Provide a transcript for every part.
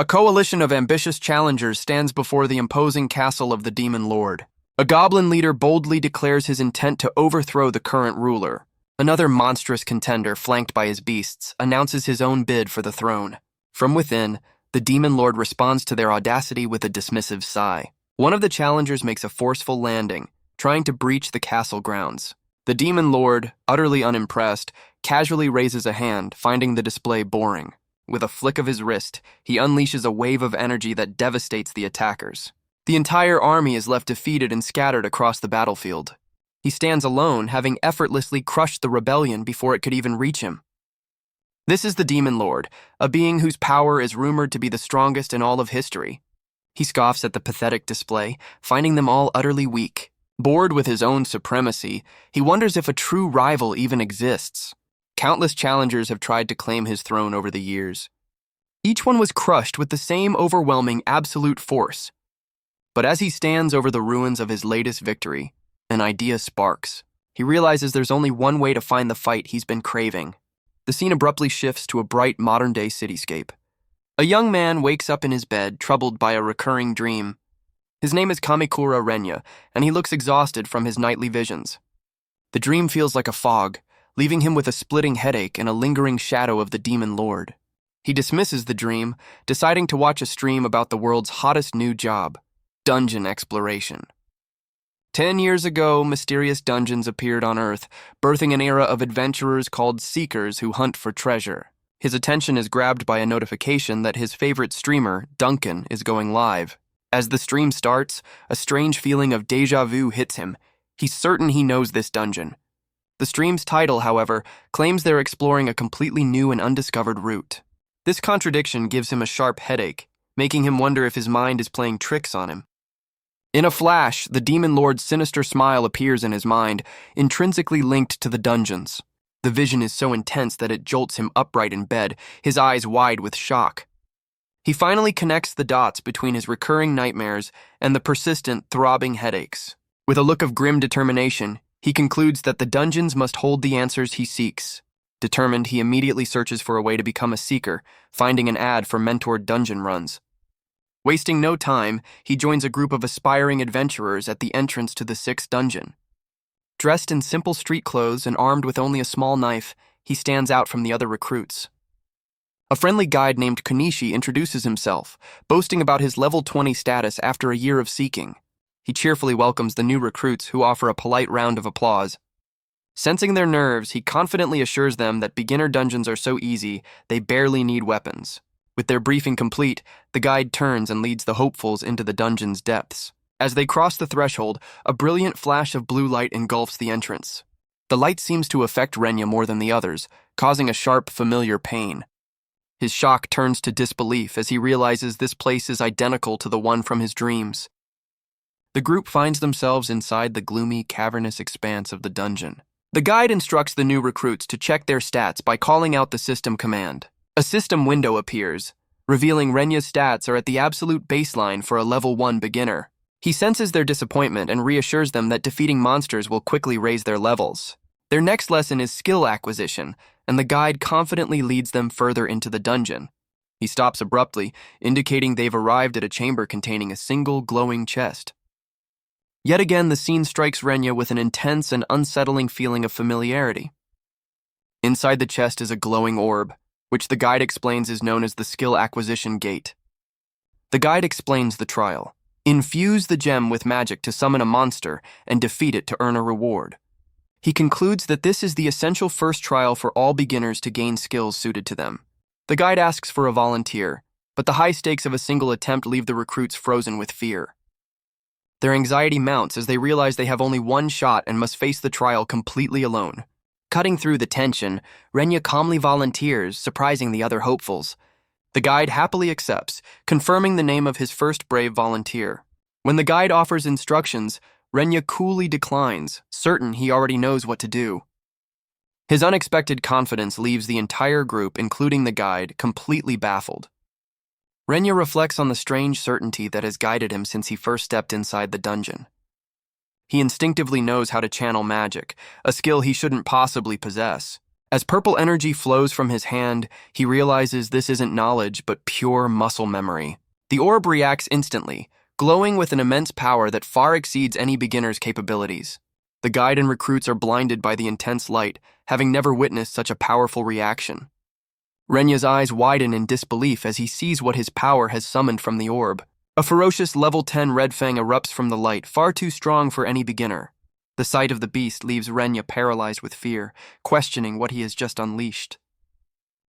A coalition of ambitious challengers stands before the imposing castle of the Demon Lord. A goblin leader boldly declares his intent to overthrow the current ruler. Another monstrous contender, flanked by his beasts, announces his own bid for the throne. From within, the Demon Lord responds to their audacity with a dismissive sigh. One of the challengers makes a forceful landing, trying to breach the castle grounds. The Demon Lord, utterly unimpressed, casually raises a hand, finding the display boring. With a flick of his wrist, he unleashes a wave of energy that devastates the attackers. The entire army is left defeated and scattered across the battlefield. He stands alone, having effortlessly crushed the rebellion before it could even reach him. This is the Demon Lord, a being whose power is rumored to be the strongest in all of history. He scoffs at the pathetic display, finding them all utterly weak. Bored with his own supremacy, he wonders if a true rival even exists. Countless challengers have tried to claim his throne over the years. Each one was crushed with the same overwhelming absolute force. But as he stands over the ruins of his latest victory, an idea sparks. He realizes there's only one way to find the fight he's been craving. The scene abruptly shifts to a bright modern-day cityscape. A young man wakes up in his bed, troubled by a recurring dream. His name is Kamikura Renya, and he looks exhausted from his nightly visions. The dream feels like a fog, leaving him with a splitting headache and a lingering shadow of the Demon Lord. He dismisses the dream, deciding to watch a stream about the world's hottest new job, dungeon exploration. 10 years ago, mysterious dungeons appeared on Earth, birthing an era of adventurers called Seekers who hunt for treasure. His attention is grabbed by a notification that his favorite streamer, Duncan, is going live. As the stream starts, a strange feeling of déjà vu hits him. He's certain he knows this dungeon. The stream's title, however, claims they're exploring a completely new and undiscovered route. This contradiction gives him a sharp headache, making him wonder if his mind is playing tricks on him. In a flash, the Demon Lord's sinister smile appears in his mind, intrinsically linked to the dungeons. The vision is so intense that it jolts him upright in bed, his eyes wide with shock. He finally connects the dots between his recurring nightmares and the persistent, throbbing headaches. With a look of grim determination, he concludes that the dungeons must hold the answers he seeks. Determined, he immediately searches for a way to become a seeker, finding an ad for mentored dungeon runs. Wasting no time, he joins a group of aspiring adventurers at the entrance to the 6th dungeon. Dressed in simple street clothes and armed with only a small knife, he stands out from the other recruits. A friendly guide named Konishi introduces himself, boasting about his level 20 status after a year of seeking. He cheerfully welcomes the new recruits, who offer a polite round of applause. Sensing their nerves, he confidently assures them that beginner dungeons are so easy, they barely need weapons. With their briefing complete, the guide turns and leads the hopefuls into the dungeon's depths. As they cross the threshold, a brilliant flash of blue light engulfs the entrance. The light seems to affect Renya more than the others, causing a sharp, familiar pain. His shock turns to disbelief as he realizes this place is identical to the one from his dreams. The group finds themselves inside the gloomy, cavernous expanse of the dungeon. The guide instructs the new recruits to check their stats by calling out the system command. A system window appears, revealing Renya's stats are at the absolute baseline for a level 1 beginner. He senses their disappointment and reassures them that defeating monsters will quickly raise their levels. Their next lesson is skill acquisition, and the guide confidently leads them further into the dungeon. He stops abruptly, indicating they've arrived at a chamber containing a single glowing chest. Yet again, the scene strikes Renya with an intense and unsettling feeling of familiarity. Inside the chest is a glowing orb, which the guide explains is known as the Skill Acquisition Gate. The guide explains the trial. Infuse the gem with magic to summon a monster and defeat it to earn a reward. He concludes that this is the essential first trial for all beginners to gain skills suited to them. The guide asks for a volunteer, but the high stakes of a single attempt leave the recruits frozen with fear. Their anxiety mounts as they realize they have only one shot and must face the trial completely alone. Cutting through the tension, Renya calmly volunteers, surprising the other hopefuls. The guide happily accepts, confirming the name of his first brave volunteer. When the guide offers instructions, Renya coolly declines, certain he already knows what to do. His unexpected confidence leaves the entire group, including the guide, completely baffled. Renya reflects on the strange certainty that has guided him since he first stepped inside the dungeon. He instinctively knows how to channel magic, a skill he shouldn't possibly possess. As purple energy flows from his hand, he realizes this isn't knowledge but pure muscle memory. The orb reacts instantly, glowing with an immense power that far exceeds any beginner's capabilities. The guide and recruits are blinded by the intense light, having never witnessed such a powerful reaction. Renya's eyes widen in disbelief as he sees what his power has summoned from the orb. A ferocious level 10 red fang erupts from the light, far too strong for any beginner. The sight of the beast leaves Renya paralyzed with fear, questioning what he has just unleashed.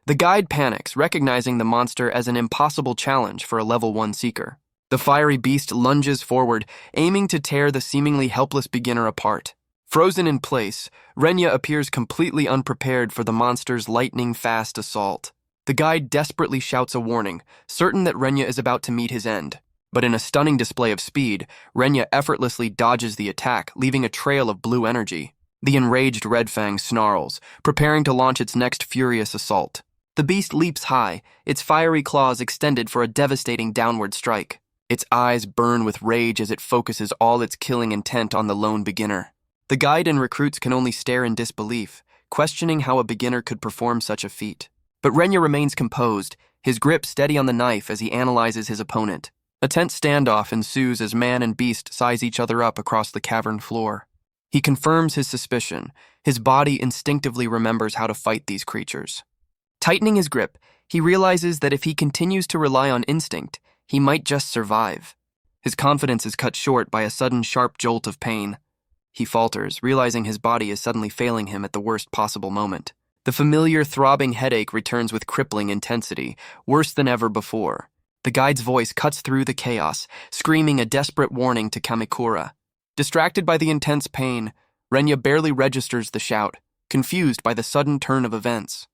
The guide panics, recognizing the monster as an impossible challenge for a level 1 seeker. The fiery beast lunges forward, aiming to tear the seemingly helpless beginner apart. Frozen in place, Renya appears completely unprepared for the monster's lightning-fast assault. The guide desperately shouts a warning, certain that Renya is about to meet his end. But in a stunning display of speed, Renya effortlessly dodges the attack, leaving a trail of blue energy. The enraged Red Fang snarls, preparing to launch its next furious assault. The beast leaps high, its fiery claws extended for a devastating downward strike. Its eyes burn with rage as it focuses all its killing intent on the lone beginner. The guide and recruits can only stare in disbelief, questioning how a beginner could perform such a feat. But Renya remains composed, his grip steady on the knife as he analyzes his opponent. A tense standoff ensues as man and beast size each other up across the cavern floor. He confirms his suspicion. His body instinctively remembers how to fight these creatures. Tightening his grip, he realizes that if he continues to rely on instinct, he might just survive. His confidence is cut short by a sudden sharp jolt of pain. He falters, realizing his body is suddenly failing him at the worst possible moment. The familiar throbbing headache returns with crippling intensity, worse than ever before. The guide's voice cuts through the chaos, screaming a desperate warning to Kamikura. Distracted by the intense pain, Renya barely registers the shout, confused by the sudden turn of events.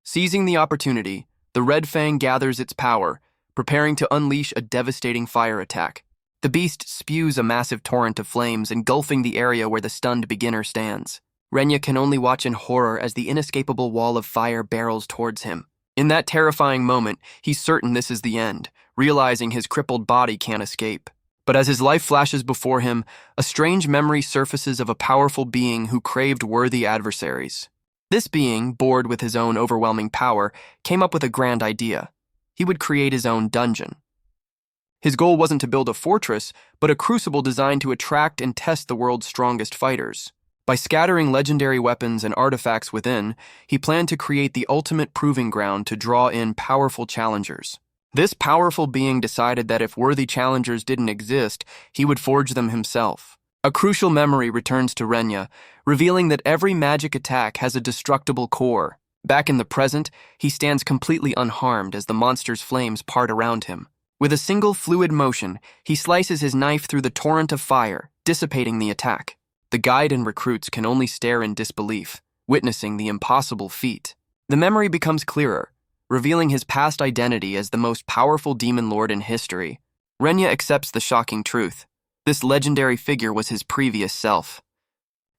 Seizing the opportunity, the Red Fang gathers its power, preparing to unleash a devastating fire attack. The beast spews a massive torrent of flames, engulfing the area where the stunned beginner stands. Renya can only watch in horror as the inescapable wall of fire barrels towards him. In that terrifying moment, he's certain this is the end, realizing his crippled body can't escape. But as his life flashes before him, a strange memory surfaces of a powerful being who craved worthy adversaries. This being, bored with his own overwhelming power, came up with a grand idea. He would create his own dungeon. His goal wasn't to build a fortress, but a crucible designed to attract and test the world's strongest fighters. By scattering legendary weapons and artifacts within, he planned to create the ultimate proving ground to draw in powerful challengers. This powerful being decided that if worthy challengers didn't exist, he would forge them himself. A crucial memory returns to Renya, revealing that every magic attack has a destructible core. Back in the present, he stands completely unharmed as the monster's flames part around him. With a single fluid motion, he slices his knife through the torrent of fire, dissipating the attack. The guide and recruits can only stare in disbelief, witnessing the impossible feat. The memory becomes clearer, revealing his past identity as the most powerful demon lord in history. Renya accepts the shocking truth. This legendary figure was his previous self.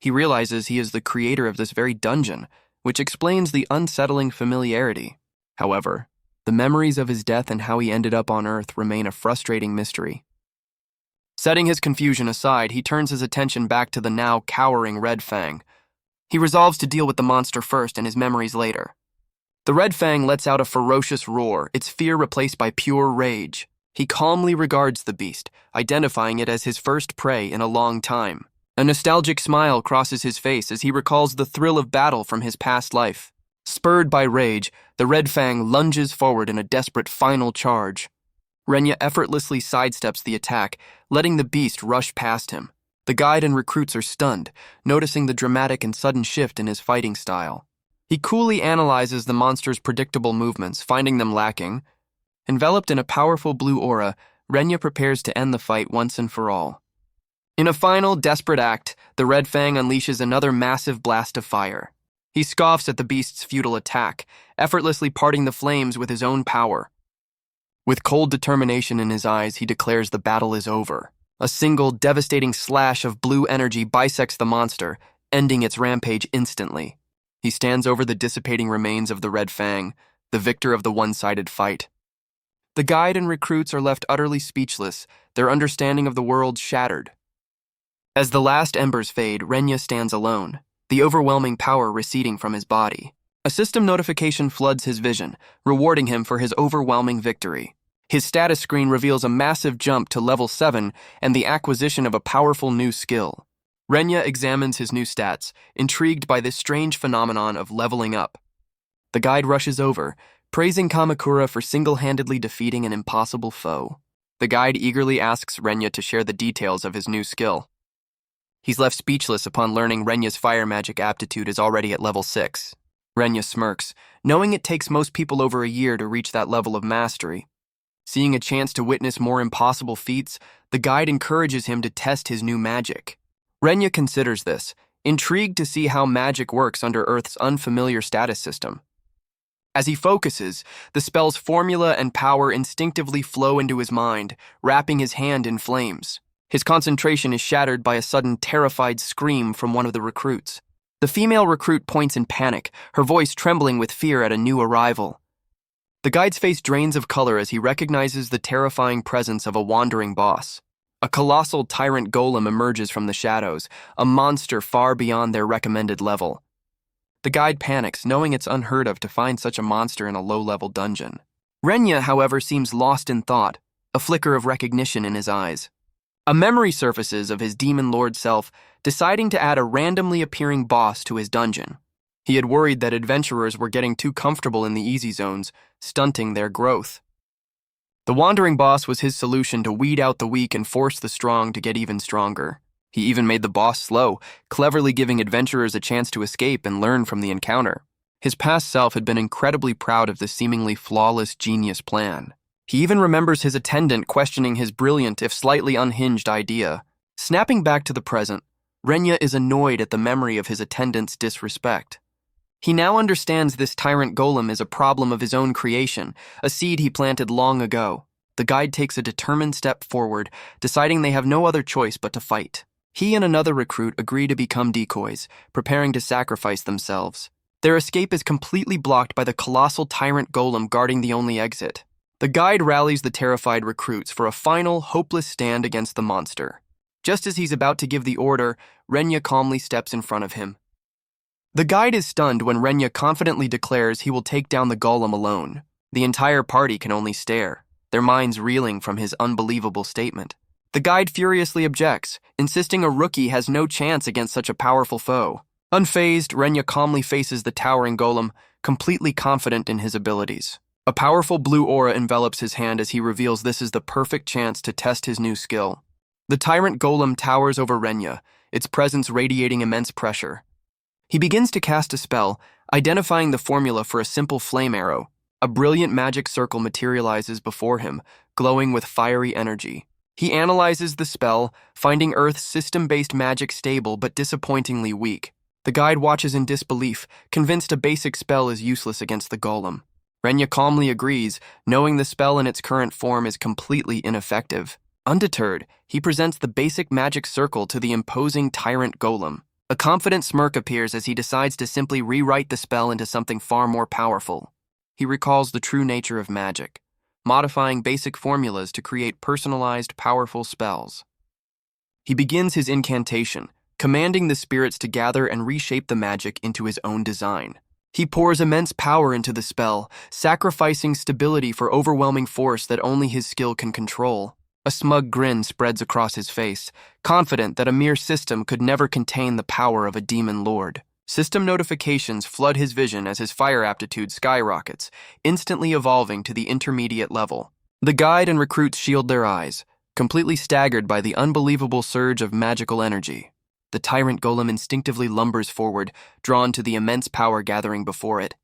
He realizes he is the creator of this very dungeon, which explains the unsettling familiarity. However, the memories of his death and how he ended up on Earth remain a frustrating mystery. Setting his confusion aside, he turns his attention back to the now cowering Red Fang. He resolves to deal with the monster first and his memories later. The Red Fang lets out a ferocious roar, its fear replaced by pure rage. He calmly regards the beast, identifying it as his first prey in a long time. A nostalgic smile crosses his face as he recalls the thrill of battle from his past life. Spurred by rage, the Red Fang lunges forward in a desperate final charge. Renya effortlessly sidesteps the attack, letting the beast rush past him. The guide and recruits are stunned, noticing the dramatic and sudden shift in his fighting style. He coolly analyzes the monster's predictable movements, finding them lacking. Enveloped in a powerful blue aura, Renya prepares to end the fight once and for all. In a final, desperate act, the Red Fang unleashes another massive blast of fire. He scoffs at the beast's futile attack, effortlessly parting the flames with his own power. With cold determination in his eyes, he declares the battle is over. A single, devastating slash of blue energy bisects the monster, ending its rampage instantly. He stands over the dissipating remains of the Red Fang, the victor of the one-sided fight. The guide and recruits are left utterly speechless, their understanding of the world shattered. As the last embers fade, Renya stands alone. the overwhelming power receding from his body. A system notification floods his vision, rewarding him for his overwhelming victory. His status screen reveals a massive jump to level 7 and the acquisition of a powerful new skill. Renya examines his new stats, intrigued by this strange phenomenon of leveling up. The guide rushes over, praising Kamakura for single-handedly defeating an impossible foe. The guide eagerly asks Renya to share the details of his new skill. He's left speechless upon learning Renya's fire magic aptitude is already at level 6. Renya smirks, knowing it takes most people over a year to reach that level of mastery. Seeing a chance to witness more impossible feats, the guide encourages him to test his new magic. Renya considers this, intrigued to see how magic works under Earth's unfamiliar status system. As he focuses, the spell's formula and power instinctively flow into his mind, wrapping his hand in flames. His concentration is shattered by a sudden terrified scream from one of the recruits. The female recruit points in panic, her voice trembling with fear at a new arrival. The guide's face drains of color as he recognizes the terrifying presence of a wandering boss. A colossal tyrant golem emerges from the shadows, a monster far beyond their recommended level. The guide panics, knowing it's unheard of to find such a monster in a low-level dungeon. Renya, however, seems lost in thought, a flicker of recognition in his eyes. A memory surfaces of his demon lord self, deciding to add a randomly appearing boss to his dungeon. He had worried that adventurers were getting too comfortable in the easy zones, stunting their growth. The wandering boss was his solution to weed out the weak and force the strong to get even stronger. He even made the boss slow, cleverly giving adventurers a chance to escape and learn from the encounter. His past self had been incredibly proud of this seemingly flawless genius plan. He even remembers his attendant questioning his brilliant, if slightly unhinged, idea. Snapping back to the present, Renya is annoyed at the memory of his attendant's disrespect. He now understands this tyrant golem is a problem of his own creation, a seed he planted long ago. The guide takes a determined step forward, deciding they have no other choice but to fight. He and another recruit agree to become decoys, preparing to sacrifice themselves. Their escape is completely blocked by the colossal tyrant golem guarding the only exit. The guide rallies the terrified recruits for a final, hopeless stand against the monster. Just as he's about to give the order, Renya calmly steps in front of him. The guide is stunned when Renya confidently declares he will take down the golem alone. The entire party can only stare, their minds reeling from his unbelievable statement. The guide furiously objects, insisting a rookie has no chance against such a powerful foe. Unfazed, Renya calmly faces the towering golem, completely confident in his abilities. A powerful blue aura envelops his hand as he reveals this is the perfect chance to test his new skill. The tyrant golem towers over Renya, its presence radiating immense pressure. He begins to cast a spell, identifying the formula for a simple flame arrow. A brilliant magic circle materializes before him, glowing with fiery energy. He analyzes the spell, finding Earth's system-based magic stable but disappointingly weak. The guide watches in disbelief, convinced a basic spell is useless against the golem. Renya calmly agrees, knowing the spell in its current form is completely ineffective. Undeterred, he presents the basic magic circle to the imposing tyrant golem. A confident smirk appears as he decides to simply rewrite the spell into something far more powerful. He recalls the true nature of magic, modifying basic formulas to create personalized, powerful spells. He begins his incantation, commanding the spirits to gather and reshape the magic into his own design. He pours immense power into the spell, sacrificing stability for overwhelming force that only his skill can control. A smug grin spreads across his face, confident that a mere system could never contain the power of a demon lord. System notifications flood his vision as his fire aptitude skyrockets, instantly evolving to the intermediate level. The guide and recruits shield their eyes, completely staggered by the unbelievable surge of magical energy. The tyrant golem instinctively lumbers forward, drawn to the immense power gathering before it.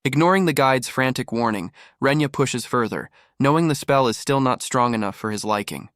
Ignoring the guide's frantic warning, Renya pushes further, knowing the spell is still not strong enough for his liking.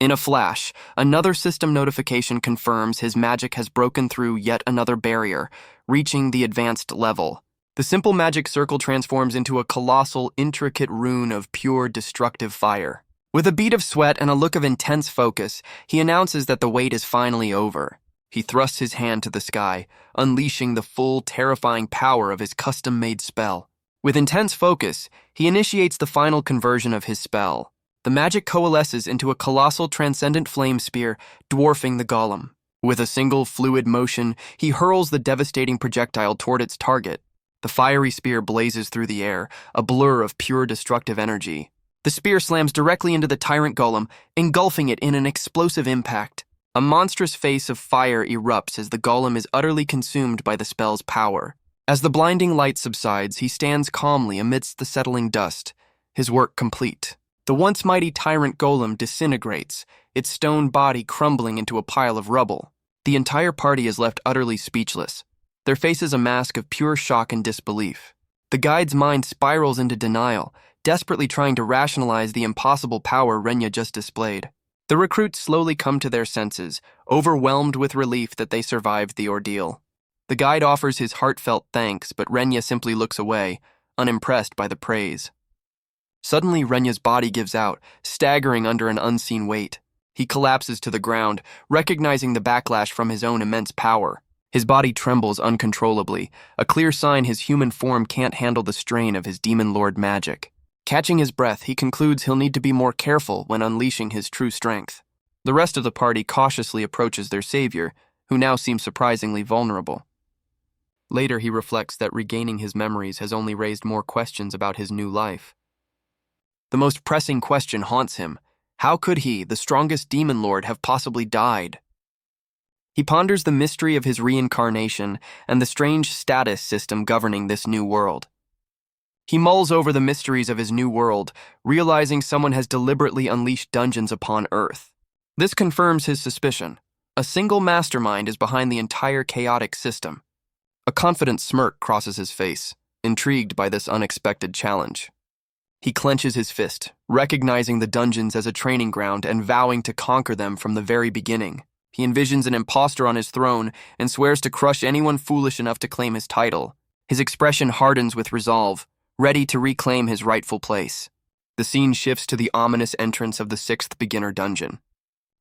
In a flash, another system notification confirms his magic has broken through yet another barrier, reaching the advanced level. The simple magic circle transforms into a colossal, intricate rune of pure, destructive fire. With a bead of sweat and a look of intense focus, he announces that the wait is finally over. He thrusts his hand to the sky, unleashing the full, terrifying power of his custom-made spell. With intense focus, he initiates the final conversion of his spell. The magic coalesces into a colossal transcendent flame spear, dwarfing the golem. With a single fluid motion, he hurls the devastating projectile toward its target. The fiery spear blazes through the air, a blur of pure destructive energy. The spear slams directly into the tyrant golem, engulfing it in an explosive impact. A monstrous face of fire erupts as the golem is utterly consumed by the spell's power. As the blinding light subsides, he stands calmly amidst the settling dust, his work complete. The once mighty tyrant golem disintegrates, its stone body crumbling into a pile of rubble. The entire party is left utterly speechless, their faces a mask of pure shock and disbelief. The guide's mind spirals into denial, desperately trying to rationalize the impossible power Renya just displayed. The recruits slowly come to their senses, overwhelmed with relief that they survived the ordeal. The guide offers his heartfelt thanks, but Renya simply looks away, unimpressed by the praise. Suddenly, Renya's body gives out, staggering under an unseen weight. He collapses to the ground, recognizing the backlash from his own immense power. His body trembles uncontrollably, a clear sign his human form can't handle the strain of his demon lord magic. Catching his breath, he concludes he'll need to be more careful when unleashing his true strength. The rest of the party cautiously approaches their savior, who now seems surprisingly vulnerable. Later, he reflects that regaining his memories has only raised more questions about his new life. The most pressing question haunts him. How could he, the strongest demon lord, have possibly died? He ponders the mystery of his reincarnation and the strange status system governing this new world. He mulls over the mysteries of his new world, realizing someone has deliberately unleashed dungeons upon Earth. This confirms his suspicion. A single mastermind is behind the entire chaotic system. A confident smirk crosses his face, intrigued by this unexpected challenge. He clenches his fist, recognizing the dungeons as a training ground and vowing to conquer them from the very beginning. He envisions an imposter on his throne and swears to crush anyone foolish enough to claim his title. His expression hardens with resolve, ready to reclaim his rightful place. The scene shifts to the ominous entrance of the 6th beginner dungeon.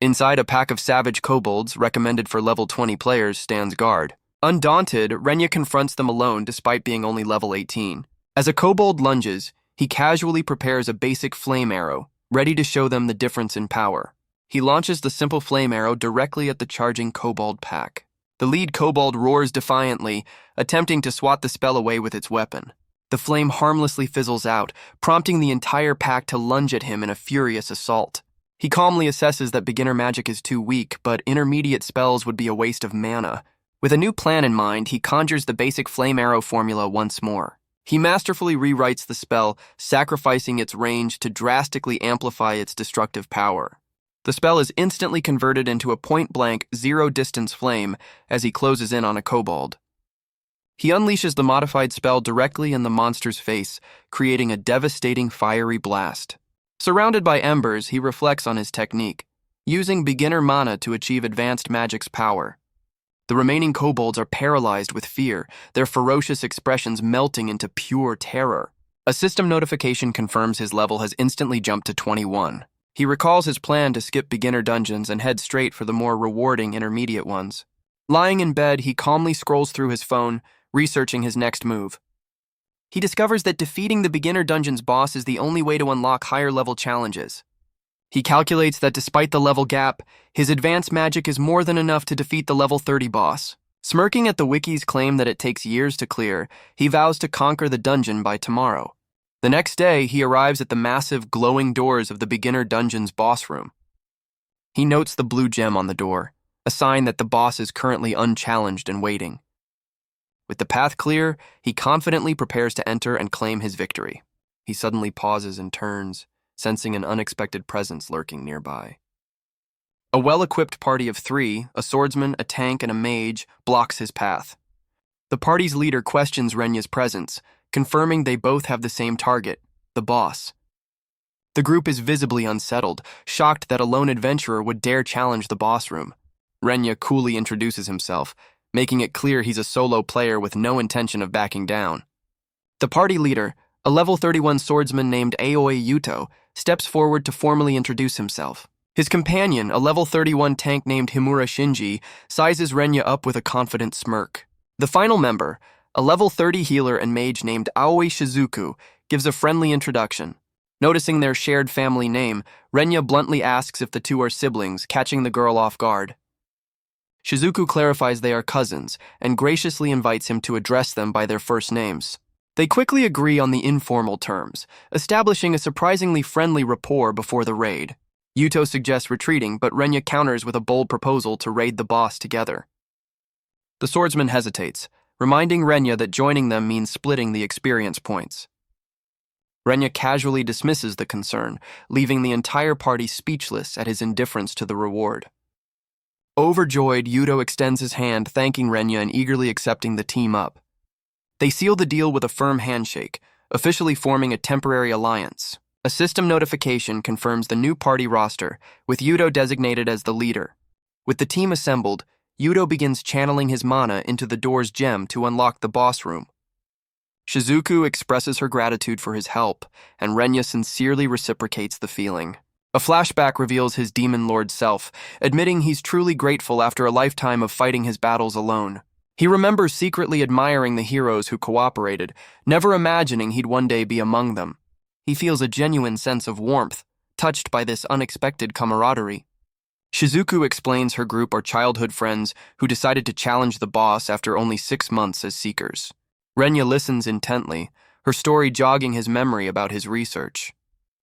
Inside, a pack of savage kobolds, recommended for level 20 players, stands guard. Undaunted, Renya confronts them alone despite being only level 18. As a kobold lunges, he casually prepares a basic flame arrow, ready to show them the difference in power. He launches the simple flame arrow directly at the charging kobold pack. The lead kobold roars defiantly, attempting to swat the spell away with its weapon. The flame harmlessly fizzles out, prompting the entire pack to lunge at him in a furious assault. He calmly assesses that beginner magic is too weak, but intermediate spells would be a waste of mana. With a new plan in mind, he conjures the basic flame arrow formula once more. He masterfully rewrites the spell, sacrificing its range to drastically amplify its destructive power. The spell is instantly converted into a point-blank, zero-distance flame as he closes in on a kobold. He unleashes the modified spell directly in the monster's face, creating a devastating fiery blast. Surrounded by embers, he reflects on his technique, using beginner mana to achieve advanced magic's power. The remaining kobolds are paralyzed with fear, their ferocious expressions melting into pure terror. A system notification confirms his level has instantly jumped to 21. He recalls his plan to skip beginner dungeons and head straight for the more rewarding intermediate ones. Lying in bed, he calmly scrolls through his phone, researching his next move. He discovers that defeating the beginner dungeon's boss is the only way to unlock higher-level challenges. He calculates that despite the level gap, his advanced magic is more than enough to defeat the level 30 boss. Smirking at the wiki's claim that it takes years to clear, he vows to conquer the dungeon by tomorrow. The next day, he arrives at the massive, glowing doors of the beginner dungeon's boss room. He notes the blue gem on the door, a sign that the boss is currently unchallenged and waiting. With the path clear, he confidently prepares to enter and claim his victory. He suddenly pauses and turns, sensing an unexpected presence lurking nearby. A well-equipped party of 3, a swordsman, a tank, and a mage, blocks his path. The party's leader questions Renya's presence, confirming they both have the same target, the boss. The group is visibly unsettled, shocked that a lone adventurer would dare challenge the boss room. Renya coolly introduces himself, making it clear he's a solo player with no intention of backing down. The party leader, a level 31 swordsman named Aoi Yuto, steps forward to formally introduce himself. His companion, a level 31 tank named Himura Shinji, sizes Renya up with a confident smirk. The final member, a level 30 healer and mage named Aoi Shizuku, gives a friendly introduction. Noticing their shared family name, Renya bluntly asks if the two are siblings, catching the girl off guard. Shizuku clarifies they are cousins and graciously invites him to address them by their first names. They quickly agree on the informal terms, establishing a surprisingly friendly rapport before the raid. Yuto suggests retreating, but Renya counters with a bold proposal to raid the boss together. The swordsman hesitates, reminding Renya that joining them means splitting the experience points. Renya casually dismisses the concern, leaving the entire party speechless at his indifference to the reward. Overjoyed, Yuto extends his hand, thanking Renya and eagerly accepting the team up. They seal the deal with a firm handshake, officially forming a temporary alliance. A system notification confirms the new party roster, with Yuto designated as the leader. With the team assembled, Yuto begins channeling his mana into the door's gem to unlock the boss room. Shizuku expresses her gratitude for his help, and Renya sincerely reciprocates the feeling. A flashback reveals his demon lord self, admitting he's truly grateful after a lifetime of fighting his battles alone. He remembers secretly admiring the heroes who cooperated, never imagining he'd one day be among them. He feels a genuine sense of warmth, touched by this unexpected camaraderie. Shizuku explains her group are childhood friends who decided to challenge the boss after only 6 months as seekers. Renya listens intently, her story jogging his memory about his research.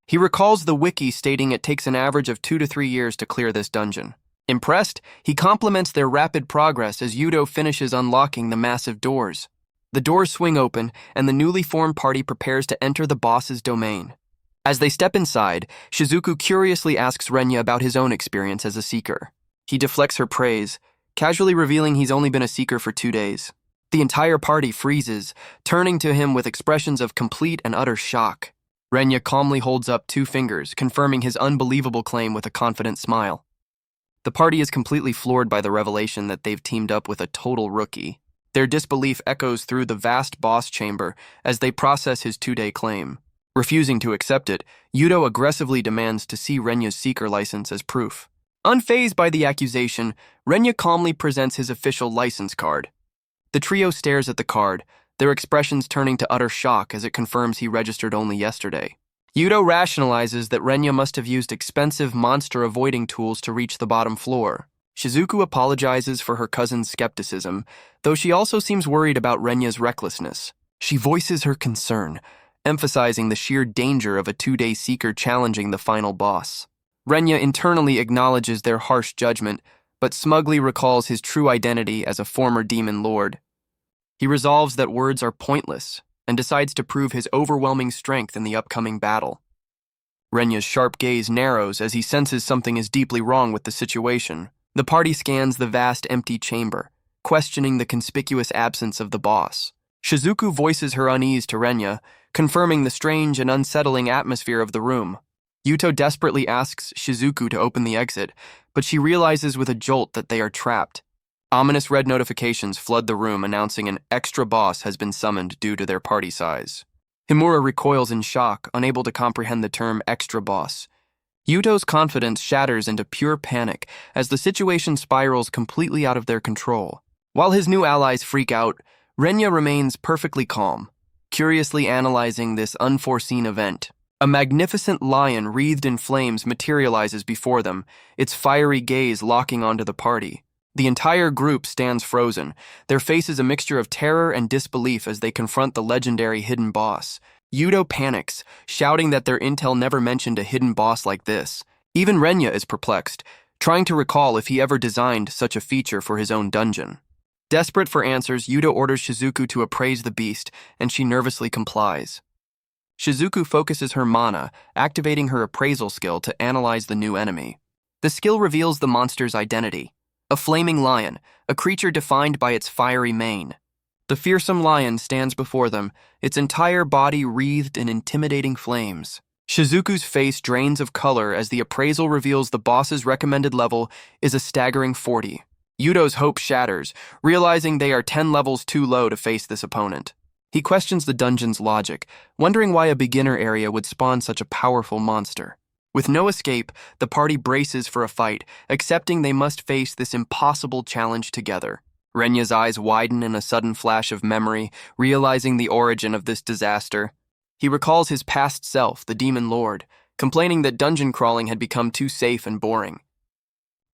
He recalls the wiki stating it takes an average of 2 to 3 years to clear this dungeon. Impressed, he compliments their rapid progress as Yuto finishes unlocking the massive doors. The doors swing open, and the newly formed party prepares to enter the boss's domain. As they step inside, Shizuku curiously asks Renya about his own experience as a seeker. He deflects her praise, casually revealing he's only been a seeker for 2 days. The entire party freezes, turning to him with expressions of complete and utter shock. Renya calmly holds up 2 fingers, confirming his unbelievable claim with a confident smile. The party is completely floored by the revelation that they've teamed up with a total rookie. Their disbelief echoes through the vast boss chamber as they process his 2-day claim. Refusing to accept it, Yuto aggressively demands to see Renya's seeker license as proof. Unfazed by the accusation, Renya calmly presents his official license card. The trio stares at the card, their expressions turning to utter shock as it confirms he registered only yesterday. Yuto rationalizes that Renya must have used expensive monster-avoiding tools to reach the bottom floor. Shizuku apologizes for her cousin's skepticism, though she also seems worried about Renya's recklessness. She voices her concern, emphasizing the sheer danger of a 2-day seeker challenging the final boss. Renya internally acknowledges their harsh judgment, but smugly recalls his true identity as a former demon lord. He resolves that words are pointless and decides to prove his overwhelming strength in the upcoming battle. Renya's sharp gaze narrows as he senses something is deeply wrong with the situation. The party scans the vast empty chamber, questioning the conspicuous absence of the boss. Shizuku voices her unease to Renya, confirming the strange and unsettling atmosphere of the room. Yuto desperately asks Shizuku to open the exit, but she realizes with a jolt that they are trapped. Ominous red notifications flood the room announcing an extra boss has been summoned due to their party size. Himura recoils in shock, unable to comprehend the term extra boss. Yuto's confidence shatters into pure panic as the situation spirals completely out of their control. While his new allies freak out, Renya remains perfectly calm, curiously analyzing this unforeseen event. A magnificent lion wreathed in flames materializes before them, its fiery gaze locking onto the party. The entire group stands frozen, their faces a mixture of terror and disbelief as they confront the legendary hidden boss. Yuto panics, shouting that their intel never mentioned a hidden boss like this. Even Renya is perplexed, trying to recall if he ever designed such a feature for his own dungeon. Desperate for answers, Yuto orders Shizuku to appraise the beast, and she nervously complies. Shizuku focuses her mana, activating her appraisal skill to analyze the new enemy. The skill reveals the monster's identity. A flaming lion, a creature defined by its fiery mane. The fearsome lion stands before them, its entire body wreathed in intimidating flames. Shizuku's face drains of color as the appraisal reveals the boss's recommended level is a staggering 40. Yuto's hope shatters, realizing they are 10 levels too low to face this opponent. He questions the dungeon's logic, wondering why a beginner area would spawn such a powerful monster. With no escape, the party braces for a fight, accepting they must face this impossible challenge together. Renya's eyes widen in a sudden flash of memory, realizing the origin of this disaster. He recalls his past self, the Demon Lord, complaining that dungeon crawling had become too safe and boring.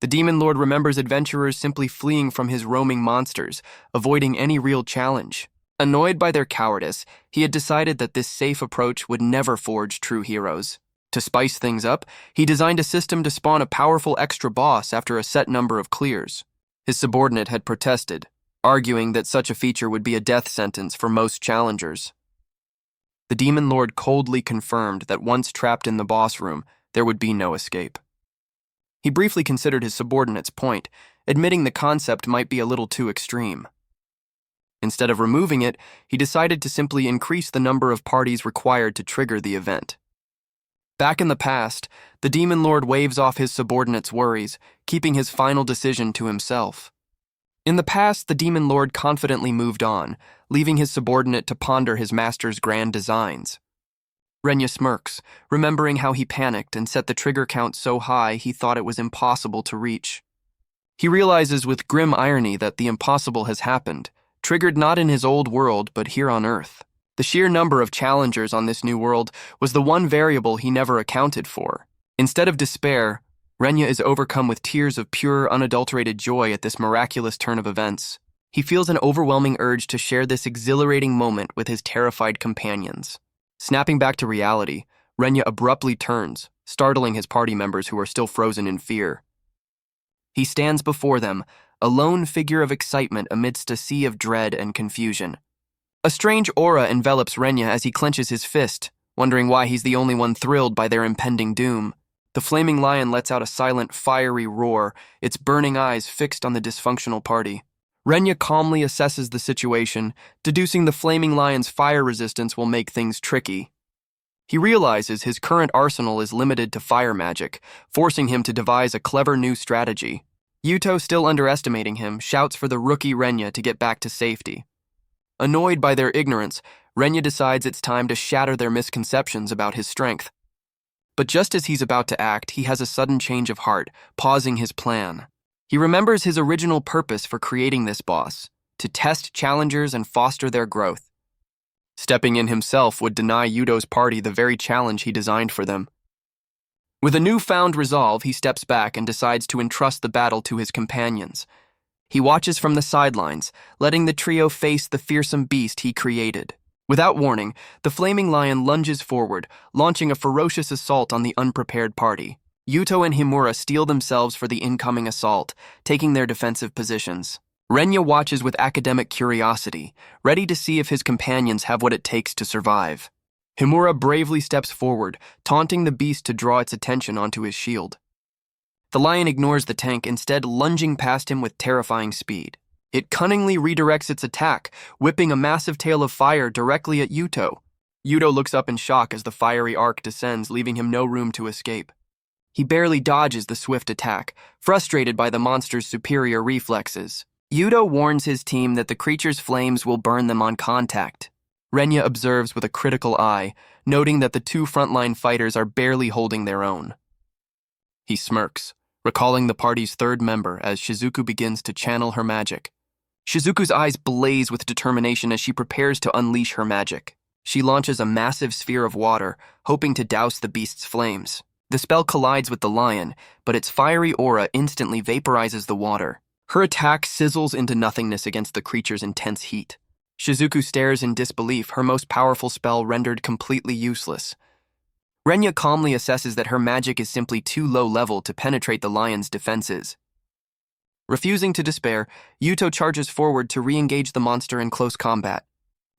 The Demon Lord remembers adventurers simply fleeing from his roaming monsters, avoiding any real challenge. Annoyed by their cowardice, he had decided that this safe approach would never forge true heroes. To spice things up, he designed a system to spawn a powerful extra boss after a set number of clears. His subordinate had protested, arguing that such a feature would be a death sentence for most challengers. The Demon Lord coldly confirmed that once trapped in the boss room, there would be no escape. He briefly considered his subordinate's point, admitting the concept might be a little too extreme. Instead of removing it, he decided to simply increase the number of parties required to trigger the event. Back in the past, the Demon Lord waves off his subordinate's worries, keeping his final decision to himself. In the past, the Demon Lord confidently moved on, leaving his subordinate to ponder his master's grand designs. Renya smirks, remembering how he panicked and set the trigger count so high he thought it was impossible to reach. He realizes with grim irony that the impossible has happened, triggered not in his old world but here on Earth. The sheer number of challengers on this new world was the one variable he never accounted for. Instead of despair, Renya is overcome with tears of pure, unadulterated joy at this miraculous turn of events. He feels an overwhelming urge to share this exhilarating moment with his terrified companions. Snapping back to reality, Renya abruptly turns, startling his party members who are still frozen in fear. He stands before them, a lone figure of excitement amidst a sea of dread and confusion. A strange aura envelops Renya as he clenches his fist, wondering why he's the only one thrilled by their impending doom. The flaming lion lets out a silent, fiery roar, its burning eyes fixed on the dysfunctional party. Renya calmly assesses the situation, deducing the flaming lion's fire resistance will make things tricky. He realizes his current arsenal is limited to fire magic, forcing him to devise a clever new strategy. Yuto, still underestimating him, shouts for the rookie Renya to get back to safety. Annoyed by their ignorance, Renya decides it's time to shatter their misconceptions about his strength. But just as he's about to act, he has a sudden change of heart, pausing his plan. He remembers his original purpose for creating this boss, to test challengers and foster their growth. Stepping in himself would deny Yuto's party the very challenge he designed for them. With a newfound resolve, he steps back and decides to entrust the battle to his companions. He watches from the sidelines, letting the trio face the fearsome beast he created. Without warning, the flaming lion lunges forward, launching a ferocious assault on the unprepared party. Yuto and Himura steel themselves for the incoming assault, taking their defensive positions. Renya watches with academic curiosity, ready to see if his companions have what it takes to survive. Himura bravely steps forward, taunting the beast to draw its attention onto his shield. The lion ignores the tank, instead lunging past him with terrifying speed. It cunningly redirects its attack, whipping a massive tail of fire directly at Yuto. Yuto looks up in shock as the fiery arc descends, leaving him no room to escape. He barely dodges the swift attack, frustrated by the monster's superior reflexes. Yuto warns his team that the creature's flames will burn them on contact. Renya observes with a critical eye, noting that the two frontline fighters are barely holding their own. He smirks, recalling the party's third member as Shizuku begins to channel her magic. Shizuku's eyes blaze with determination as she prepares to unleash her magic. She launches a massive sphere of water, hoping to douse the beast's flames. The spell collides with the lion, but its fiery aura instantly vaporizes the water. Her attack sizzles into nothingness against the creature's intense heat. Shizuku stares in disbelief, her most powerful spell rendered completely useless. Renya calmly assesses that her magic is simply too low level to penetrate the lion's defenses. Refusing to despair, Yuto charges forward to re-engage the monster in close combat.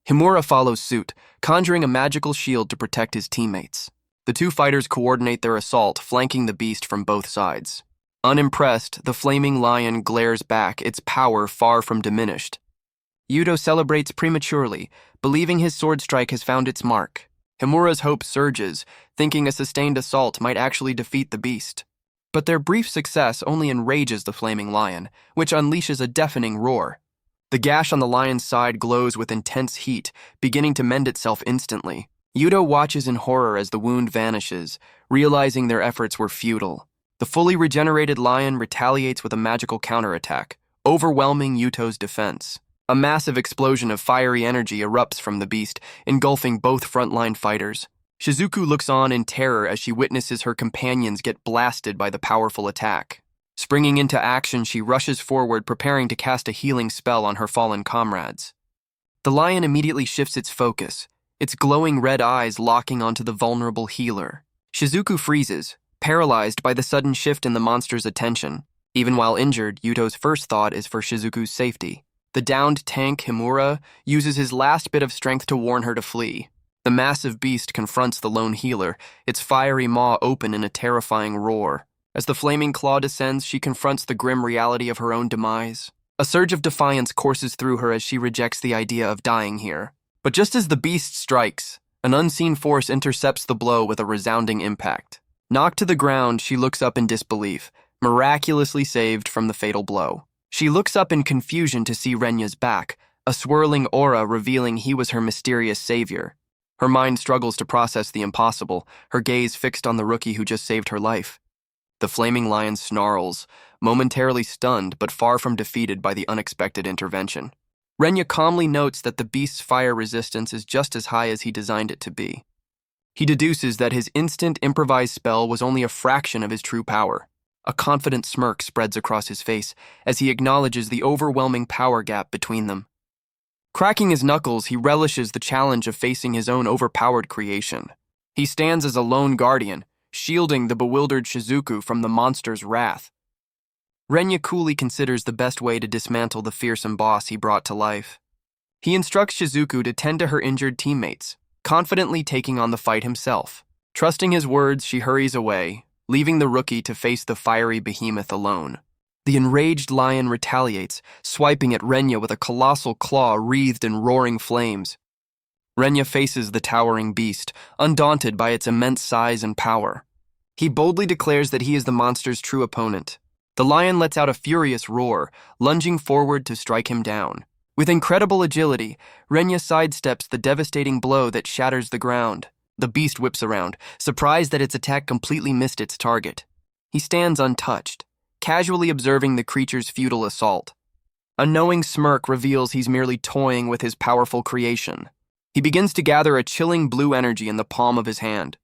Himura follows suit, conjuring a magical shield to protect his teammates. The two fighters coordinate their assault, flanking the beast from both sides. Unimpressed, the flaming lion glares back, its power far from diminished. Yuto celebrates prematurely, believing his sword strike has found its mark. Himura's hope surges, thinking a sustained assault might actually defeat the beast. But their brief success only enrages the flaming lion, which unleashes a deafening roar. The gash on the lion's side glows with intense heat, beginning to mend itself instantly. Yuto watches in horror as the wound vanishes, realizing their efforts were futile. The fully regenerated lion retaliates with a magical counterattack, overwhelming Yuto's defense. A massive explosion of fiery energy erupts from the beast, engulfing both frontline fighters. Shizuku looks on in terror as she witnesses her companions get blasted by the powerful attack. Springing into action, she rushes forward, preparing to cast a healing spell on her fallen comrades. The lion immediately shifts its focus, its glowing red eyes locking onto the vulnerable healer. Shizuku freezes, paralyzed by the sudden shift in the monster's attention. Even while injured, Yuto's first thought is for Shizuku's safety. The downed tank, Himura, uses his last bit of strength to warn her to flee. The massive beast confronts the lone healer, its fiery maw open in a terrifying roar. As the flaming claw descends, she confronts the grim reality of her own demise. A surge of defiance courses through her as she rejects the idea of dying here. But just as the beast strikes, an unseen force intercepts the blow with a resounding impact. Knocked to the ground, she looks up in disbelief, miraculously saved from the fatal blow. She looks up in confusion to see Renya's back, a swirling aura revealing he was her mysterious savior. Her mind struggles to process the impossible, her gaze fixed on the rookie who just saved her life. The flaming lion snarls, momentarily stunned but far from defeated by the unexpected intervention. Renya calmly notes that the beast's fire resistance is just as high as he designed it to be. He deduces that his instant improvised spell was only a fraction of his true power. A confident smirk spreads across his face as he acknowledges the overwhelming power gap between them. Cracking his knuckles, he relishes the challenge of facing his own overpowered creation. He stands as a lone guardian, shielding the bewildered Shizuku from the monster's wrath. Renya coolly considers the best way to dismantle the fearsome boss he brought to life. He instructs Shizuku to tend to her injured teammates, confidently taking on the fight himself. Trusting his words, she hurries away, leaving the rookie to face the fiery behemoth alone. The enraged lion retaliates, swiping at Renya with a colossal claw wreathed in roaring flames. Renya faces the towering beast, undaunted by its immense size and power. He boldly declares that he is the monster's true opponent. The lion lets out a furious roar, lunging forward to strike him down. With incredible agility, Renya sidesteps the devastating blow that shatters the ground. The beast whips around, surprised that its attack completely missed its target. He stands untouched, casually observing the creature's futile assault. A knowing smirk reveals he's merely toying with his powerful creation. He begins to gather a chilling blue energy in the palm of his hand.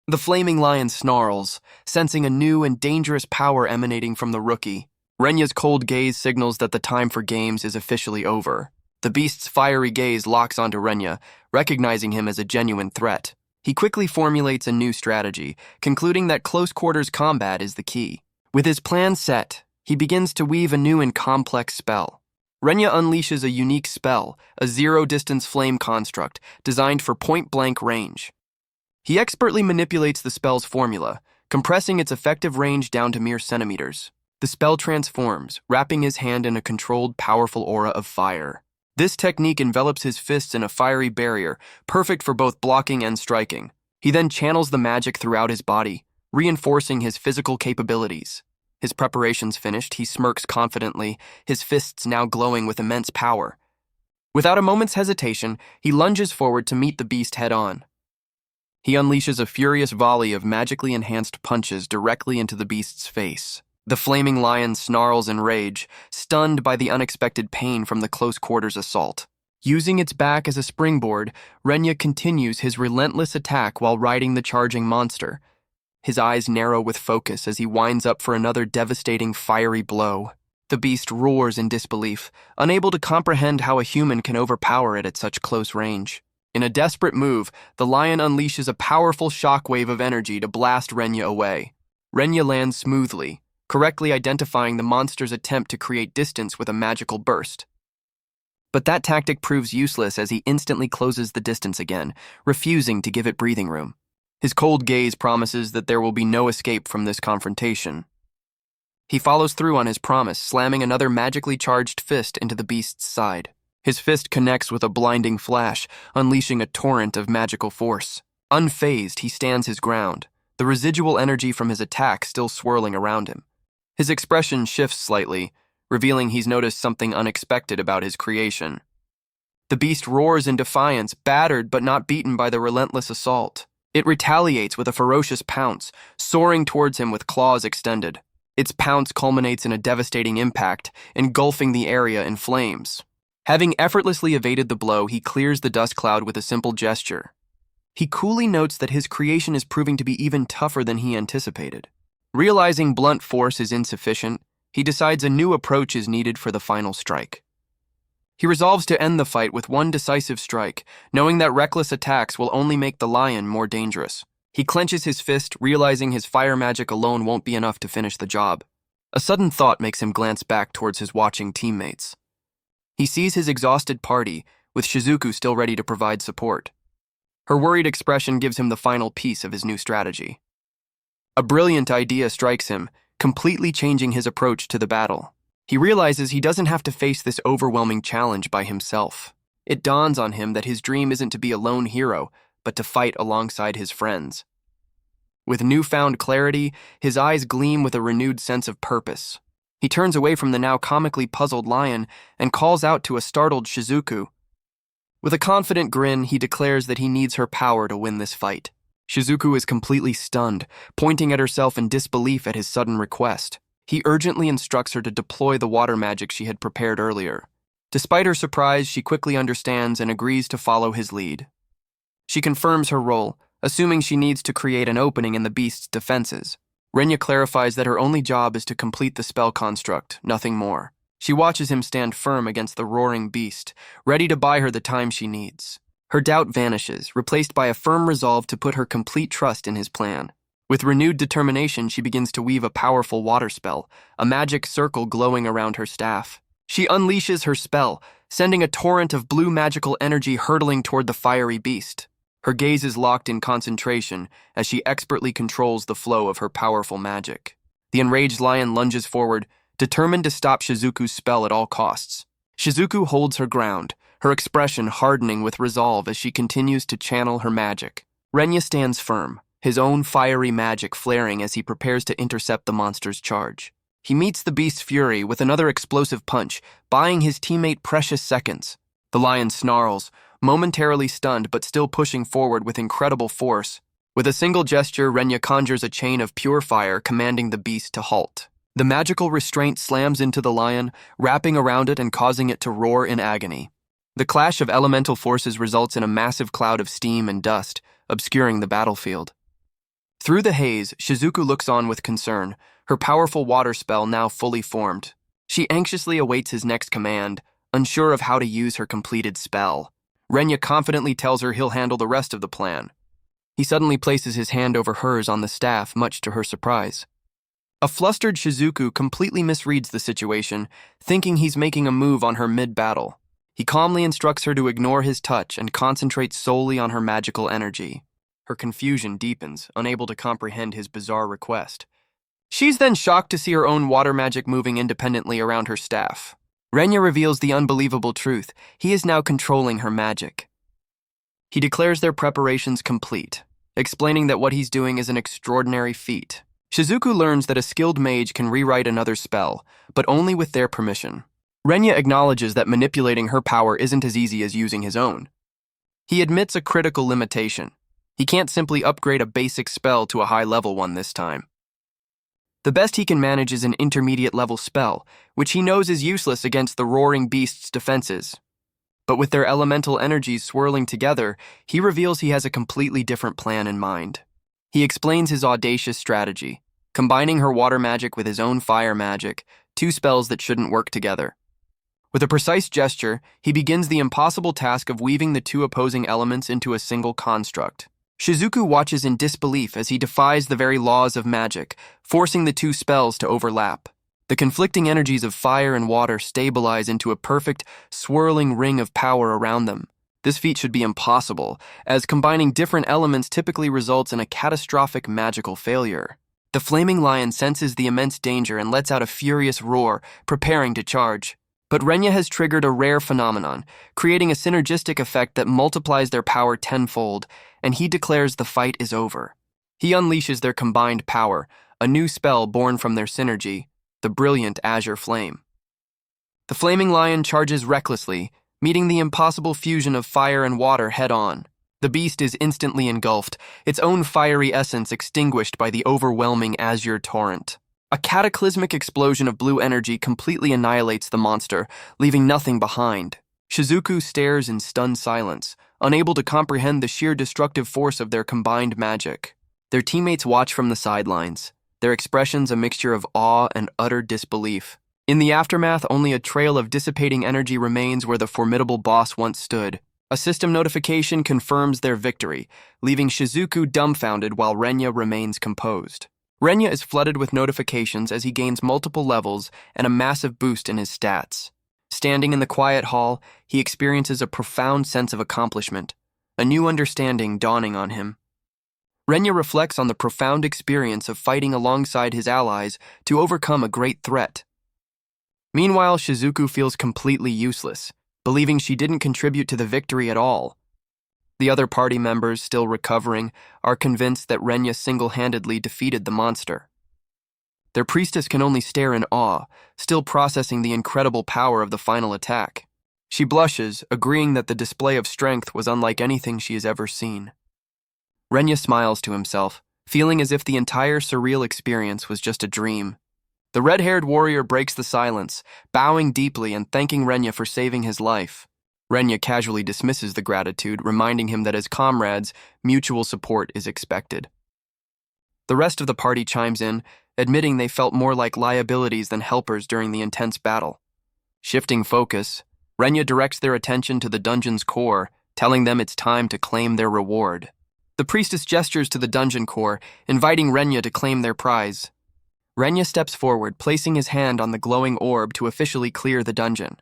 The flaming lion snarls, sensing a new and dangerous power emanating from the rookie. Renya's cold gaze signals that the time for games is officially over. The beast's fiery gaze locks onto Renya, recognizing him as a genuine threat. He quickly formulates a new strategy, concluding that close-quarters combat is the key. With his plan set, he begins to weave a new and complex spell. Renya unleashes a unique spell, a zero-distance flame construct, designed for point-blank range. He expertly manipulates the spell's formula, compressing its effective range down to mere centimeters. The spell transforms, wrapping his hand in a controlled, powerful aura of fire. This technique envelops his fists in a fiery barrier, perfect for both blocking and striking. He then channels the magic throughout his body, reinforcing his physical capabilities. His preparations finished, he smirks confidently, his fists now glowing with immense power. Without a moment's hesitation, he lunges forward to meet the beast head-on. He unleashes a furious volley of magically enhanced punches directly into the beast's face. The flaming lion snarls in rage, stunned by the unexpected pain from the close-quarters assault. Using its back as a springboard, Renya continues his relentless attack while riding the charging monster. His eyes narrow with focus as he winds up for another devastating fiery blow. The beast roars in disbelief, unable to comprehend how a human can overpower it at such close range. In a desperate move, the lion unleashes a powerful shockwave of energy to blast Renya away. Renya lands smoothly, correctly identifying the monster's attempt to create distance with a magical burst. But that tactic proves useless as he instantly closes the distance again, refusing to give it breathing room. His cold gaze promises that there will be no escape from this confrontation. He follows through on his promise, slamming another magically charged fist into the beast's side. His fist connects with a blinding flash, unleashing a torrent of magical force. Unfazed, he stands his ground, the residual energy from his attack still swirling around him. His expression shifts slightly, revealing he's noticed something unexpected about his creation. The beast roars in defiance, battered but not beaten by the relentless assault. It retaliates with a ferocious pounce, soaring towards him with claws extended. Its pounce culminates in a devastating impact, engulfing the area in flames. Having effortlessly evaded the blow, he clears the dust cloud with a simple gesture. He coolly notes that his creation is proving to be even tougher than he anticipated. Realizing blunt force is insufficient, he decides a new approach is needed for the final strike. He resolves to end the fight with one decisive strike, knowing that reckless attacks will only make the lion more dangerous. He clenches his fist, realizing his fire magic alone won't be enough to finish the job. A sudden thought makes him glance back towards his watching teammates. He sees his exhausted party, with Shizuku still ready to provide support. Her worried expression gives him the final piece of his new strategy. A brilliant idea strikes him, completely changing his approach to the battle. He realizes he doesn't have to face this overwhelming challenge by himself. It dawns on him that his dream isn't to be a lone hero, but to fight alongside his friends. With newfound clarity, his eyes gleam with a renewed sense of purpose. He turns away from the now comically puzzled lion and calls out to a startled Shizuku. With a confident grin, he declares that he needs her power to win this fight. Shizuku is completely stunned, pointing at herself in disbelief at his sudden request. He urgently instructs her to deploy the water magic she had prepared earlier. Despite her surprise, she quickly understands and agrees to follow his lead. She confirms her role, assuming she needs to create an opening in the beast's defenses. Renya clarifies that her only job is to complete the spell construct, nothing more. She watches him stand firm against the roaring beast, ready to buy her the time she needs. Her doubt vanishes, replaced by a firm resolve to put her complete trust in his plan. With renewed determination, she begins to weave a powerful water spell, a magic circle glowing around her staff. She unleashes her spell, sending a torrent of blue magical energy hurtling toward the fiery beast. Her gaze is locked in concentration as she expertly controls the flow of her powerful magic. The enraged lion lunges forward, determined to stop Shizuku's spell at all costs. Shizuku holds her ground, her expression hardening with resolve as she continues to channel her magic. Renya stands firm, his own fiery magic flaring as he prepares to intercept the monster's charge. He meets the beast's fury with another explosive punch, buying his teammate precious seconds. The lion snarls, momentarily stunned but still pushing forward with incredible force. With a single gesture, Renya conjures a chain of pure fire, commanding the beast to halt. The magical restraint slams into the lion, wrapping around it and causing it to roar in agony. The clash of elemental forces results in a massive cloud of steam and dust, obscuring the battlefield. Through the haze, Shizuku looks on with concern, her powerful water spell now fully formed. She anxiously awaits his next command, unsure of how to use her completed spell. Renya confidently tells her he'll handle the rest of the plan. He suddenly places his hand over hers on the staff, much to her surprise. A flustered Shizuku completely misreads the situation, thinking he's making a move on her mid-battle. He calmly instructs her to ignore his touch and concentrate solely on her magical energy. Her confusion deepens, unable to comprehend his bizarre request. She's then shocked to see her own water magic moving independently around her staff. Renya reveals the unbelievable truth. He is now controlling her magic. He declares their preparations complete, explaining that what he's doing is an extraordinary feat. Shizuku learns that a skilled mage can rewrite another spell, but only with their permission. Renya acknowledges that manipulating her power isn't as easy as using his own. He admits a critical limitation. He can't simply upgrade a basic spell to a high-level one this time. The best he can manage is an intermediate-level spell, which he knows is useless against the roaring beast's defenses. But with their elemental energies swirling together, he reveals he has a completely different plan in mind. He explains his audacious strategy, combining her water magic with his own fire magic, two spells that shouldn't work together. With a precise gesture, he begins the impossible task of weaving the two opposing elements into a single construct. Shizuku watches in disbelief as he defies the very laws of magic, forcing the two spells to overlap. The conflicting energies of fire and water stabilize into a perfect, swirling ring of power around them. This feat should be impossible, as combining different elements typically results in a catastrophic magical failure. The flaming lion senses the immense danger and lets out a furious roar, preparing to charge. But Renya has triggered a rare phenomenon, creating a synergistic effect that multiplies their power tenfold, and he declares the fight is over. He unleashes their combined power, a new spell born from their synergy, the brilliant Azure Flame. The flaming lion charges recklessly, meeting the impossible fusion of fire and water head-on. The beast is instantly engulfed, its own fiery essence extinguished by the overwhelming azure torrent. A cataclysmic explosion of blue energy completely annihilates the monster, leaving nothing behind. Shizuku stares in stunned silence, unable to comprehend the sheer destructive force of their combined magic. Their teammates watch from the sidelines, their expressions a mixture of awe and utter disbelief. In the aftermath, only a trail of dissipating energy remains where the formidable boss once stood. A system notification confirms their victory, leaving Shizuku dumbfounded while Renya remains composed. Renya is flooded with notifications as he gains multiple levels and a massive boost in his stats. Standing in the quiet hall, he experiences a profound sense of accomplishment, a new understanding dawning on him. Renya reflects on the profound experience of fighting alongside his allies to overcome a great threat. Meanwhile, Shizuku feels completely useless, believing she didn't contribute to the victory at all. The other party members, still recovering, are convinced that Renya single-handedly defeated the monster. Their priestess can only stare in awe, still processing the incredible power of the final attack. She blushes, agreeing that the display of strength was unlike anything she has ever seen. Renya smiles to himself, feeling as if the entire surreal experience was just a dream. The red-haired warrior breaks the silence, bowing deeply and thanking Renya for saving his life. Renya casually dismisses the gratitude, reminding him that as comrades, mutual support is expected. The rest of the party chimes in, admitting they felt more like liabilities than helpers during the intense battle. Shifting focus, Renya directs their attention to the dungeon's core, telling them it's time to claim their reward. The priestess gestures to the dungeon core, inviting Renya to claim their prize. Renya steps forward, placing his hand on the glowing orb to officially clear the dungeon.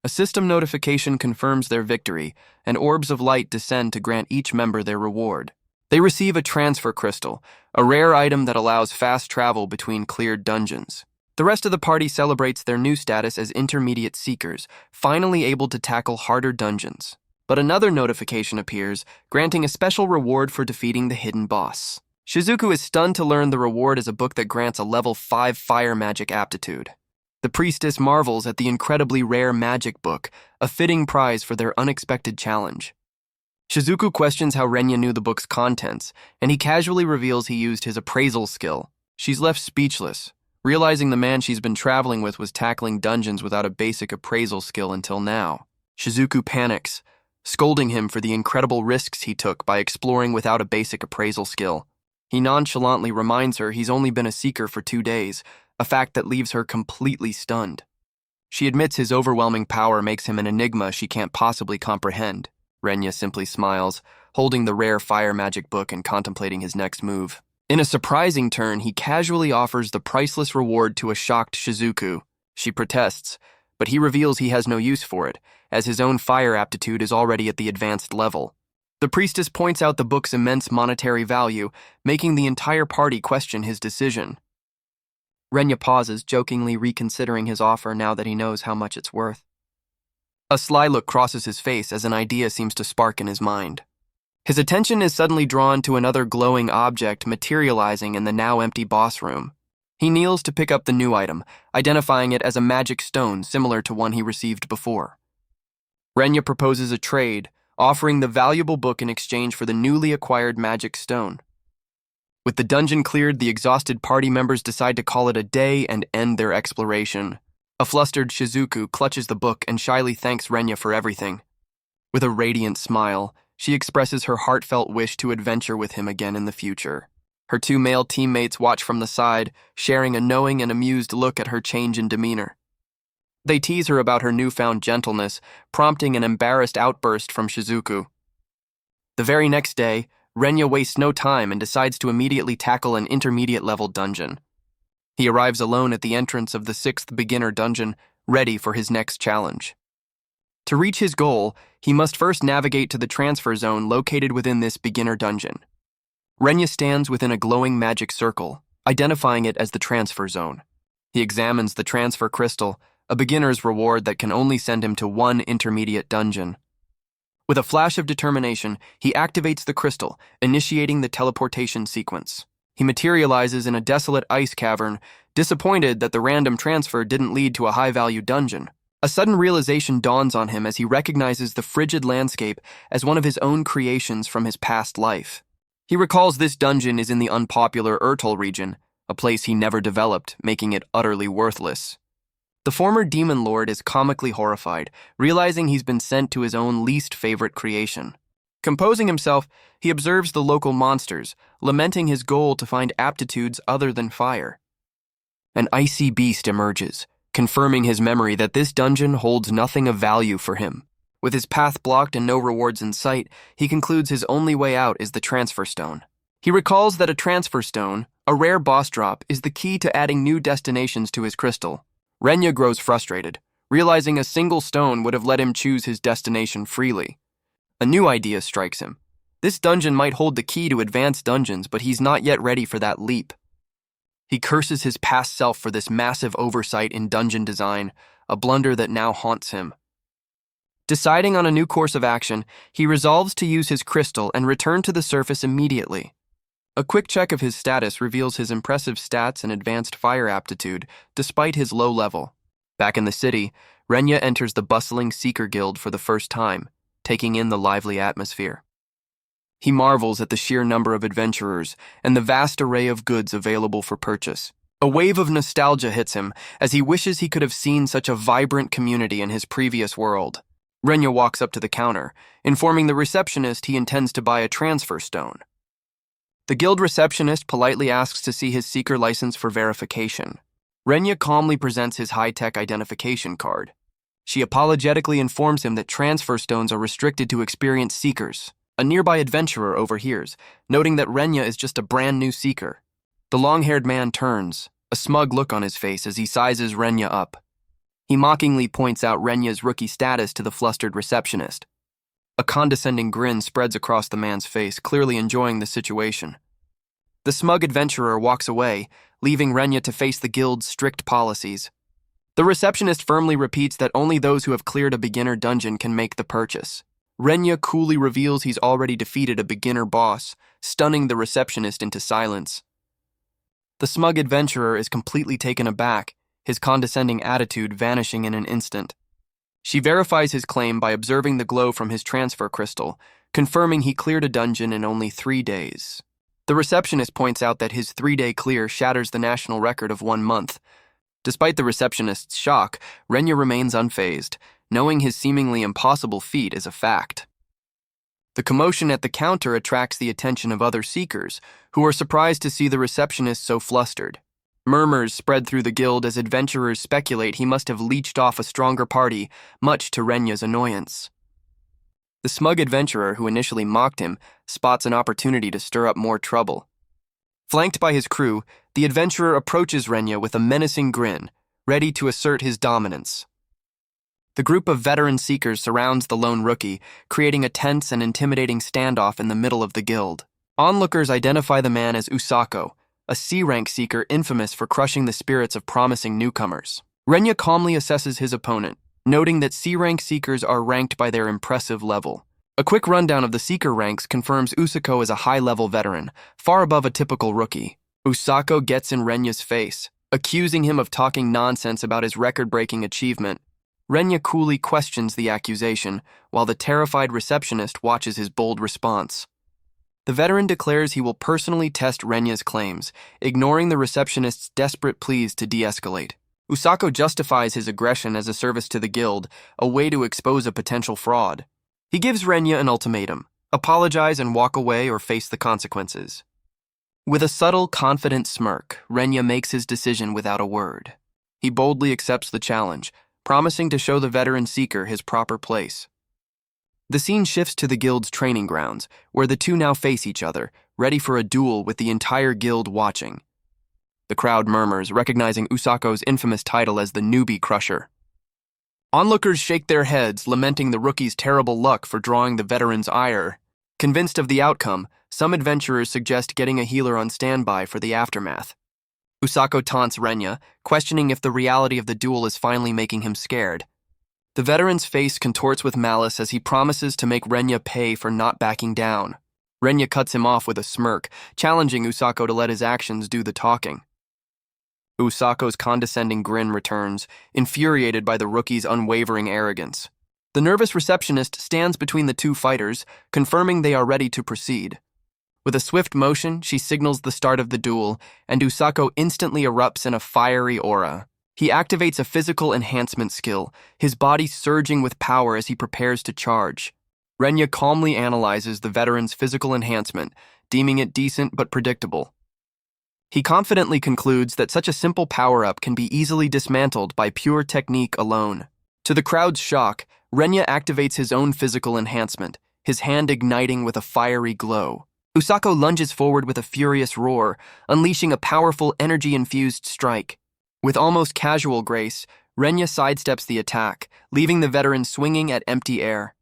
A system notification confirms their victory, and orbs of light descend to grant each member their reward. They receive a transfer crystal, a rare item that allows fast travel between cleared dungeons. The rest of the party celebrates their new status as intermediate seekers, finally able to tackle harder dungeons. But another notification appears, granting a special reward for defeating the hidden boss. Shizuku is stunned to learn the reward is a book that grants a level 5 fire magic aptitude. The priestess marvels at the incredibly rare magic book, a fitting prize for their unexpected challenge. Shizuku questions how Renya knew the book's contents, and he casually reveals he used his appraisal skill. She's left speechless, realizing the man she's been traveling with was tackling dungeons without a basic appraisal skill until now. Shizuku panics, scolding him for the incredible risks he took by exploring without a basic appraisal skill. He nonchalantly reminds her he's only been a seeker for 2 days, a fact that leaves her completely stunned. She admits his overwhelming power makes him an enigma she can't possibly comprehend. Renya simply smiles, holding the rare fire magic book and contemplating his next move. In a surprising turn, he casually offers the priceless reward to a shocked Shizuku. She protests, but he reveals he has no use for it, as his own fire aptitude is already at the advanced level. The priestess points out the book's immense monetary value, making the entire party question his decision. Renya pauses, jokingly reconsidering his offer now that he knows how much it's worth. A sly look crosses his face as an idea seems to spark in his mind. His attention is suddenly drawn to another glowing object materializing in the now empty boss room. He kneels to pick up the new item, identifying it as a magic stone similar to one he received before. Renya proposes a trade, offering the valuable book in exchange for the newly acquired magic stone. With the dungeon cleared, the exhausted party members decide to call it a day and end their exploration. A flustered Shizuku clutches the book and shyly thanks Renya for everything. With a radiant smile, she expresses her heartfelt wish to adventure with him again in the future. Her 2 male teammates watch from the side, sharing a knowing and amused look at her change in demeanor. They tease her about her newfound gentleness, prompting an embarrassed outburst from Shizuku. The very next day, Renya wastes no time and decides to immediately tackle an intermediate-level dungeon. He arrives alone at the entrance of the 6th beginner dungeon, ready for his next challenge. To reach his goal, he must first navigate to the transfer zone located within this beginner dungeon. Renya stands within a glowing magic circle, identifying it as the transfer zone. He examines the transfer crystal, a beginner's reward that can only send him to 1 intermediate dungeon. With a flash of determination, he activates the crystal, initiating the teleportation sequence. He materializes in a desolate ice cavern, disappointed that the random transfer didn't lead to a high-value dungeon. A sudden realization dawns on him as he recognizes the frigid landscape as one of his own creations from his past life. He recalls this dungeon is in the unpopular Ertl region, a place he never developed, making it utterly worthless. The former demon lord is comically horrified, realizing he's been sent to his own least favorite creation. Composing himself, he observes the local monsters, lamenting his goal to find aptitudes other than fire. An icy beast emerges, confirming his memory that this dungeon holds nothing of value for him. With his path blocked and no rewards in sight, he concludes his only way out is the transfer stone. He recalls that a transfer stone, a rare boss drop, is the key to adding new destinations to his crystal. Renya grows frustrated, realizing a single stone would have let him choose his destination freely. A new idea strikes him. This dungeon might hold the key to advanced dungeons, but he's not yet ready for that leap. He curses his past self for this massive oversight in dungeon design, a blunder that now haunts him. Deciding on a new course of action, he resolves to use his crystal and return to the surface immediately. A quick check of his status reveals his impressive stats and advanced fire aptitude, despite his low level. Back in the city, Renya enters the bustling Seeker Guild for the first time, taking in the lively atmosphere. He marvels at the sheer number of adventurers and the vast array of goods available for purchase. A wave of nostalgia hits him as he wishes he could have seen such a vibrant community in his previous world. Renya walks up to the counter, informing the receptionist he intends to buy a transfer stone. The guild receptionist politely asks to see his seeker license for verification. Renya calmly presents his high-tech identification card. She apologetically informs him that transfer stones are restricted to experienced seekers. A nearby adventurer overhears, noting that Renya is just a brand new seeker. The long-haired man turns, a smug look on his face as he sizes Renya up. He mockingly points out Renya's rookie status to the flustered receptionist. A condescending grin spreads across the man's face, clearly enjoying the situation. The smug adventurer walks away, leaving Renya to face the guild's strict policies. The receptionist firmly repeats that only those who have cleared a beginner dungeon can make the purchase. Renya coolly reveals he's already defeated a beginner boss, stunning the receptionist into silence. The smug adventurer is completely taken aback, his condescending attitude vanishing in an instant. She verifies his claim by observing the glow from his transfer crystal, confirming he cleared a dungeon in only 3 days. The receptionist points out that his 3-day clear shatters the national record of 1 month. Despite the receptionist's shock, Renya remains unfazed, knowing his seemingly impossible feat is a fact. The commotion at the counter attracts the attention of other seekers, who are surprised to see the receptionist so flustered. Murmurs spread through the guild as adventurers speculate he must have leeched off a stronger party, much to Renya's annoyance. The smug adventurer who initially mocked him spots an opportunity to stir up more trouble. Flanked by his crew, the adventurer approaches Renya with a menacing grin, ready to assert his dominance. The group of veteran seekers surrounds the lone rookie, creating a tense and intimidating standoff in the middle of the guild. Onlookers identify the man as Usako, a C-rank seeker infamous for crushing the spirits of promising newcomers. Renya calmly assesses his opponent, noting that C-rank seekers are ranked by their impressive level. A quick rundown of the seeker ranks confirms Usako is a high-level veteran, far above a typical rookie. Usako gets in Renya's face, accusing him of talking nonsense about his record-breaking achievement. Renya coolly questions the accusation, while the terrified receptionist watches his bold response. The veteran declares he will personally test Renya's claims, ignoring the receptionist's desperate pleas to de-escalate. Usako justifies his aggression as a service to the guild, a way to expose a potential fraud. He gives Renya an ultimatum: apologize and walk away or face the consequences. With a subtle, confident smirk, Renya makes his decision without a word. He boldly accepts the challenge, promising to show the veteran seeker his proper place. The scene shifts to the guild's training grounds, where the two now face each other, ready for a duel with the entire guild watching. The crowd murmurs, recognizing Usako's infamous title as the Newbie Crusher. Onlookers shake their heads, lamenting the rookie's terrible luck for drawing the veteran's ire. Convinced of the outcome, some adventurers suggest getting a healer on standby for the aftermath. Usako taunts Renya, questioning if the reality of the duel is finally making him scared. The veteran's face contorts with malice as he promises to make Renya pay for not backing down. Renya cuts him off with a smirk, challenging Usako to let his actions do the talking. Usako's condescending grin returns, infuriated by the rookie's unwavering arrogance. The nervous receptionist stands between the two fighters, confirming they are ready to proceed. With a swift motion, she signals the start of the duel, and Usako instantly erupts in a fiery aura. He activates a physical enhancement skill, his body surging with power as he prepares to charge. Renya calmly analyzes the veteran's physical enhancement, deeming it decent but predictable. He confidently concludes that such a simple power-up can be easily dismantled by pure technique alone. To the crowd's shock, Renya activates his own physical enhancement, his hand igniting with a fiery glow. Usako lunges forward with a furious roar, unleashing a powerful energy-infused strike. With almost casual grace, Renya sidesteps the attack, leaving the veteran swinging at empty air.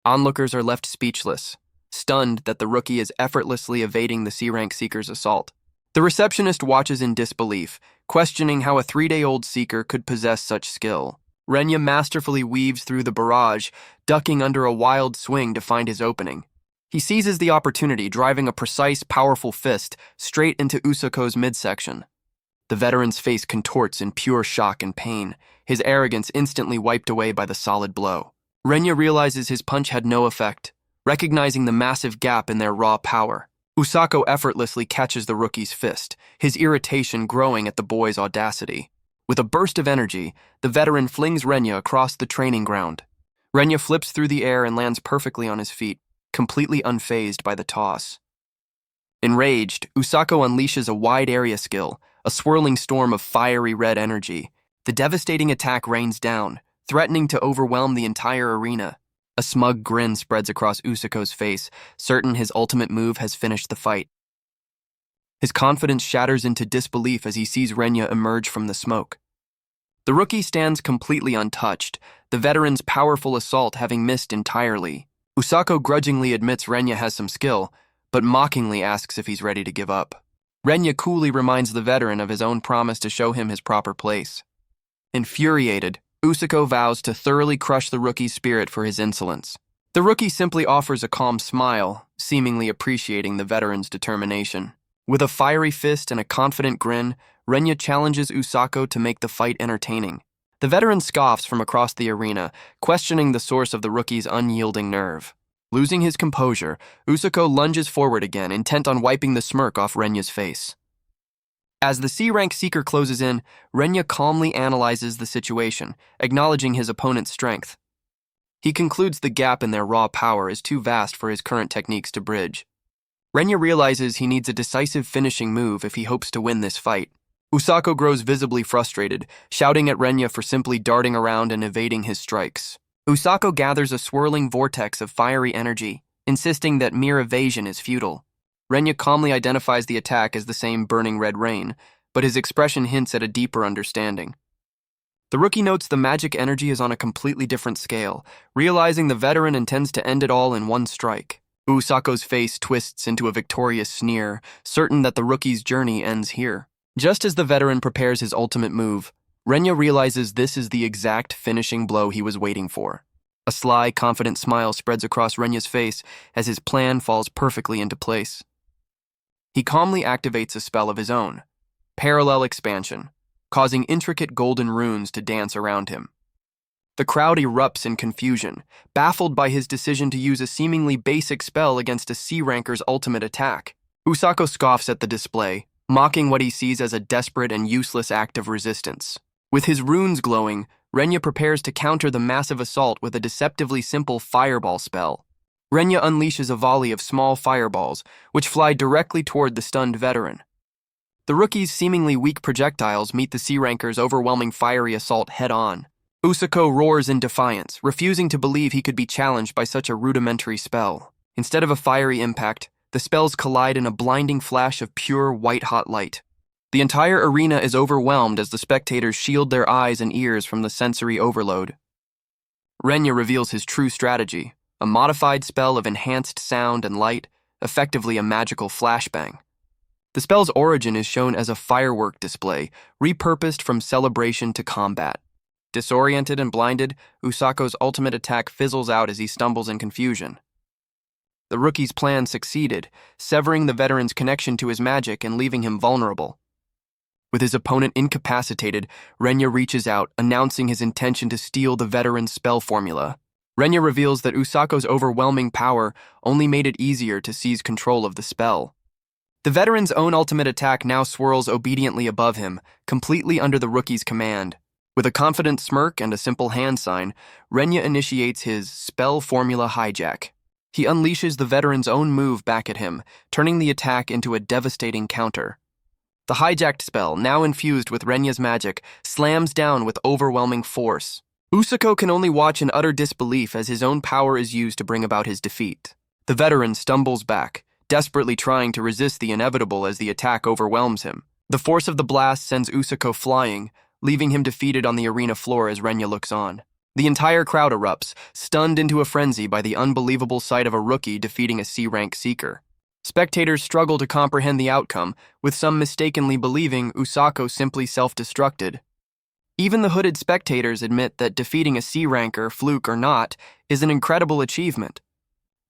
Onlookers are left speechless, stunned that the rookie is effortlessly evading the C-rank Seeker's assault. The receptionist watches in disbelief, questioning how a 3-day-old Seeker could possess such skill. Renya masterfully weaves through the barrage, ducking under a wild swing to find his opening. He seizes the opportunity, driving a precise, powerful fist straight into Usako's midsection. The veteran's face contorts in pure shock and pain, his arrogance instantly wiped away by the solid blow. Renya realizes his punch had no effect, recognizing the massive gap in their raw power. Usako effortlessly catches the rookie's fist, his irritation growing at the boy's audacity. With a burst of energy, the veteran flings Renya across the training ground. Renya flips through the air and lands perfectly on his feet, completely unfazed by the toss. Enraged, Usako unleashes a wide-area skill, a swirling storm of fiery red energy. The devastating attack rains down, threatening to overwhelm the entire arena. A smug grin spreads across Usako's face, certain his ultimate move has finished the fight. His confidence shatters into disbelief as he sees Renya emerge from the smoke. The rookie stands completely untouched, the veteran's powerful assault having missed entirely. Usako grudgingly admits Renya has some skill, but mockingly asks if he's ready to give up. Renya coolly reminds the veteran of his own promise to show him his proper place. Infuriated, Usako vows to thoroughly crush the rookie's spirit for his insolence. The rookie simply offers a calm smile, seemingly appreciating the veteran's determination. With a fiery fist and a confident grin, Renya challenges Usako to make the fight entertaining. The veteran scoffs from across the arena, questioning the source of the rookie's unyielding nerve. Losing his composure, Usako lunges forward again, intent on wiping the smirk off Renya's face. As the C-rank Seeker closes in, Renya calmly analyzes the situation, acknowledging his opponent's strength. He concludes the gap in their raw power is too vast for his current techniques to bridge. Renya realizes he needs a decisive finishing move if he hopes to win this fight. Usako grows visibly frustrated, shouting at Renya for simply darting around and evading his strikes. Usako gathers a swirling vortex of fiery energy, insisting that mere evasion is futile. Renya calmly identifies the attack as the same burning red rain, but his expression hints at a deeper understanding. The rookie notes the magic energy is on a completely different scale, realizing the veteran intends to end it all in one strike. Usako's face twists into a victorious sneer, certain that the rookie's journey ends here. Just as the veteran prepares his ultimate move, Renya realizes this is the exact finishing blow he was waiting for. A sly, confident smile spreads across Renya's face as his plan falls perfectly into place. He calmly activates a spell of his own, Parallel Expansion, causing intricate golden runes to dance around him. The crowd erupts in confusion, baffled by his decision to use a seemingly basic spell against a C-ranker's ultimate attack. Usako scoffs at the display, mocking what he sees as a desperate and useless act of resistance. With his runes glowing, Renya prepares to counter the massive assault with a deceptively simple fireball spell. Renya unleashes a volley of small fireballs, which fly directly toward the stunned veteran. The rookie's seemingly weak projectiles meet the C-ranker's overwhelming fiery assault head-on. Usako roars in defiance, refusing to believe he could be challenged by such a rudimentary spell. Instead of a fiery impact, the spells collide in a blinding flash of pure white-hot light. The entire arena is overwhelmed as the spectators shield their eyes and ears from the sensory overload. Renya reveals his true strategy, a modified spell of enhanced sound and light, effectively a magical flashbang. The spell's origin is shown as a firework display, repurposed from celebration to combat. Disoriented and blinded, Usako's ultimate attack fizzles out as he stumbles in confusion. The rookie's plan succeeded, severing the veteran's connection to his magic and leaving him vulnerable. With his opponent incapacitated, Renya reaches out, announcing his intention to steal the veteran's spell formula. Renya reveals that Usako's overwhelming power only made it easier to seize control of the spell. The veteran's own ultimate attack now swirls obediently above him, completely under the rookie's command. With a confident smirk and a simple hand sign, Renya initiates his spell formula hijack. He unleashes the veteran's own move back at him, turning the attack into a devastating counter. The hijacked spell, now infused with Renya's magic, slams down with overwhelming force. Usako can only watch in utter disbelief as his own power is used to bring about his defeat. The veteran stumbles back, desperately trying to resist the inevitable as the attack overwhelms him. The force of the blast sends Usako flying, leaving him defeated on the arena floor as Renya looks on. The entire crowd erupts, stunned into a frenzy by the unbelievable sight of a rookie defeating a C-rank seeker. Spectators struggle to comprehend the outcome, with some mistakenly believing Usako simply self-destructed. Even the hooded spectators admit that defeating a C-ranker, fluke or not, is an incredible achievement.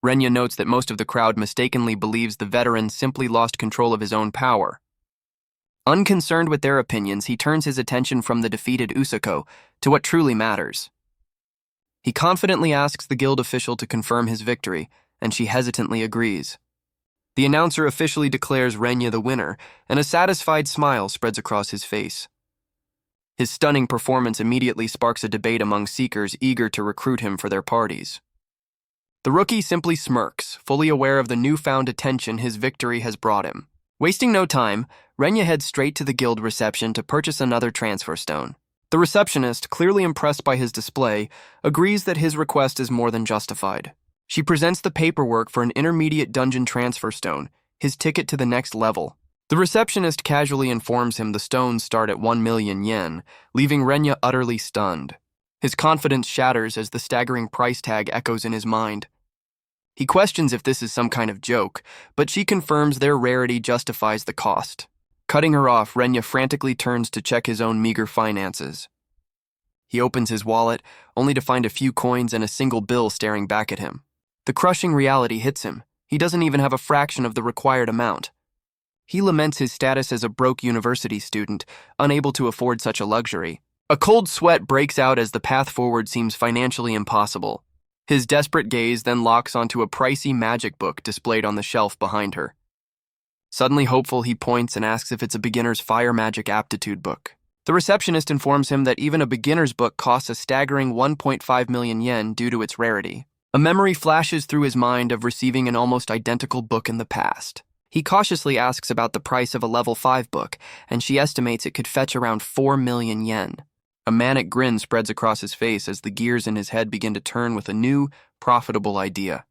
Renya notes that most of the crowd mistakenly believes the veteran simply lost control of his own power. Unconcerned with their opinions, he turns his attention from the defeated Usako to what truly matters. He confidently asks the guild official to confirm his victory, and she hesitantly agrees. The announcer officially declares Renya the winner, and a satisfied smile spreads across his face. His stunning performance immediately sparks a debate among seekers eager to recruit him for their parties. The rookie simply smirks, fully aware of the newfound attention his victory has brought him. Wasting no time, Renya heads straight to the guild reception to purchase another transfer stone. The receptionist, clearly impressed by his display, agrees that his request is more than justified. She presents the paperwork for an intermediate dungeon transfer stone, his ticket to the next level. The receptionist casually informs him the stones start at 1 million yen, leaving Renya utterly stunned. His confidence shatters as the staggering price tag echoes in his mind. He questions if this is some kind of joke, but she confirms their rarity justifies the cost. Cutting her off, Renya frantically turns to check his own meager finances. He opens his wallet, only to find a few coins and a single bill staring back at him. The crushing reality hits him. He doesn't even have a fraction of the required amount. He laments his status as a broke university student, unable to afford such a luxury. A cold sweat breaks out as the path forward seems financially impossible. His desperate gaze then locks onto a pricey magic book displayed on the shelf behind her. Suddenly hopeful, he points and asks if it's a beginner's fire magic aptitude book. The receptionist informs him that even a beginner's book costs a staggering 1.5 million yen due to its rarity. A memory flashes through his mind of receiving an almost identical book in the past. He cautiously asks about the price of a level 5 book, and she estimates it could fetch around 4 million yen. A manic grin spreads across his face as the gears in his head begin to turn with a new, profitable idea.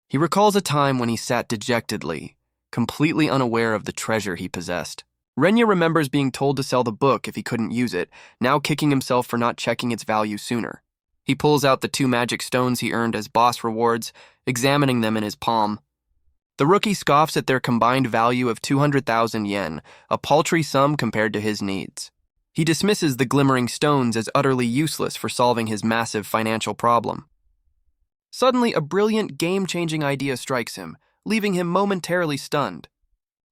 He recalls a time when he sat dejectedly, completely unaware of the treasure he possessed. Renya remembers being told to sell the book if he couldn't use it, now kicking himself for not checking its value sooner. He pulls out the 2 magic stones he earned as boss rewards, examining them in his palm. The rookie scoffs at their combined value of 200,000 yen, a paltry sum compared to his needs. He dismisses the glimmering stones as utterly useless for solving his massive financial problem. Suddenly, a brilliant, game-changing idea strikes him, leaving him momentarily stunned.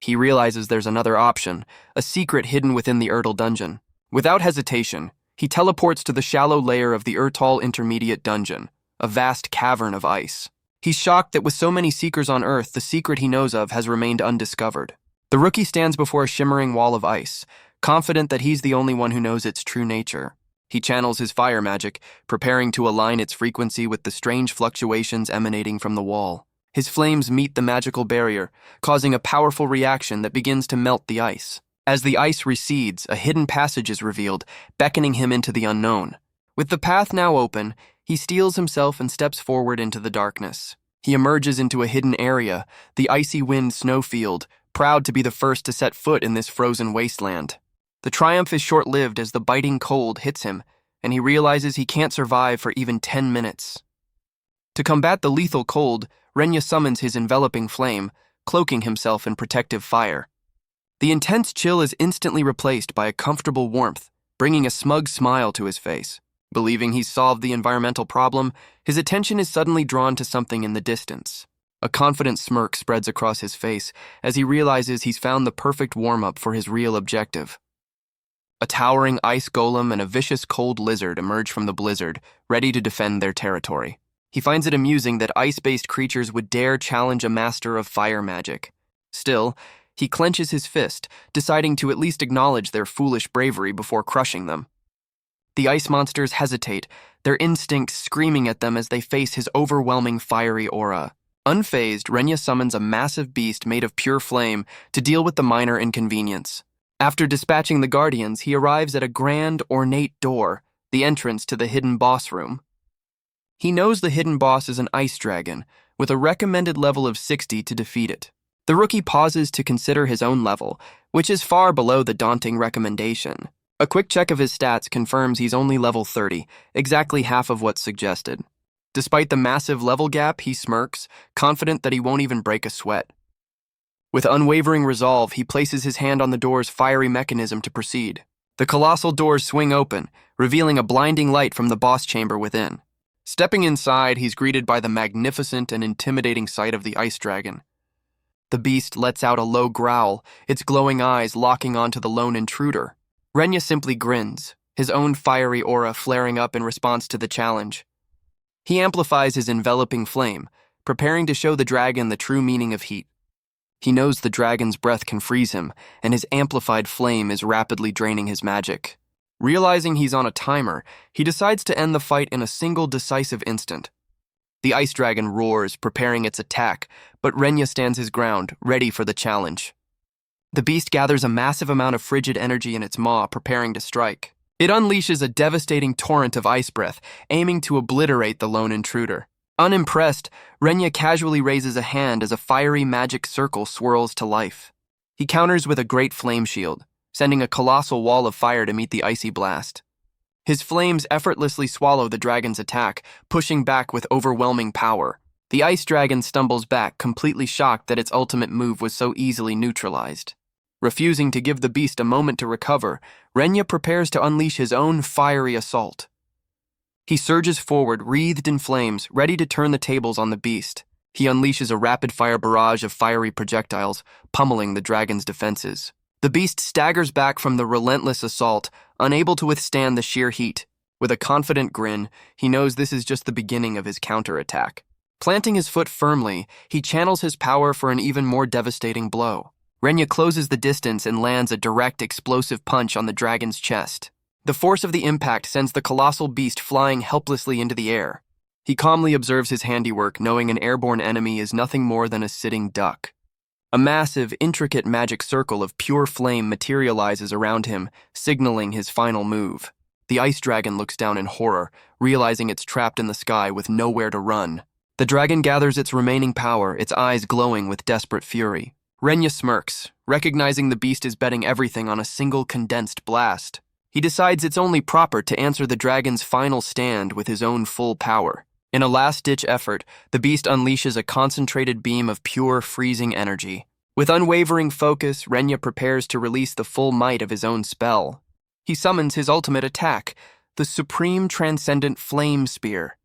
He realizes there's another option, a secret hidden within the Erdal dungeon. Without hesitation, he teleports to the shallow layer of the Erdal Intermediate Dungeon, a vast cavern of ice. He's shocked that with so many seekers on Earth, the secret he knows of has remained undiscovered. The rookie stands before a shimmering wall of ice, confident that he's the only one who knows its true nature. He channels his fire magic, preparing to align its frequency with the strange fluctuations emanating from the wall. His flames meet the magical barrier, causing a powerful reaction that begins to melt the ice. As the ice recedes, a hidden passage is revealed, beckoning him into the unknown. With the path now open, he steels himself and steps forward into the darkness. He emerges into a hidden area, the icy wind snowfield, proud to be the first to set foot in this frozen wasteland. The triumph is short-lived as the biting cold hits him, and he realizes he can't survive for even 10 minutes. To combat the lethal cold, Renya summons his enveloping flame, cloaking himself in protective fire. The intense chill is instantly replaced by a comfortable warmth, bringing a smug smile to his face. Believing he's solved the environmental problem, his attention is suddenly drawn to something in the distance. A confident smirk spreads across his face as he realizes he's found the perfect warm-up for his real objective. A towering ice golem and a vicious cold lizard emerge from the blizzard, ready to defend their territory. He finds it amusing that ice-based creatures would dare challenge a master of fire magic. Still, he clenches his fist, deciding to at least acknowledge their foolish bravery before crushing them. The ice monsters hesitate, their instincts screaming at them as they face his overwhelming fiery aura. Unfazed, Renya summons a massive beast made of pure flame to deal with the minor inconvenience. After dispatching the guardians, he arrives at a grand, ornate door, the entrance to the hidden boss room. He knows the hidden boss is an ice dragon, with a recommended level of 60 to defeat it. The rookie pauses to consider his own level, which is far below the daunting recommendation. A quick check of his stats confirms he's only level 30, exactly half of what's suggested. Despite the massive level gap, he smirks, confident that he won't even break a sweat. With unwavering resolve, he places his hand on the door's fiery mechanism to proceed. The colossal doors swing open, revealing a blinding light from the boss chamber within. Stepping inside, he's greeted by the magnificent and intimidating sight of the ice dragon. The beast lets out a low growl, its glowing eyes locking onto the lone intruder. Renya simply grins, his own fiery aura flaring up in response to the challenge. He amplifies his enveloping flame, preparing to show the dragon the true meaning of heat. He knows the dragon's breath can freeze him, and his amplified flame is rapidly draining his magic. Realizing he's on a timer, he decides to end the fight in a single decisive instant. The ice dragon roars, preparing its attack, but Renya stands his ground, ready for the challenge. The beast gathers a massive amount of frigid energy in its maw, preparing to strike. It unleashes a devastating torrent of ice breath, aiming to obliterate the lone intruder. Unimpressed, Renya casually raises a hand as a fiery magic circle swirls to life. He counters with a great flame shield, sending a colossal wall of fire to meet the icy blast. His flames effortlessly swallow the dragon's attack, pushing back with overwhelming power. The ice dragon stumbles back, completely shocked that its ultimate move was so easily neutralized. Refusing to give the beast a moment to recover, Renya prepares to unleash his own fiery assault. He surges forward, wreathed in flames, ready to turn the tables on the beast. He unleashes a rapid-fire barrage of fiery projectiles, pummeling the dragon's defenses. The beast staggers back from the relentless assault, unable to withstand the sheer heat. With a confident grin, he knows this is just the beginning of his counterattack. Planting his foot firmly, he channels his power for an even more devastating blow. Renya closes the distance and lands a direct, explosive punch on the dragon's chest. The force of the impact sends the colossal beast flying helplessly into the air. He calmly observes his handiwork, knowing an airborne enemy is nothing more than a sitting duck. A massive, intricate magic circle of pure flame materializes around him, signaling his final move. The ice dragon looks down in horror, realizing it's trapped in the sky with nowhere to run. The dragon gathers its remaining power, its eyes glowing with desperate fury. Renya smirks, recognizing the beast is betting everything on a single condensed blast. He decides it's only proper to answer the dragon's final stand with his own full power. In a last-ditch effort, the beast unleashes a concentrated beam of pure, freezing energy. With unwavering focus, Renya prepares to release the full might of his own spell. He summons his ultimate attack, the Supreme Transcendent Flame Spear.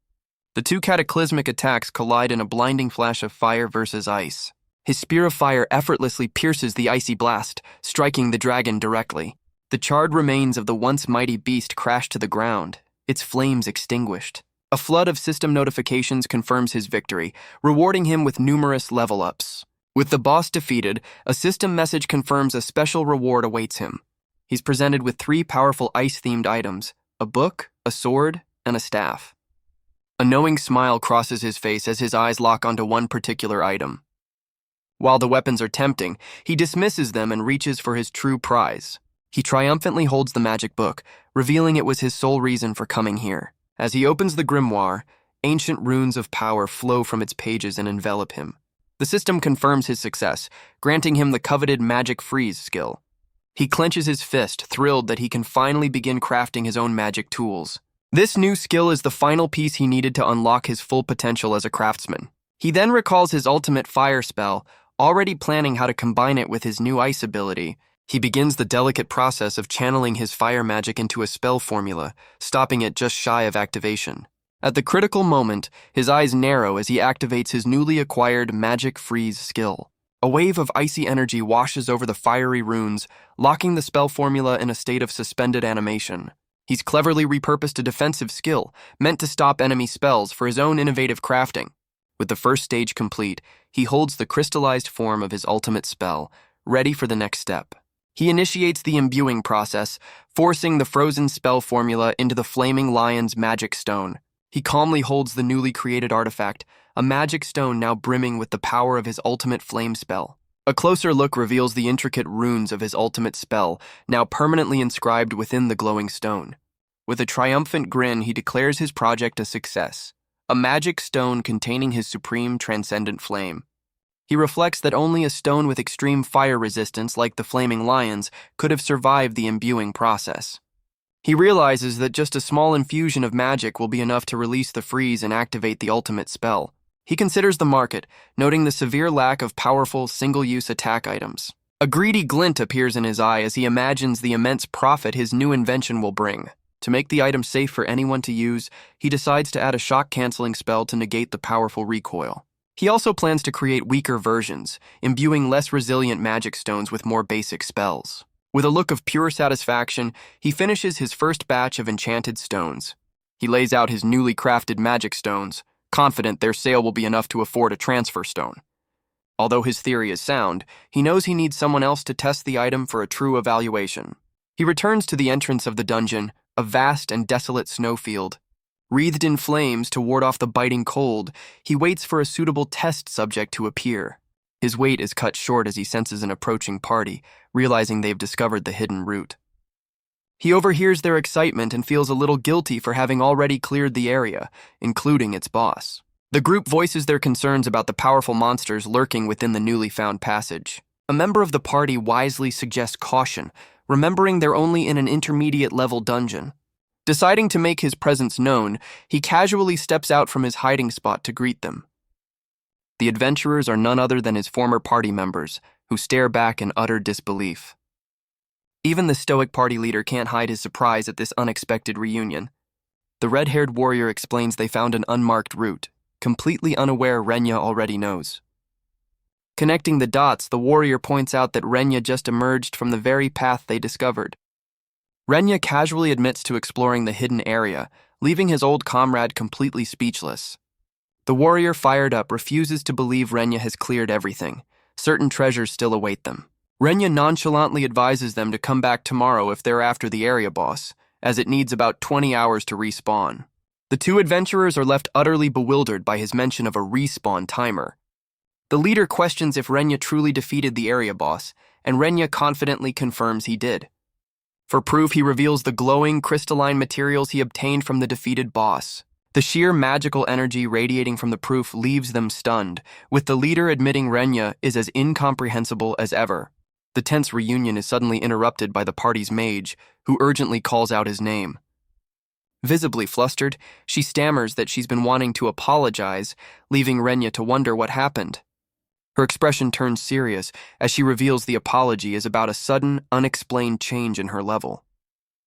The two cataclysmic attacks collide in a blinding flash of fire versus ice. His spear of fire effortlessly pierces the icy blast, striking the dragon directly. The charred remains of the once mighty beast crash to the ground, its flames extinguished. A flood of system notifications confirms his victory, rewarding him with numerous level-ups. With the boss defeated, a system message confirms a special reward awaits him. He's presented with 3 powerful ice-themed items, a book, a sword, and a staff. A knowing smile crosses his face as his eyes lock onto one particular item. While the weapons are tempting, he dismisses them and reaches for his true prize. He triumphantly holds the magic book, revealing it was his sole reason for coming here. As he opens the grimoire, ancient runes of power flow from its pages and envelop him. The system confirms his success, granting him the coveted magic freeze skill. He clenches his fist, thrilled that he can finally begin crafting his own magic tools. This new skill is the final piece he needed to unlock his full potential as a craftsman. He then recalls his ultimate fire spell, already planning how to combine it with his new ice ability. He begins the delicate process of channeling his fire magic into a spell formula, stopping it just shy of activation. At the critical moment, his eyes narrow as he activates his newly acquired magic freeze skill. A wave of icy energy washes over the fiery runes, locking the spell formula in a state of suspended animation. He's cleverly repurposed a defensive skill, meant to stop enemy spells for his own innovative crafting. With the first stage complete, he holds the crystallized form of his ultimate spell, ready for the next step. He initiates the imbuing process, forcing the frozen spell formula into the Flaming Lion's magic stone. He calmly holds the newly created artifact, a magic stone now brimming with the power of his ultimate flame spell. A closer look reveals the intricate runes of his ultimate spell, now permanently inscribed within the glowing stone. With a triumphant grin, he declares his project a success, a magic stone containing his supreme transcendent flame. He reflects that only a stone with extreme fire resistance, like the Flaming Lion's, could have survived the imbuing process. He realizes that just a small infusion of magic will be enough to release the freeze and activate the ultimate spell. He considers the market, noting the severe lack of powerful, single-use attack items. A greedy glint appears in his eye as he imagines the immense profit his new invention will bring. To make the item safe for anyone to use, he decides to add a shock-canceling spell to negate the powerful recoil. He also plans to create weaker versions, imbuing less resilient magic stones with more basic spells. With a look of pure satisfaction, he finishes his first batch of enchanted stones. He lays out his newly crafted magic stones, confident their sale will be enough to afford a transfer stone. Although his theory is sound, he knows he needs someone else to test the item for a true evaluation. He returns to the entrance of the dungeon, a vast and desolate snowfield. Wreathed in flames to ward off the biting cold, he waits for a suitable test subject to appear. His wait is cut short as he senses an approaching party, realizing they've discovered the hidden route. He overhears their excitement and feels a little guilty for having already cleared the area, including its boss. The group voices their concerns about the powerful monsters lurking within the newly found passage. A member of the party wisely suggests caution, remembering they're only in an intermediate-level dungeon. Deciding to make his presence known, he casually steps out from his hiding spot to greet them. The adventurers are none other than his former party members, who stare back in utter disbelief. Even the stoic party leader can't hide his surprise at this unexpected reunion. The red-haired warrior explains they found an unmarked route, completely unaware Renya already knows. Connecting the dots, the warrior points out that Renya just emerged from the very path they discovered. Renya casually admits to exploring the hidden area, leaving his old comrade completely speechless. The warrior, fired up, refuses to believe Renya has cleared everything. Certain treasures still await them. Renya nonchalantly advises them to come back tomorrow if they're after the area boss, as it needs about 20 hours to respawn. The two adventurers are left utterly bewildered by his mention of a respawn timer. The leader questions if Renya truly defeated the area boss, and Renya confidently confirms he did. For proof, he reveals the glowing, crystalline materials he obtained from the defeated boss. The sheer magical energy radiating from the proof leaves them stunned, with the leader admitting Renya is as incomprehensible as ever. The tense reunion is suddenly interrupted by the party's mage, who urgently calls out his name. Visibly flustered, she stammers that she's been wanting to apologize, leaving Renya to wonder what happened. Her expression turns serious as she reveals the apology is about a sudden, unexplained change in her level.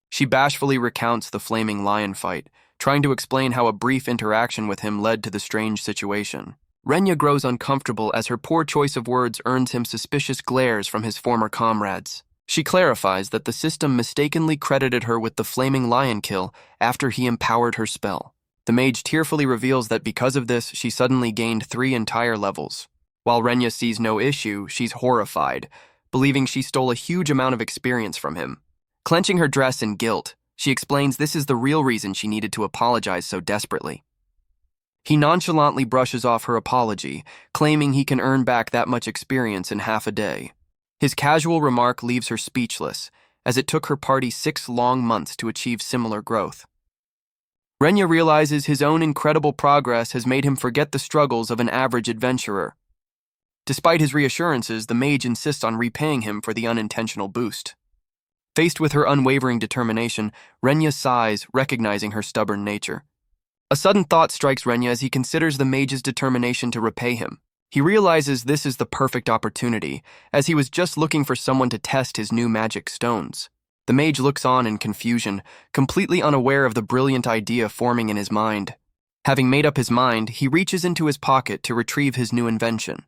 She bashfully recounts the Flaming Lion fight, trying to explain how a brief interaction with him led to the strange situation. Renya grows uncomfortable as her poor choice of words earns him suspicious glares from his former comrades. She clarifies that the system mistakenly credited her with the Flaming Lion kill after he empowered her spell. The mage tearfully reveals that because of this, she suddenly gained 3 entire levels. While Renya sees no issue, she's horrified, believing she stole a huge amount of experience from him. Clenching her dress in guilt, she explains this is the real reason she needed to apologize so desperately. He nonchalantly brushes off her apology, claiming he can earn back that much experience in half a day. His casual remark leaves her speechless, as it took her party 6 long months to achieve similar growth. Renya realizes his own incredible progress has made him forget the struggles of an average adventurer. Despite his reassurances, the mage insists on repaying him for the unintentional boost. Faced with her unwavering determination, Renya sighs, recognizing her stubborn nature. A sudden thought strikes Renya as he considers the mage's determination to repay him. He realizes this is the perfect opportunity, as he was just looking for someone to test his new magic stones. The mage looks on in confusion, completely unaware of the brilliant idea forming in his mind. Having made up his mind, he reaches into his pocket to retrieve his new invention.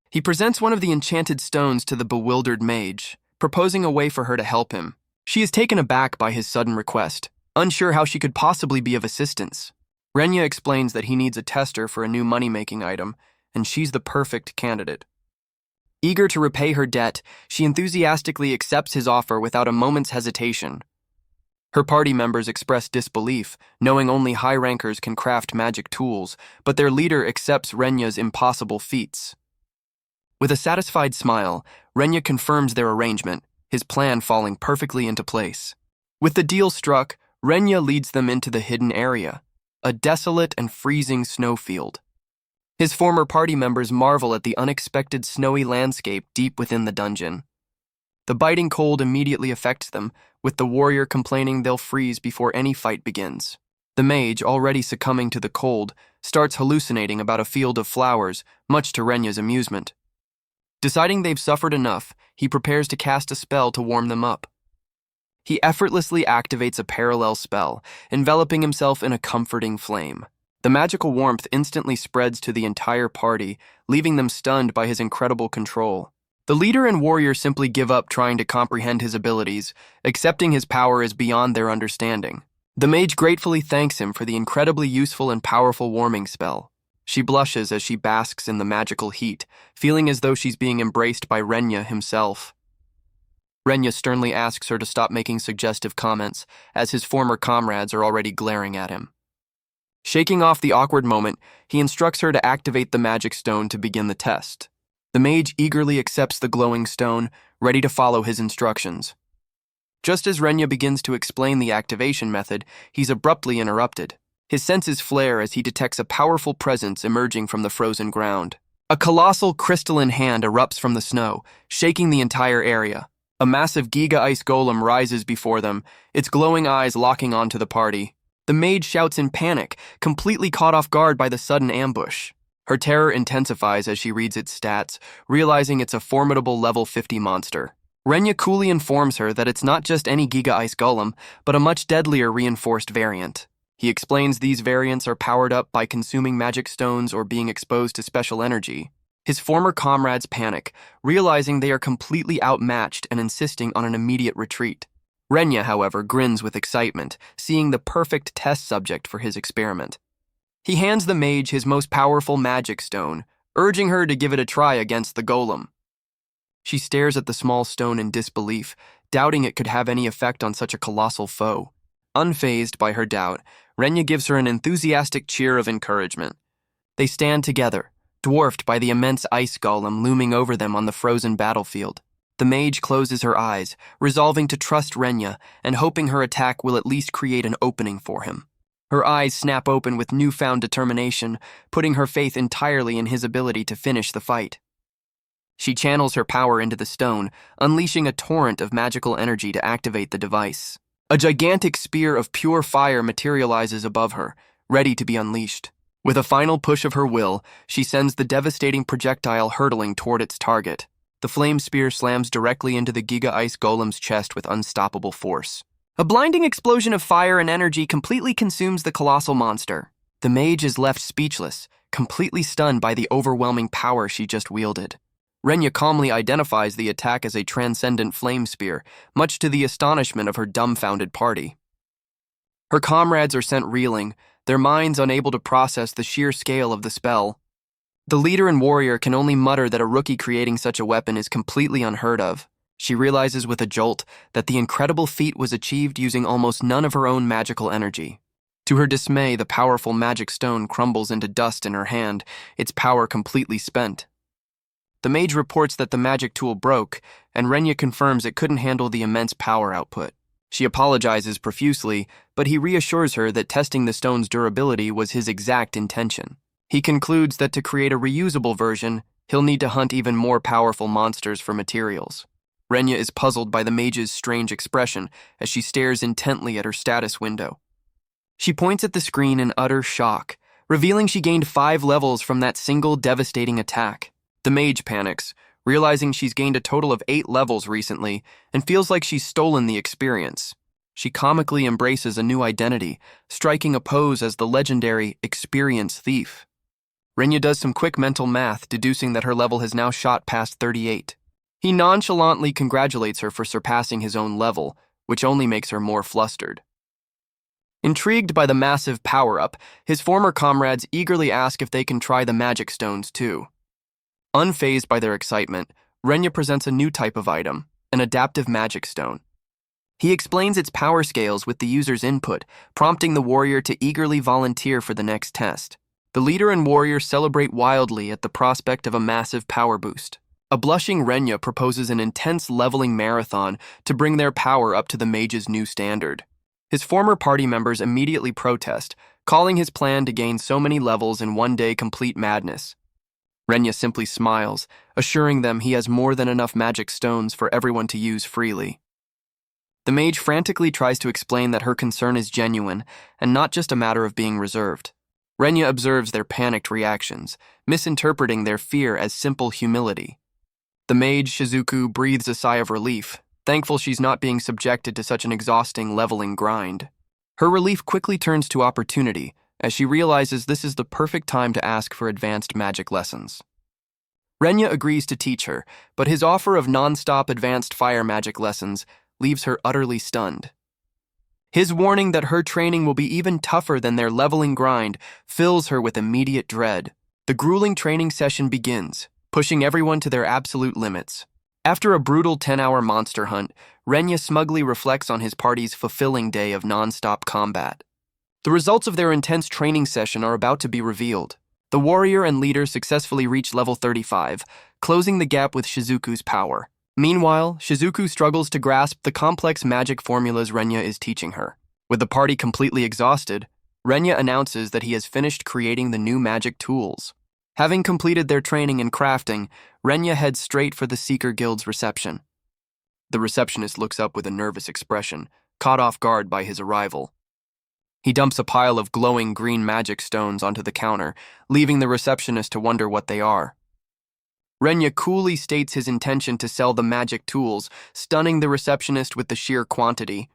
He presents one of the enchanted stones to the bewildered mage, proposing a way for her to help him. She is taken aback by his sudden request, unsure how she could possibly be of assistance. Renya explains that he needs a tester for a new money-making item, and she's the perfect candidate. Eager to repay her debt, she enthusiastically accepts his offer without a moment's hesitation. Her party members express disbelief, knowing only high rankers can craft magic tools, but their leader accepts Renya's impossible feats. With a satisfied smile, Renya confirms their arrangement, his plan falling perfectly into place. With the deal struck, Renya leads them into the hidden area, a desolate and freezing snowfield. His former party members marvel at the unexpected snowy landscape deep within the dungeon. The biting cold immediately affects them, with the warrior complaining they'll freeze before any fight begins. The mage, already succumbing to the cold, starts hallucinating about a field of flowers, much to Renya's amusement. Deciding they've suffered enough, he prepares to cast a spell to warm them up. He effortlessly activates a parallel spell, enveloping himself in a comforting flame. The magical warmth instantly spreads to the entire party, leaving them stunned by his incredible control. The leader and warrior simply give up trying to comprehend his abilities, accepting his power is beyond their understanding. The mage gratefully thanks him for the incredibly useful and powerful warming spell. She blushes as she basks in the magical heat, feeling as though she's being embraced by Renya himself. Renya sternly asks her to stop making suggestive comments, as his former comrades are already glaring at him. Shaking off the awkward moment, he instructs her to activate the magic stone to begin the test. The mage eagerly accepts the glowing stone, ready to follow his instructions. Just as Renya begins to explain the activation method, he's abruptly interrupted. His senses flare as he detects a powerful presence emerging from the frozen ground. A colossal crystalline hand erupts from the snow, shaking the entire area. A massive Giga Ice Golem rises before them, its glowing eyes locking onto the party. The mage shouts in panic, completely caught off guard by the sudden ambush. Her terror intensifies as she reads its stats, realizing it's a formidable level 50 monster. Renya coolly informs her that it's not just any Giga Ice Golem, but a much deadlier reinforced variant. He explains these variants are powered up by consuming magic stones or being exposed to special energy. His former comrades panic, realizing they are completely outmatched and insisting on an immediate retreat. Renya, however, grins with excitement, seeing the perfect test subject for his experiment. He hands the mage his most powerful magic stone, urging her to give it a try against the golem. She stares at the small stone in disbelief, doubting it could have any effect on such a colossal foe. Unfazed by her doubt, Renya gives her an enthusiastic cheer of encouragement. They stand together, dwarfed by the immense ice golem looming over them on the frozen battlefield. The mage closes her eyes, resolving to trust Renya and hoping her attack will at least create an opening for him. Her eyes snap open with newfound determination, putting her faith entirely in his ability to finish the fight. She channels her power into the stone, unleashing a torrent of magical energy to activate the device. A gigantic spear of pure fire materializes above her, ready to be unleashed. With a final push of her will, she sends the devastating projectile hurtling toward its target. The flame spear slams directly into the Giga Ice Golem's chest with unstoppable force. A blinding explosion of fire and energy completely consumes the colossal monster. The mage is left speechless, completely stunned by the overwhelming power she just wielded. Renya calmly identifies the attack as a transcendent flame spear, much to the astonishment of her dumbfounded party. Her comrades are sent reeling, their minds unable to process the sheer scale of the spell. The leader and warrior can only mutter that a rookie creating such a weapon is completely unheard of. She realizes with a jolt that the incredible feat was achieved using almost none of her own magical energy. To her dismay, the powerful magic stone crumbles into dust in her hand, its power completely spent. The mage reports that the magic tool broke, and Renya confirms it couldn't handle the immense power output. She apologizes profusely, but he reassures her that testing the stone's durability was his exact intention. He concludes that to create a reusable version, he'll need to hunt even more powerful monsters for materials. Renya is puzzled by the mage's strange expression as she stares intently at her status window. She points at the screen in utter shock, revealing she gained 5 levels from that single devastating attack. The mage panics, realizing she's gained a total of 8 levels recently and feels like she's stolen the experience. She comically embraces a new identity, striking a pose as the legendary Experience Thief. Renya does some quick mental math, deducing that her level has now shot past 38. He nonchalantly congratulates her for surpassing his own level, which only makes her more flustered. Intrigued by the massive power-up, his former comrades eagerly ask if they can try the magic stones too. Unfazed by their excitement, Renya presents a new type of item, an adaptive magic stone. He explains its power scales with the user's input, prompting the warrior to eagerly volunteer for the next test. The leader and warrior celebrate wildly at the prospect of a massive power boost. A blushing Renya proposes an intense leveling marathon to bring their power up to the mage's new standard. His former party members immediately protest, calling his plan to gain so many levels in one day complete madness. Renya simply smiles, assuring them he has more than enough magic stones for everyone to use freely. The mage frantically tries to explain that her concern is genuine and not just a matter of being reserved. Renya observes their panicked reactions, misinterpreting their fear as simple humility. The mage, Shizuku, breathes a sigh of relief, thankful she's not being subjected to such an exhausting leveling grind. Her relief quickly turns to opportunity, as she realizes this is the perfect time to ask for advanced magic lessons. Renya agrees to teach her, but his offer of non-stop advanced fire magic lessons leaves her utterly stunned. His warning that her training will be even tougher than their leveling grind fills her with immediate dread. The grueling training session begins, pushing everyone to their absolute limits. After a brutal 10-hour monster hunt, Renya smugly reflects on his party's fulfilling day of non-stop combat. The results of their intense training session are about to be revealed. The warrior and leader successfully reach level 35, closing the gap with Shizuku's power. Meanwhile, Shizuku struggles to grasp the complex magic formulas Renya is teaching her. With the party completely exhausted, Renya announces that he has finished creating the new magic tools. Having completed their training in crafting, Renya heads straight for the Seeker Guild's reception. The receptionist looks up with a nervous expression, caught off guard by his arrival. He dumps a pile of glowing green magic stones onto the counter, leaving the receptionist to wonder what they are. Renya coolly states his intention to sell the magic tools, stunning the receptionist with the sheer quantity.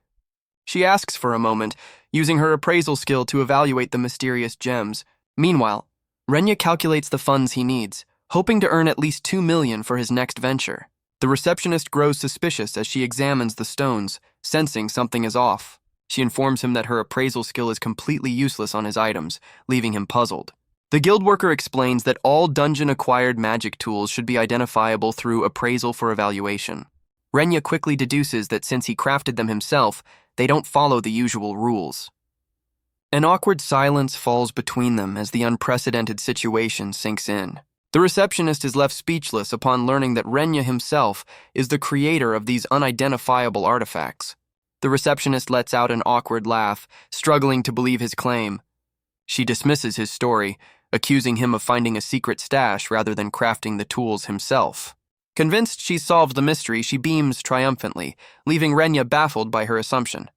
She asks for a moment, using her appraisal skill to evaluate the mysterious gems. Meanwhile, Renya calculates the funds he needs, hoping to earn at least 2 million for his next venture. The receptionist grows suspicious as she examines the stones, sensing something is off. She informs him that her appraisal skill is completely useless on his items, leaving him puzzled. The guild worker explains that all dungeon-acquired magic tools should be identifiable through appraisal for evaluation. Renya quickly deduces that since he crafted them himself, they don't follow the usual rules. An awkward silence falls between them as the unprecedented situation sinks in. The receptionist is left speechless upon learning that Renya himself is the creator of these unidentifiable artifacts. The receptionist lets out an awkward laugh, struggling to believe his claim. She dismisses his story, accusing him of finding a secret stash rather than crafting the tools himself. Convinced she's solved the mystery, she beams triumphantly, leaving Renya baffled by her assumption.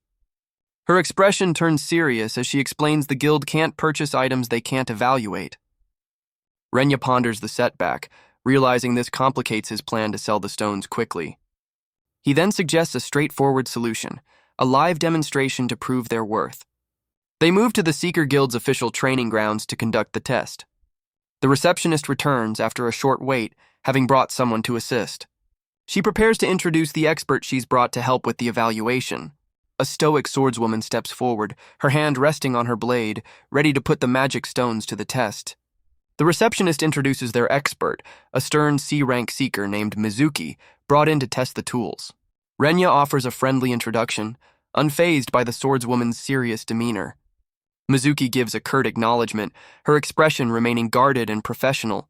Her expression turns serious as she explains the guild can't purchase items they can't evaluate. Renya ponders the setback, realizing this complicates his plan to sell the stones quickly. He then suggests a straightforward solution, a live demonstration to prove their worth. They move to the Seeker Guild's official training grounds to conduct the test. The receptionist returns after a short wait, having brought someone to assist. She prepares to introduce the expert she's brought to help with the evaluation. A stoic swordswoman steps forward, her hand resting on her blade, ready to put the magic stones to the test. The receptionist introduces their expert, a stern C-rank seeker named Mizuki, brought in to test the tools. Renya offers a friendly introduction, unfazed by the swordswoman's serious demeanor. Mizuki gives a curt acknowledgement, her expression remaining guarded and professional.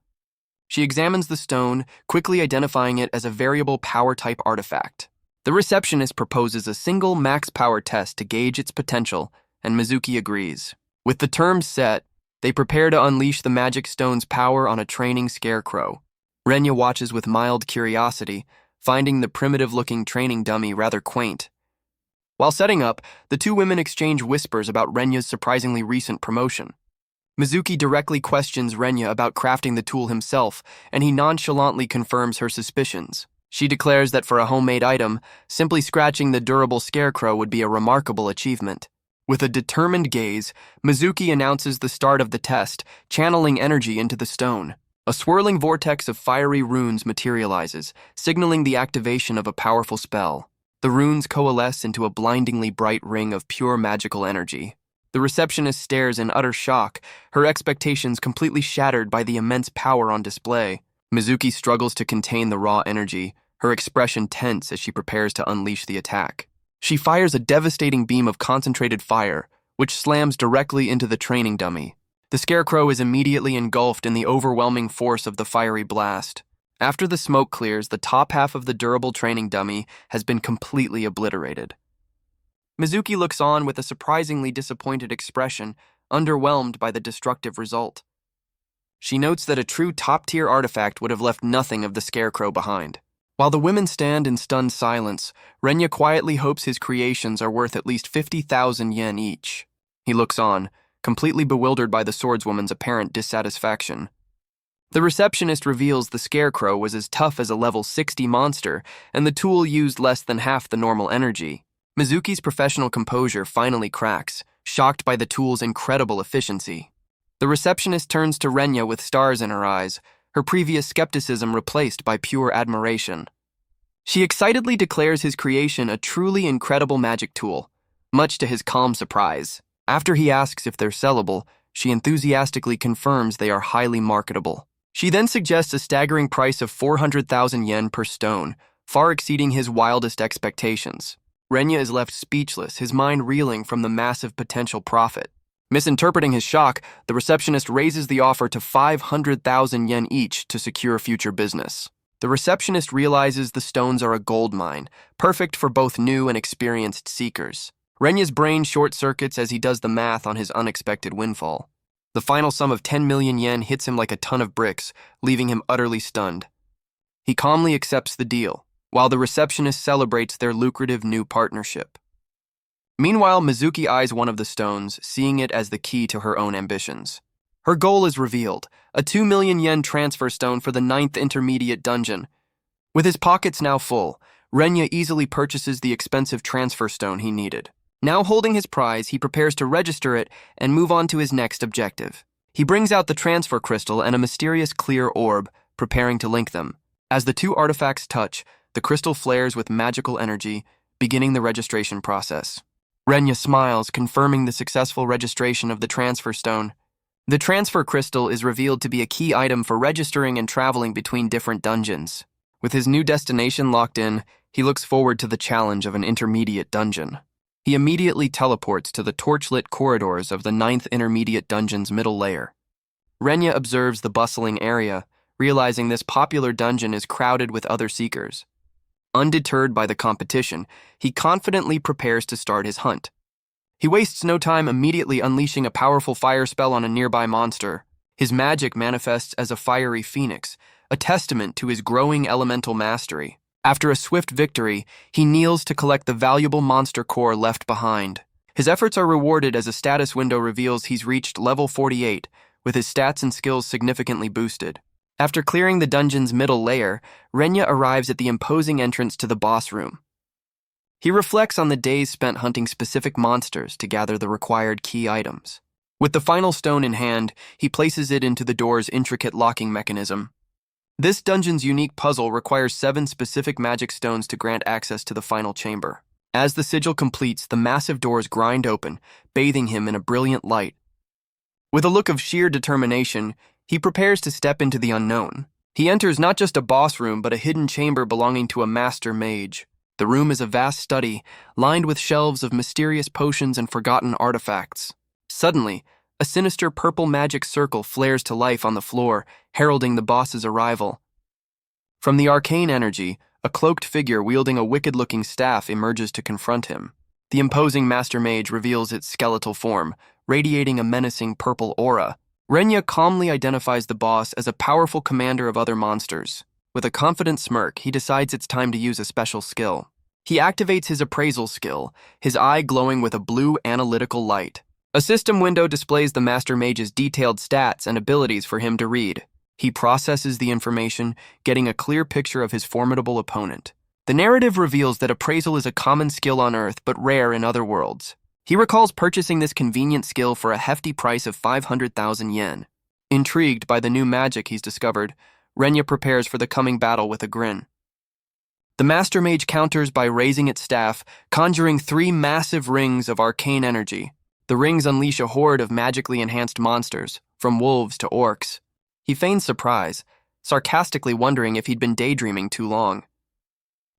She examines the stone, quickly identifying it as a variable power-type artifact. The receptionist proposes a single max power test to gauge its potential, and Mizuki agrees. With the terms set, they prepare to unleash the magic stone's power on a training scarecrow. Renya watches with mild curiosity, finding the primitive-looking training dummy rather quaint. While setting up, the two women exchange whispers about Renya's surprisingly recent promotion. Mizuki directly questions Renya about crafting the tool himself, and he nonchalantly confirms her suspicions. She declares that for a homemade item, simply scratching the durable scarecrow would be a remarkable achievement. With a determined gaze, Mizuki announces the start of the test, channeling energy into the stone. A swirling vortex of fiery runes materializes, signaling the activation of a powerful spell. The runes coalesce into a blindingly bright ring of pure magical energy. The receptionist stares in utter shock, her expectations completely shattered by the immense power on display. Mizuki struggles to contain the raw energy, her expression tense as she prepares to unleash the attack. She fires a devastating beam of concentrated fire, which slams directly into the training dummy. The scarecrow is immediately engulfed in the overwhelming force of the fiery blast. After the smoke clears, the top half of the durable training dummy has been completely obliterated. Mizuki looks on with a surprisingly disappointed expression, underwhelmed by the destructive result. She notes that a true top-tier artifact would have left nothing of the scarecrow behind. While the women stand in stunned silence, Renya quietly hopes his creations are worth at least 50,000 yen each. He looks on, completely bewildered by the swordswoman's apparent dissatisfaction. The receptionist reveals the scarecrow was as tough as a level 60 monster, and the tool used less than half the normal energy. Mizuki's professional composure finally cracks, shocked by the tool's incredible efficiency. The receptionist turns to Renya with stars in her eyes, her previous skepticism replaced by pure admiration. She excitedly declares his creation a truly incredible magic tool, much to his calm surprise. After he asks if they're sellable, she enthusiastically confirms they are highly marketable. She then suggests a staggering price of 400,000 yen per stone, far exceeding his wildest expectations. Renya is left speechless, his mind reeling from the massive potential profit. Misinterpreting his shock, the receptionist raises the offer to 500,000 yen each to secure future business. The receptionist realizes the stones are a gold mine, perfect for both new and experienced seekers. Renya's brain short-circuits as he does the math on his unexpected windfall. The final sum of 10 million yen hits him like a ton of bricks, leaving him utterly stunned. He calmly accepts the deal, while the receptionist celebrates their lucrative new partnership. Meanwhile, Mizuki eyes one of the stones, seeing it as the key to her own ambitions. Her goal is revealed, a 2 million yen transfer stone for the 9th intermediate dungeon. With his pockets now full, Renya easily purchases the expensive transfer stone he needed. Now holding his prize, he prepares to register it and move on to his next objective. He brings out the transfer crystal and a mysterious clear orb, preparing to link them. As the two artifacts touch, the crystal flares with magical energy, beginning the registration process. Renya smiles, confirming the successful registration of the transfer stone. The transfer crystal is revealed to be a key item for registering and traveling between different dungeons. With his new destination locked in, he looks forward to the challenge of an intermediate dungeon. He immediately teleports to the torchlit corridors of the 9th intermediate dungeon's middle layer. Renya observes the bustling area, realizing this popular dungeon is crowded with other seekers. Undeterred by the competition, he confidently prepares to start his hunt. He wastes no time immediately unleashing a powerful fire spell on a nearby monster. His magic manifests as a fiery phoenix, a testament to his growing elemental mastery. After a swift victory, he kneels to collect the valuable monster core left behind. His efforts are rewarded as a status window reveals he's reached level 48, with his stats and skills significantly boosted. After clearing the dungeon's middle layer, Renya arrives at the imposing entrance to the boss room. He reflects on the days spent hunting specific monsters to gather the required key items. With the final stone in hand, he places it into the door's intricate locking mechanism. This dungeon's unique puzzle requires 7 specific magic stones to grant access to the final chamber. As the sigil completes, the massive doors grind open, bathing him in a brilliant light. With a look of sheer determination, he prepares to step into the unknown. He enters not just a boss room, but a hidden chamber belonging to a master mage. The room is a vast study, lined with shelves of mysterious potions and forgotten artifacts. Suddenly, a sinister purple magic circle flares to life on the floor, heralding the boss's arrival. From the arcane energy, a cloaked figure wielding a wicked-looking staff emerges to confront him. The imposing master mage reveals its skeletal form, radiating a menacing purple aura. Renya calmly identifies the boss as a powerful commander of other monsters. With a confident smirk, he decides it's time to use a special skill. He activates his appraisal skill, his eye glowing with a blue analytical light. A system window displays the Master Mage's detailed stats and abilities for him to read. He processes the information, getting a clear picture of his formidable opponent. The narrative reveals that appraisal is a common skill on Earth but rare in other worlds. He recalls purchasing this convenient skill for a hefty price of 500,000 yen. Intrigued by the new magic he's discovered, Renya prepares for the coming battle with a grin. The Master Mage counters by raising its staff, conjuring 3 massive rings of arcane energy. The rings unleash a horde of magically enhanced monsters, from wolves to orcs. He feigns surprise, sarcastically wondering if he'd been daydreaming too long.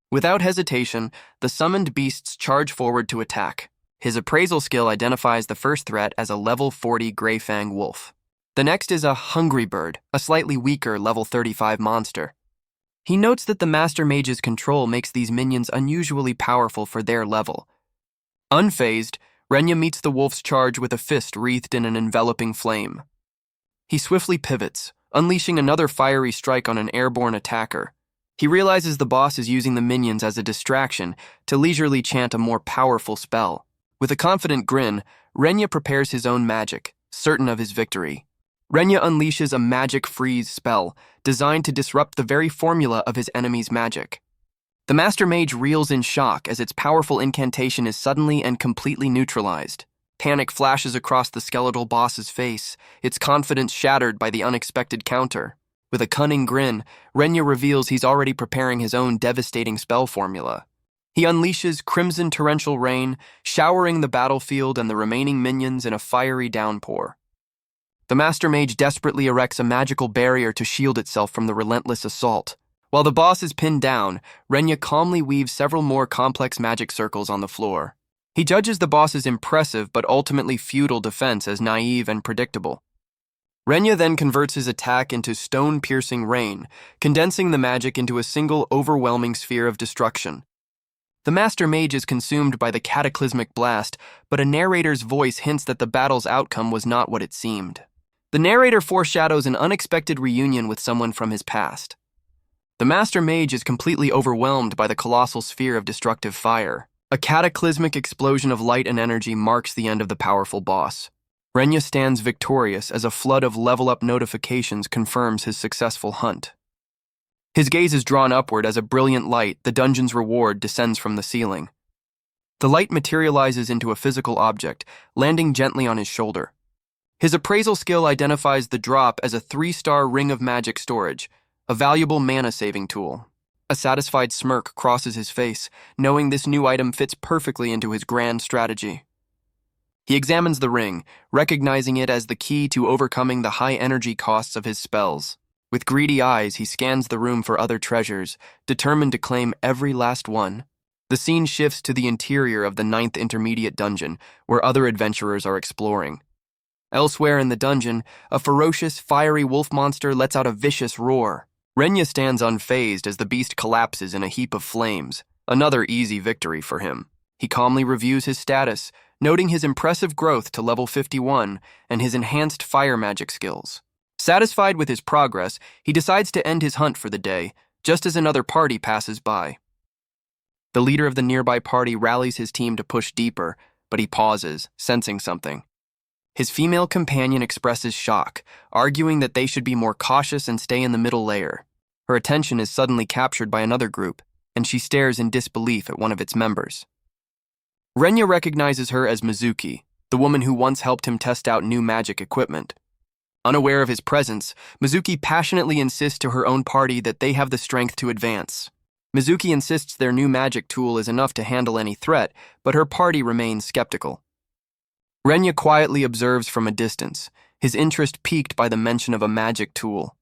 Without hesitation, the summoned beasts charge forward to attack. His appraisal skill identifies the first threat as a level 40 Greyfang wolf. The next is a hungry bird, a slightly weaker level 35 monster. He notes that the Master Mage's control makes these minions unusually powerful for their level. Unfazed, Renya meets the wolf's charge with a fist wreathed in an enveloping flame. He swiftly pivots, unleashing another fiery strike on an airborne attacker. He realizes the boss is using the minions as a distraction to leisurely chant a more powerful spell. With a confident grin, Renya prepares his own magic, certain of his victory. Renya unleashes a magic freeze spell designed to disrupt the very formula of his enemy's magic. The Master Mage reels in shock as its powerful incantation is suddenly and completely neutralized. Panic flashes across the skeletal boss's face, its confidence shattered by the unexpected counter. With a cunning grin, Renya reveals he's already preparing his own devastating spell formula. He unleashes Crimson Torrential Rain, showering the battlefield and the remaining minions in a fiery downpour. The Master Mage desperately erects a magical barrier to shield itself from the relentless assault. While the boss is pinned down, Renya calmly weaves several more complex magic circles on the floor. He judges the boss's impressive but ultimately futile defense as naive and predictable. Renya then converts his attack into stone-piercing rain, condensing the magic into a single overwhelming sphere of destruction. The Master Mage is consumed by the cataclysmic blast, but a narrator's voice hints that the battle's outcome was not what it seemed. The narrator foreshadows an unexpected reunion with someone from his past. The Master Mage is completely overwhelmed by the colossal sphere of destructive fire. A cataclysmic explosion of light and energy marks the end of the powerful boss. Renya stands victorious as a flood of level-up notifications confirms his successful hunt. His gaze is drawn upward as a brilliant light, the dungeon's reward, descends from the ceiling. The light materializes into a physical object, landing gently on his shoulder. His appraisal skill identifies the drop as a 3-star Ring of Magic storage, a valuable mana-saving tool. A satisfied smirk crosses his face, knowing this new item fits perfectly into his grand strategy. He examines the ring, recognizing it as the key to overcoming the high energy costs of his spells. With greedy eyes, he scans the room for other treasures, determined to claim every last one. The scene shifts to the interior of the 9th Intermediate Dungeon, where other adventurers are exploring. Elsewhere in the dungeon, a ferocious, fiery wolf monster lets out a vicious roar. Renya stands unfazed as the beast collapses in a heap of flames, another easy victory for him. He calmly reviews his status, noting his impressive growth to level 51 and his enhanced fire magic skills. Satisfied with his progress, he decides to end his hunt for the day, just as another party passes by. The leader of the nearby party rallies his team to push deeper, but he pauses, sensing something. His female companion expresses shock, arguing that they should be more cautious and stay in the middle layer. Her attention is suddenly captured by another group, and she stares in disbelief at one of its members. Renya recognizes her as Mizuki, the woman who once helped him test out new magic equipment. Unaware of his presence, Mizuki passionately insists to her own party that they have the strength to advance. Mizuki insists their new magic tool is enough to handle any threat, but her party remains skeptical. Renya quietly observes from a distance, his interest piqued by the mention of a magic tool.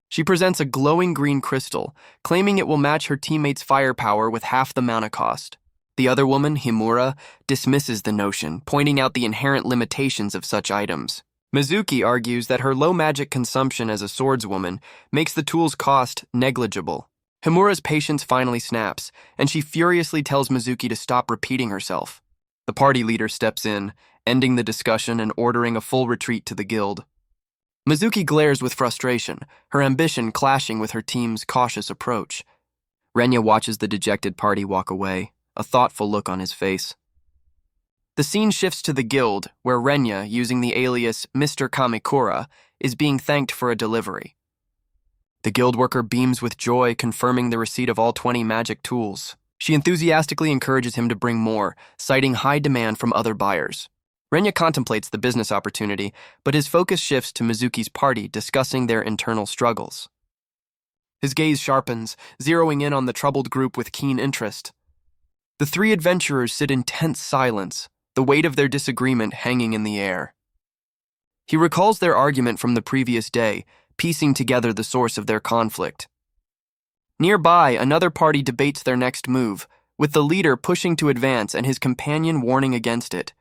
She presents a glowing green crystal, claiming it will match her teammates' firepower with half the mana cost. The other woman, Himura, dismisses the notion, pointing out the inherent limitations of such items. Mizuki argues that her low magic consumption as a swordswoman makes the tool's cost negligible. Himura's patience finally snaps, and she furiously tells Mizuki to stop repeating herself. The party leader steps in, ending the discussion and ordering a full retreat to the guild. Mizuki glares with frustration, her ambition clashing with her team's cautious approach. Renya watches the dejected party walk away, a thoughtful look on his face. The scene shifts to the guild, where Renya, using the alias Mr. Kamikura, is being thanked for a delivery. The guild worker beams with joy, confirming the receipt of all 20 magic tools. She enthusiastically encourages him to bring more, citing high demand from other buyers. Renya contemplates the business opportunity, but his focus shifts to Mizuki's party, discussing their internal struggles. His gaze sharpens, zeroing in on the troubled group with keen interest. The 3 adventurers sit in tense silence, the weight of their disagreement hanging in the air. He recalls their argument from the previous day, piecing together the source of their conflict. Nearby, another party debates their next move, with the leader pushing to advance and his companion warning against it.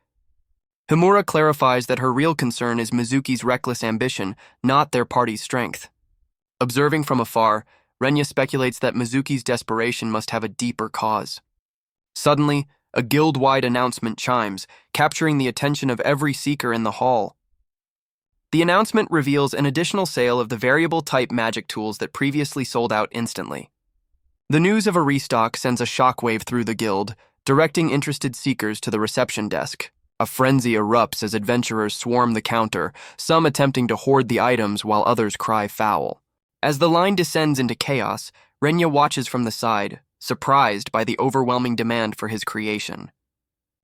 Himura clarifies that her real concern is Mizuki's reckless ambition, not their party's strength. Observing from afar, Renya speculates that Mizuki's desperation must have a deeper cause. Suddenly, a guild-wide announcement chimes, capturing the attention of every seeker in the hall. The announcement reveals an additional sale of the variable-type magic tools that previously sold out instantly. The news of a restock sends a shockwave through the guild, directing interested seekers to the reception desk. A frenzy erupts as adventurers swarm the counter, some attempting to hoard the items while others cry foul. As the line descends into chaos, Renya watches from the side, surprised by the overwhelming demand for his creation.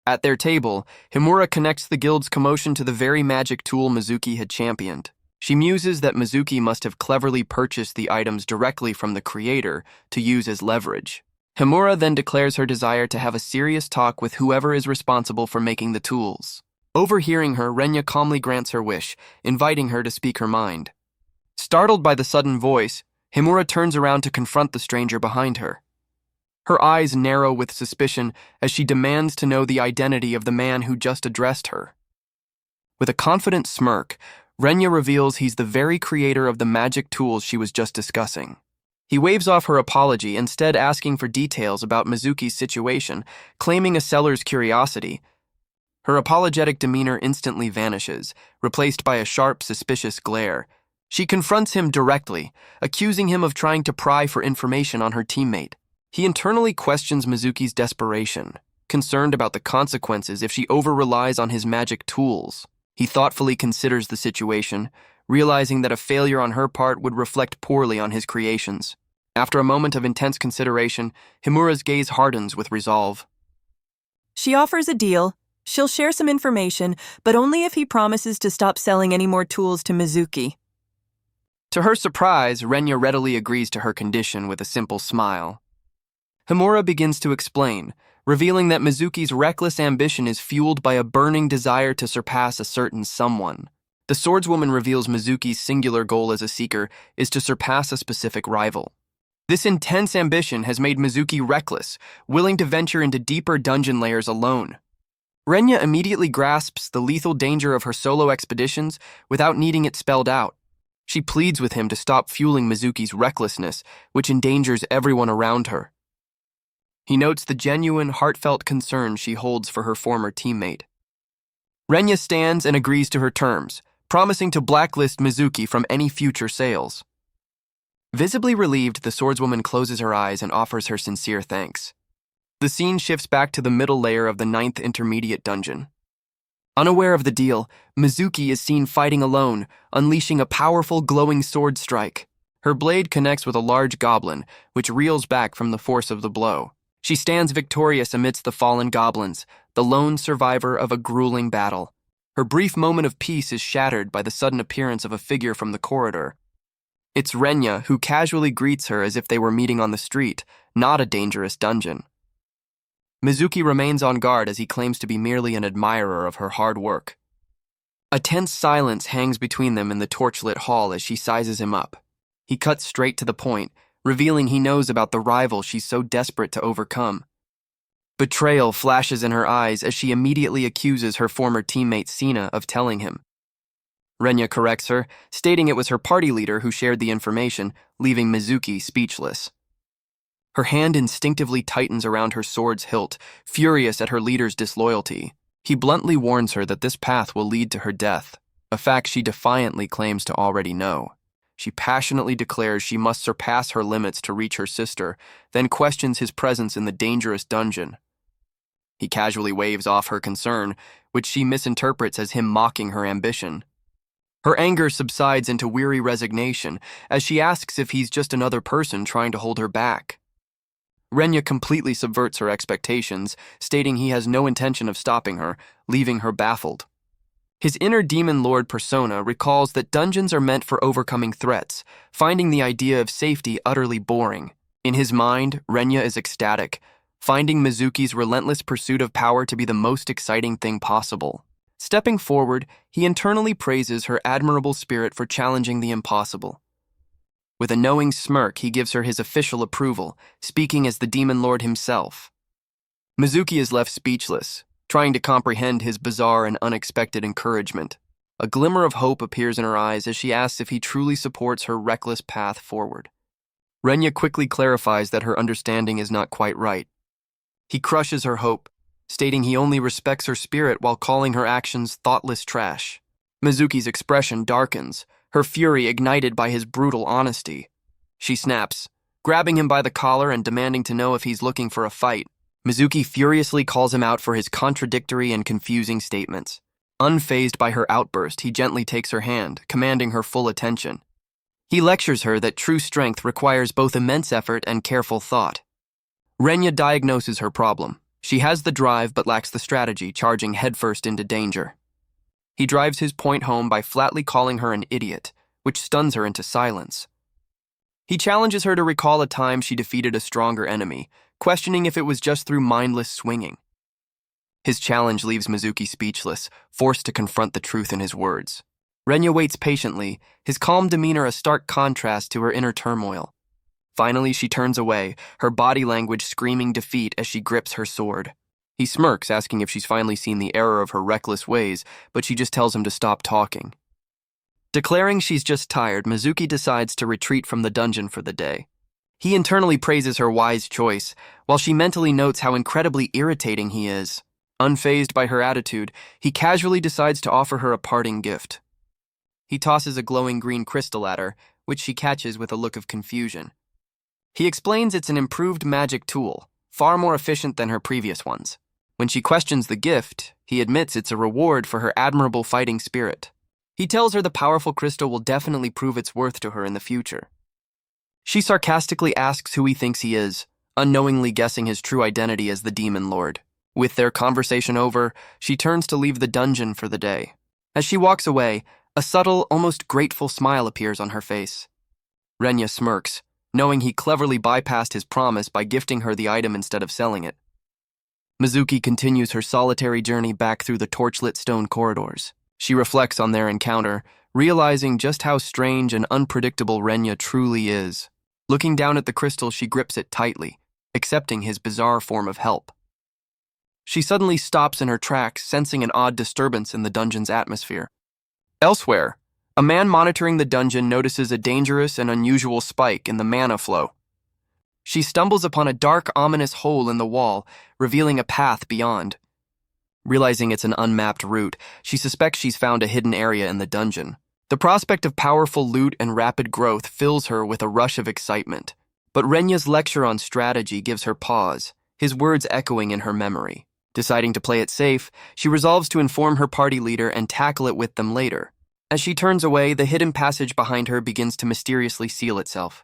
At their table, Himura connects the guild's commotion to the very magic tool Mizuki had championed. She muses that Mizuki must have cleverly purchased the items directly from the creator to use as leverage. Himura then declares her desire to have a serious talk with whoever is responsible for making the tools. Overhearing her, Renya calmly grants her wish, inviting her to speak her mind. Startled by the sudden voice, Himura turns around to confront the stranger behind her. Her eyes narrow with suspicion as she demands to know the identity of the man who just addressed her. With a confident smirk, Renya reveals he's the very creator of the magic tools she was just discussing. He waves off her apology, instead asking for details about Mizuki's situation, claiming a seller's curiosity. Her apologetic demeanor instantly vanishes, replaced by a sharp, suspicious glare. She confronts him directly, accusing him of trying to pry for information on her teammate. He internally questions Mizuki's desperation, concerned about the consequences if she over-relies on his magic tools. He thoughtfully considers the situation, realizing that a failure on her part would reflect poorly on his creations. After a moment of intense consideration, Himura's gaze hardens with resolve. She offers a deal. She'll share some information, but only if he promises to stop selling any more tools to Mizuki. To her surprise, Renya readily agrees to her condition with a simple smile. Himura begins to explain, revealing that Mizuki's reckless ambition is fueled by a burning desire to surpass a certain someone. The swordswoman reveals Mizuki's singular goal as a seeker is to surpass a specific rival. This intense ambition has made Mizuki reckless, willing to venture into deeper dungeon layers alone. Renya immediately grasps the lethal danger of her solo expeditions without needing it spelled out. She pleads with him to stop fueling Mizuki's recklessness, which endangers everyone around her. He notes the genuine, heartfelt concern she holds for her former teammate. Renya stands and agrees to her terms, promising to blacklist Mizuki from any future sales. Visibly relieved, the swordswoman closes her eyes and offers her sincere thanks. The scene shifts back to the middle layer of the 9th intermediate dungeon. Unaware of the deal, Mizuki is seen fighting alone, unleashing a powerful glowing sword strike. Her blade connects with a large goblin, which reels back from the force of the blow. She stands victorious amidst the fallen goblins, the lone survivor of a grueling battle. Her brief moment of peace is shattered by the sudden appearance of a figure from the corridor. It's Renya, who casually greets her as if they were meeting on the street, not a dangerous dungeon. Mizuki remains on guard as he claims to be merely an admirer of her hard work. A tense silence hangs between them in the torchlit hall as she sizes him up. He cuts straight to the point, revealing he knows about the rival she's so desperate to overcome. Betrayal flashes in her eyes as she immediately accuses her former teammate Sina of telling him. Renya corrects her, stating it was her party leader who shared the information, leaving Mizuki speechless. Her hand instinctively tightens around her sword's hilt, furious at her leader's disloyalty. He bluntly warns her that this path will lead to her death, a fact she defiantly claims to already know. She passionately declares she must surpass her limits to reach her sister, then questions his presence in the dangerous dungeon. He casually waves off her concern, which she misinterprets as him mocking her ambition. Her anger subsides into weary resignation as she asks if he's just another person trying to hold her back. Renya completely subverts her expectations, stating he has no intention of stopping her, leaving her baffled. His inner demon lord persona recalls that dungeons are meant for overcoming threats, finding the idea of safety utterly boring. In his mind, Renya is ecstatic, finding Mizuki's relentless pursuit of power to be the most exciting thing possible. Stepping forward, he internally praises her admirable spirit for challenging the impossible. With a knowing smirk, he gives her his official approval, speaking as the Demon Lord himself. Mizuki is left speechless, trying to comprehend his bizarre and unexpected encouragement. A glimmer of hope appears in her eyes as she asks if he truly supports her reckless path forward. Renya quickly clarifies that her understanding is not quite right. He crushes her hope, stating he only respects her spirit while calling her actions thoughtless trash. Mizuki's expression darkens, her fury ignited by his brutal honesty. She snaps, grabbing him by the collar and demanding to know if he's looking for a fight. Mizuki furiously calls him out for his contradictory and confusing statements. Unfazed by her outburst, he gently takes her hand, commanding her full attention. He lectures her that true strength requires both immense effort and careful thought. Renya diagnoses her problem. She has the drive but lacks the strategy, charging headfirst into danger. He drives his point home by flatly calling her an idiot, which stuns her into silence. He challenges her to recall a time she defeated a stronger enemy, questioning if it was just through mindless swinging. His challenge leaves Mizuki speechless, forced to confront the truth in his words. Renya waits patiently, his calm demeanor a stark contrast to her inner turmoil. Finally, she turns away, her body language screaming defeat as she grips her sword. He smirks, asking if she's finally seen the error of her reckless ways, but she just tells him to stop talking. Declaring she's just tired, Mizuki decides to retreat from the dungeon for the day. He internally praises her wise choice, while she mentally notes how incredibly irritating he is. Unfazed by her attitude, he casually decides to offer her a parting gift. He tosses a glowing green crystal at her, which she catches with a look of confusion. He explains it's an improved magic tool, far more efficient than her previous ones. When she questions the gift, he admits it's a reward for her admirable fighting spirit. He tells her the powerful crystal will definitely prove its worth to her in the future. She sarcastically asks who he thinks he is, unknowingly guessing his true identity as the Demon Lord. With their conversation over, she turns to leave the dungeon for the day. As she walks away, a subtle, almost grateful smile appears on her face. Renya smirks, knowing he cleverly bypassed his promise by gifting her the item instead of selling it. Mizuki continues her solitary journey back through the torchlit stone corridors. She reflects on their encounter, realizing just how strange and unpredictable Renya truly is. Looking down at the crystal, she grips it tightly, accepting his bizarre form of help. She suddenly stops in her tracks, sensing an odd disturbance in the dungeon's atmosphere. Elsewhere, a man monitoring the dungeon notices a dangerous and unusual spike in the mana flow. She stumbles upon a dark, ominous hole in the wall, revealing a path beyond. Realizing it's an unmapped route, she suspects she's found a hidden area in the dungeon. The prospect of powerful loot and rapid growth fills her with a rush of excitement. But Renya's lecture on strategy gives her pause, his words echoing in her memory. Deciding to play it safe, she resolves to inform her party leader and tackle it with them later. As she turns away, the hidden passage behind her begins to mysteriously seal itself.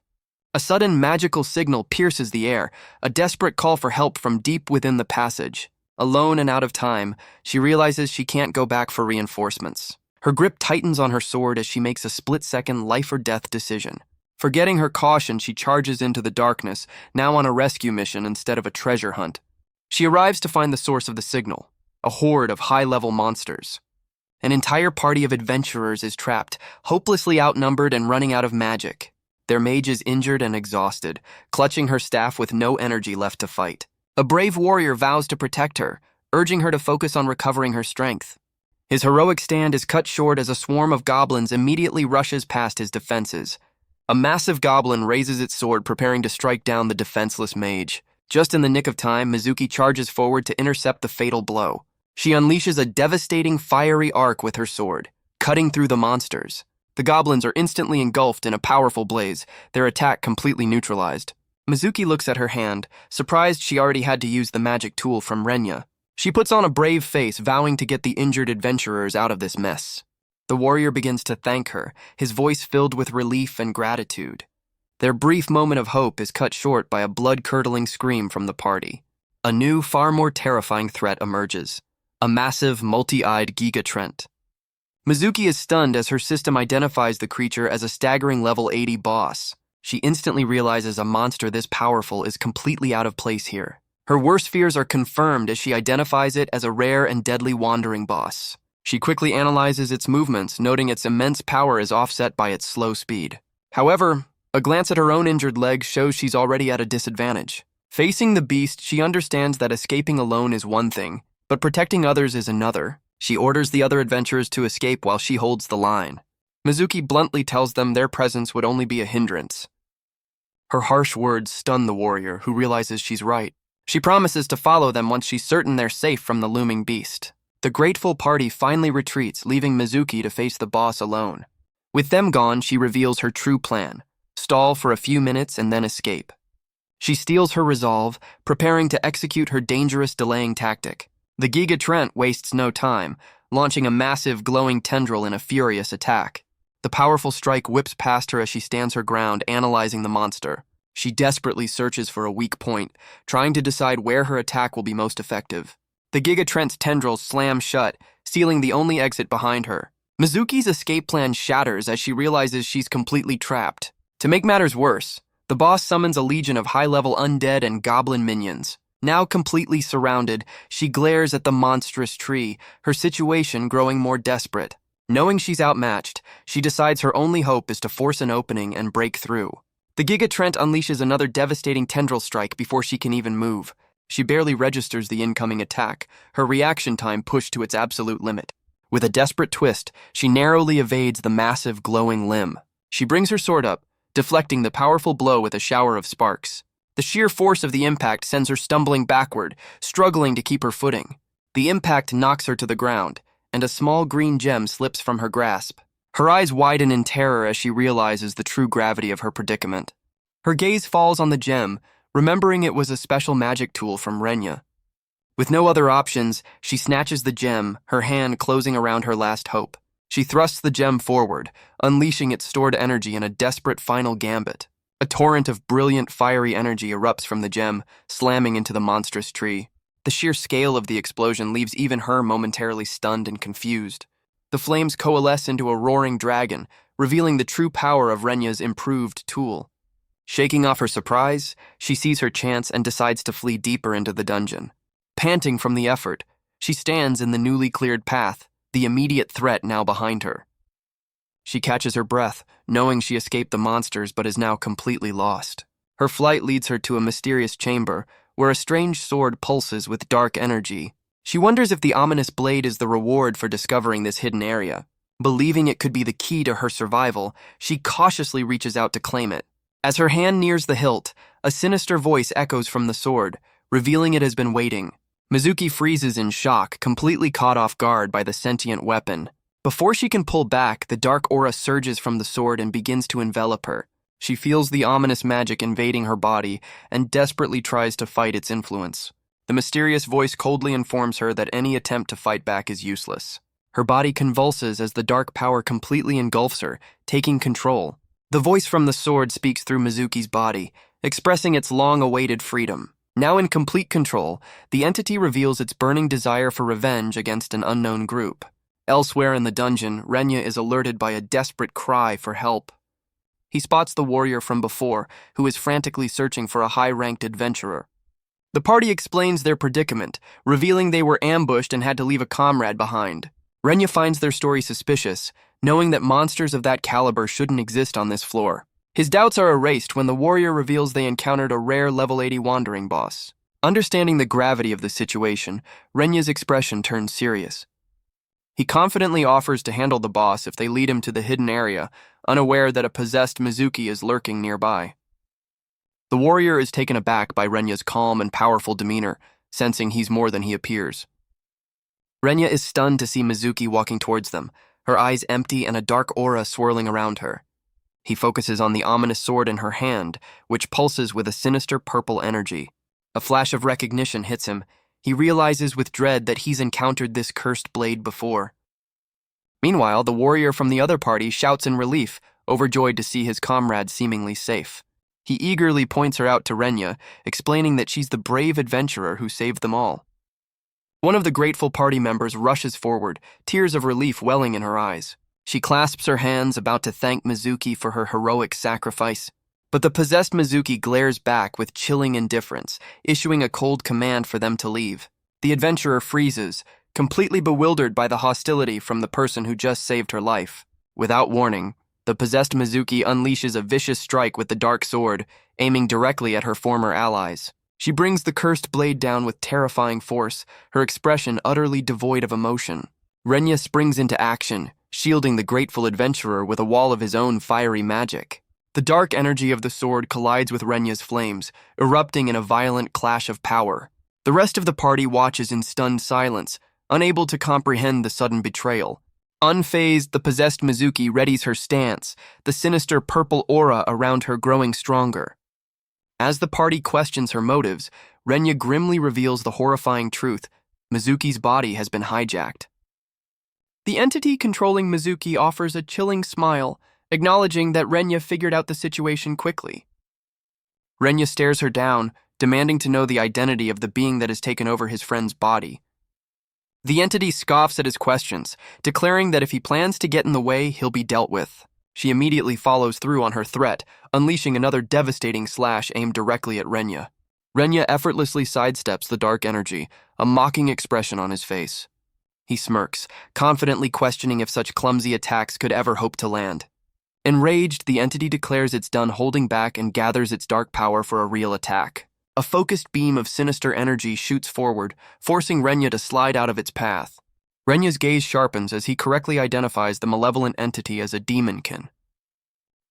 A sudden magical signal pierces the air, a desperate call for help from deep within the passage. Alone and out of time, she realizes she can't go back for reinforcements. Her grip tightens on her sword as she makes a split-second life-or-death decision. Forgetting her caution, she charges into the darkness, now on a rescue mission instead of a treasure hunt. She arrives to find the source of the signal, a horde of high-level monsters. An entire party of adventurers is trapped, hopelessly outnumbered and running out of magic. Their mage is injured and exhausted, clutching her staff with no energy left to fight. A brave warrior vows to protect her, urging her to focus on recovering her strength. His heroic stand is cut short as a swarm of goblins immediately rushes past his defenses. A massive goblin raises its sword, preparing to strike down the defenseless mage. Just in the nick of time, Mizuki charges forward to intercept the fatal blow. She unleashes a devastating fiery arc with her sword, cutting through the monsters. The goblins are instantly engulfed in a powerful blaze, their attack completely neutralized. Mizuki looks at her hand, surprised she already had to use the magic tool from Renya. She puts on a brave face, vowing to get the injured adventurers out of this mess. The warrior begins to thank her, his voice filled with relief and gratitude. Their brief moment of hope is cut short by a blood-curdling scream from the party. A new, far more terrifying threat emerges. A massive, multi-eyed Giga Trent. Mizuki is stunned as her system identifies the creature as a staggering level 80 boss. She instantly realizes a monster this powerful is completely out of place here. Her worst fears are confirmed as she identifies it as a rare and deadly wandering boss. She quickly analyzes its movements, noting its immense power is offset by its slow speed. However, a glance at her own injured leg shows she's already at a disadvantage. Facing the beast, she understands that escaping alone is one thing, but protecting others is another. She orders the other adventurers to escape while she holds the line. Mizuki bluntly tells them their presence would only be a hindrance. Her harsh words stun the warrior, who realizes she's right. She promises to follow them once she's certain they're safe from the looming beast. The grateful party finally retreats, leaving Mizuki to face the boss alone. With them gone, she reveals her true plan: stall for a few minutes and then escape. She steals her resolve, preparing to execute her dangerous delaying tactic. The Giga Trent wastes no time, launching a massive glowing tendril in a furious attack. The powerful strike whips past her as she stands her ground, analyzing the monster. She desperately searches for a weak point, trying to decide where her attack will be most effective. The Giga Trent's tendrils slam shut, sealing the only exit behind her. Mizuki's escape plan shatters as she realizes she's completely trapped. To make matters worse, the boss summons a legion of high-level undead and goblin minions. Now completely surrounded, she glares at the monstrous tree, her situation growing more desperate. Knowing she's outmatched, she decides her only hope is to force an opening and break through. The Giga Trent unleashes another devastating tendril strike before she can even move. She barely registers the incoming attack, her reaction time pushed to its absolute limit. With a desperate twist, she narrowly evades the massive glowing limb. She brings her sword up, deflecting the powerful blow with a shower of sparks. The sheer force of the impact sends her stumbling backward, struggling to keep her footing. The impact knocks her to the ground, and a small green gem slips from her grasp. Her eyes widen in terror as she realizes the true gravity of her predicament. Her gaze falls on the gem, remembering it was a special magic tool from Renya. With no other options, she snatches the gem, her hand closing around her last hope. She thrusts the gem forward, unleashing its stored energy in a desperate final gambit. A torrent of brilliant, fiery energy erupts from the gem, slamming into the monstrous tree. The sheer scale of the explosion leaves even her momentarily stunned and confused. The flames coalesce into a roaring dragon, revealing the true power of Renya's improved tool. Shaking off her surprise, she sees her chance and decides to flee deeper into the dungeon. Panting from the effort, she stands in the newly cleared path, the immediate threat now behind her. She catches her breath, knowing she escaped the monsters but is now completely lost. Her flight leads her to a mysterious chamber, where a strange sword pulses with dark energy. She wonders if the ominous blade is the reward for discovering this hidden area. Believing it could be the key to her survival, she cautiously reaches out to claim it. As her hand nears the hilt, a sinister voice echoes from the sword, revealing it has been waiting. Mizuki freezes in shock, completely caught off guard by the sentient weapon. Before she can pull back, the dark aura surges from the sword and begins to envelop her. She feels the ominous magic invading her body and desperately tries to fight its influence. The mysterious voice coldly informs her that any attempt to fight back is useless. Her body convulses as the dark power completely engulfs her, taking control. The voice from the sword speaks through Mizuki's body, expressing its long-awaited freedom. Now in complete control, the entity reveals its burning desire for revenge against an unknown group. Elsewhere in the dungeon, Renya is alerted by a desperate cry for help. He spots the warrior from before, who is frantically searching for a high-ranked adventurer. The party explains their predicament, revealing they were ambushed and had to leave a comrade behind. Renya finds their story suspicious, knowing that monsters of that caliber shouldn't exist on this floor. His doubts are erased when the warrior reveals they encountered a rare level 80 wandering boss. Understanding the gravity of the situation, Renya's expression turns serious. He confidently offers to handle the boss if they lead him to the hidden area, unaware that a possessed Mizuki is lurking nearby. The warrior is taken aback by Renya's calm and powerful demeanor, sensing he's more than he appears. Renya is stunned to see Mizuki walking towards them, her eyes empty and a dark aura swirling around her. He focuses on the ominous sword in her hand, which pulses with a sinister purple energy. A flash of recognition hits him. He realizes with dread that he's encountered this cursed blade before. Meanwhile, the warrior from the other party shouts in relief, overjoyed to see his comrade seemingly safe. He eagerly points her out to Renya, explaining that she's the brave adventurer who saved them all. One of the grateful party members rushes forward, tears of relief welling in her eyes. She clasps her hands, about to thank Mizuki for her heroic sacrifice. But the possessed Mizuki glares back with chilling indifference, issuing a cold command for them to leave. The adventurer freezes, completely bewildered by the hostility from the person who just saved her life. Without warning, the possessed Mizuki unleashes a vicious strike with the dark sword, aiming directly at her former allies. She brings the cursed blade down with terrifying force, her expression utterly devoid of emotion. Renya springs into action, shielding the grateful adventurer with a wall of his own fiery magic. The dark energy of the sword collides with Renya's flames, erupting in a violent clash of power. The rest of the party watches in stunned silence, unable to comprehend the sudden betrayal. Unfazed, the possessed Mizuki readies her stance, the sinister purple aura around her growing stronger. As the party questions her motives, Renya grimly reveals the horrifying truth: Mizuki's body has been hijacked. The entity controlling Mizuki offers a chilling smile, acknowledging that Renya figured out the situation quickly. Renya stares her down, demanding to know the identity of the being that has taken over his friend's body. The entity scoffs at his questions, declaring that if he plans to get in the way, he'll be dealt with. She immediately follows through on her threat, unleashing another devastating slash aimed directly at Renya. Renya effortlessly sidesteps the dark energy, a mocking expression on his face. He smirks, confidently questioning if such clumsy attacks could ever hope to land. Enraged, the entity declares it's done holding back and gathers its dark power for a real attack. A focused beam of sinister energy shoots forward, forcing Renya to slide out of its path. Renya's gaze sharpens as he correctly identifies the malevolent entity as a demonkin.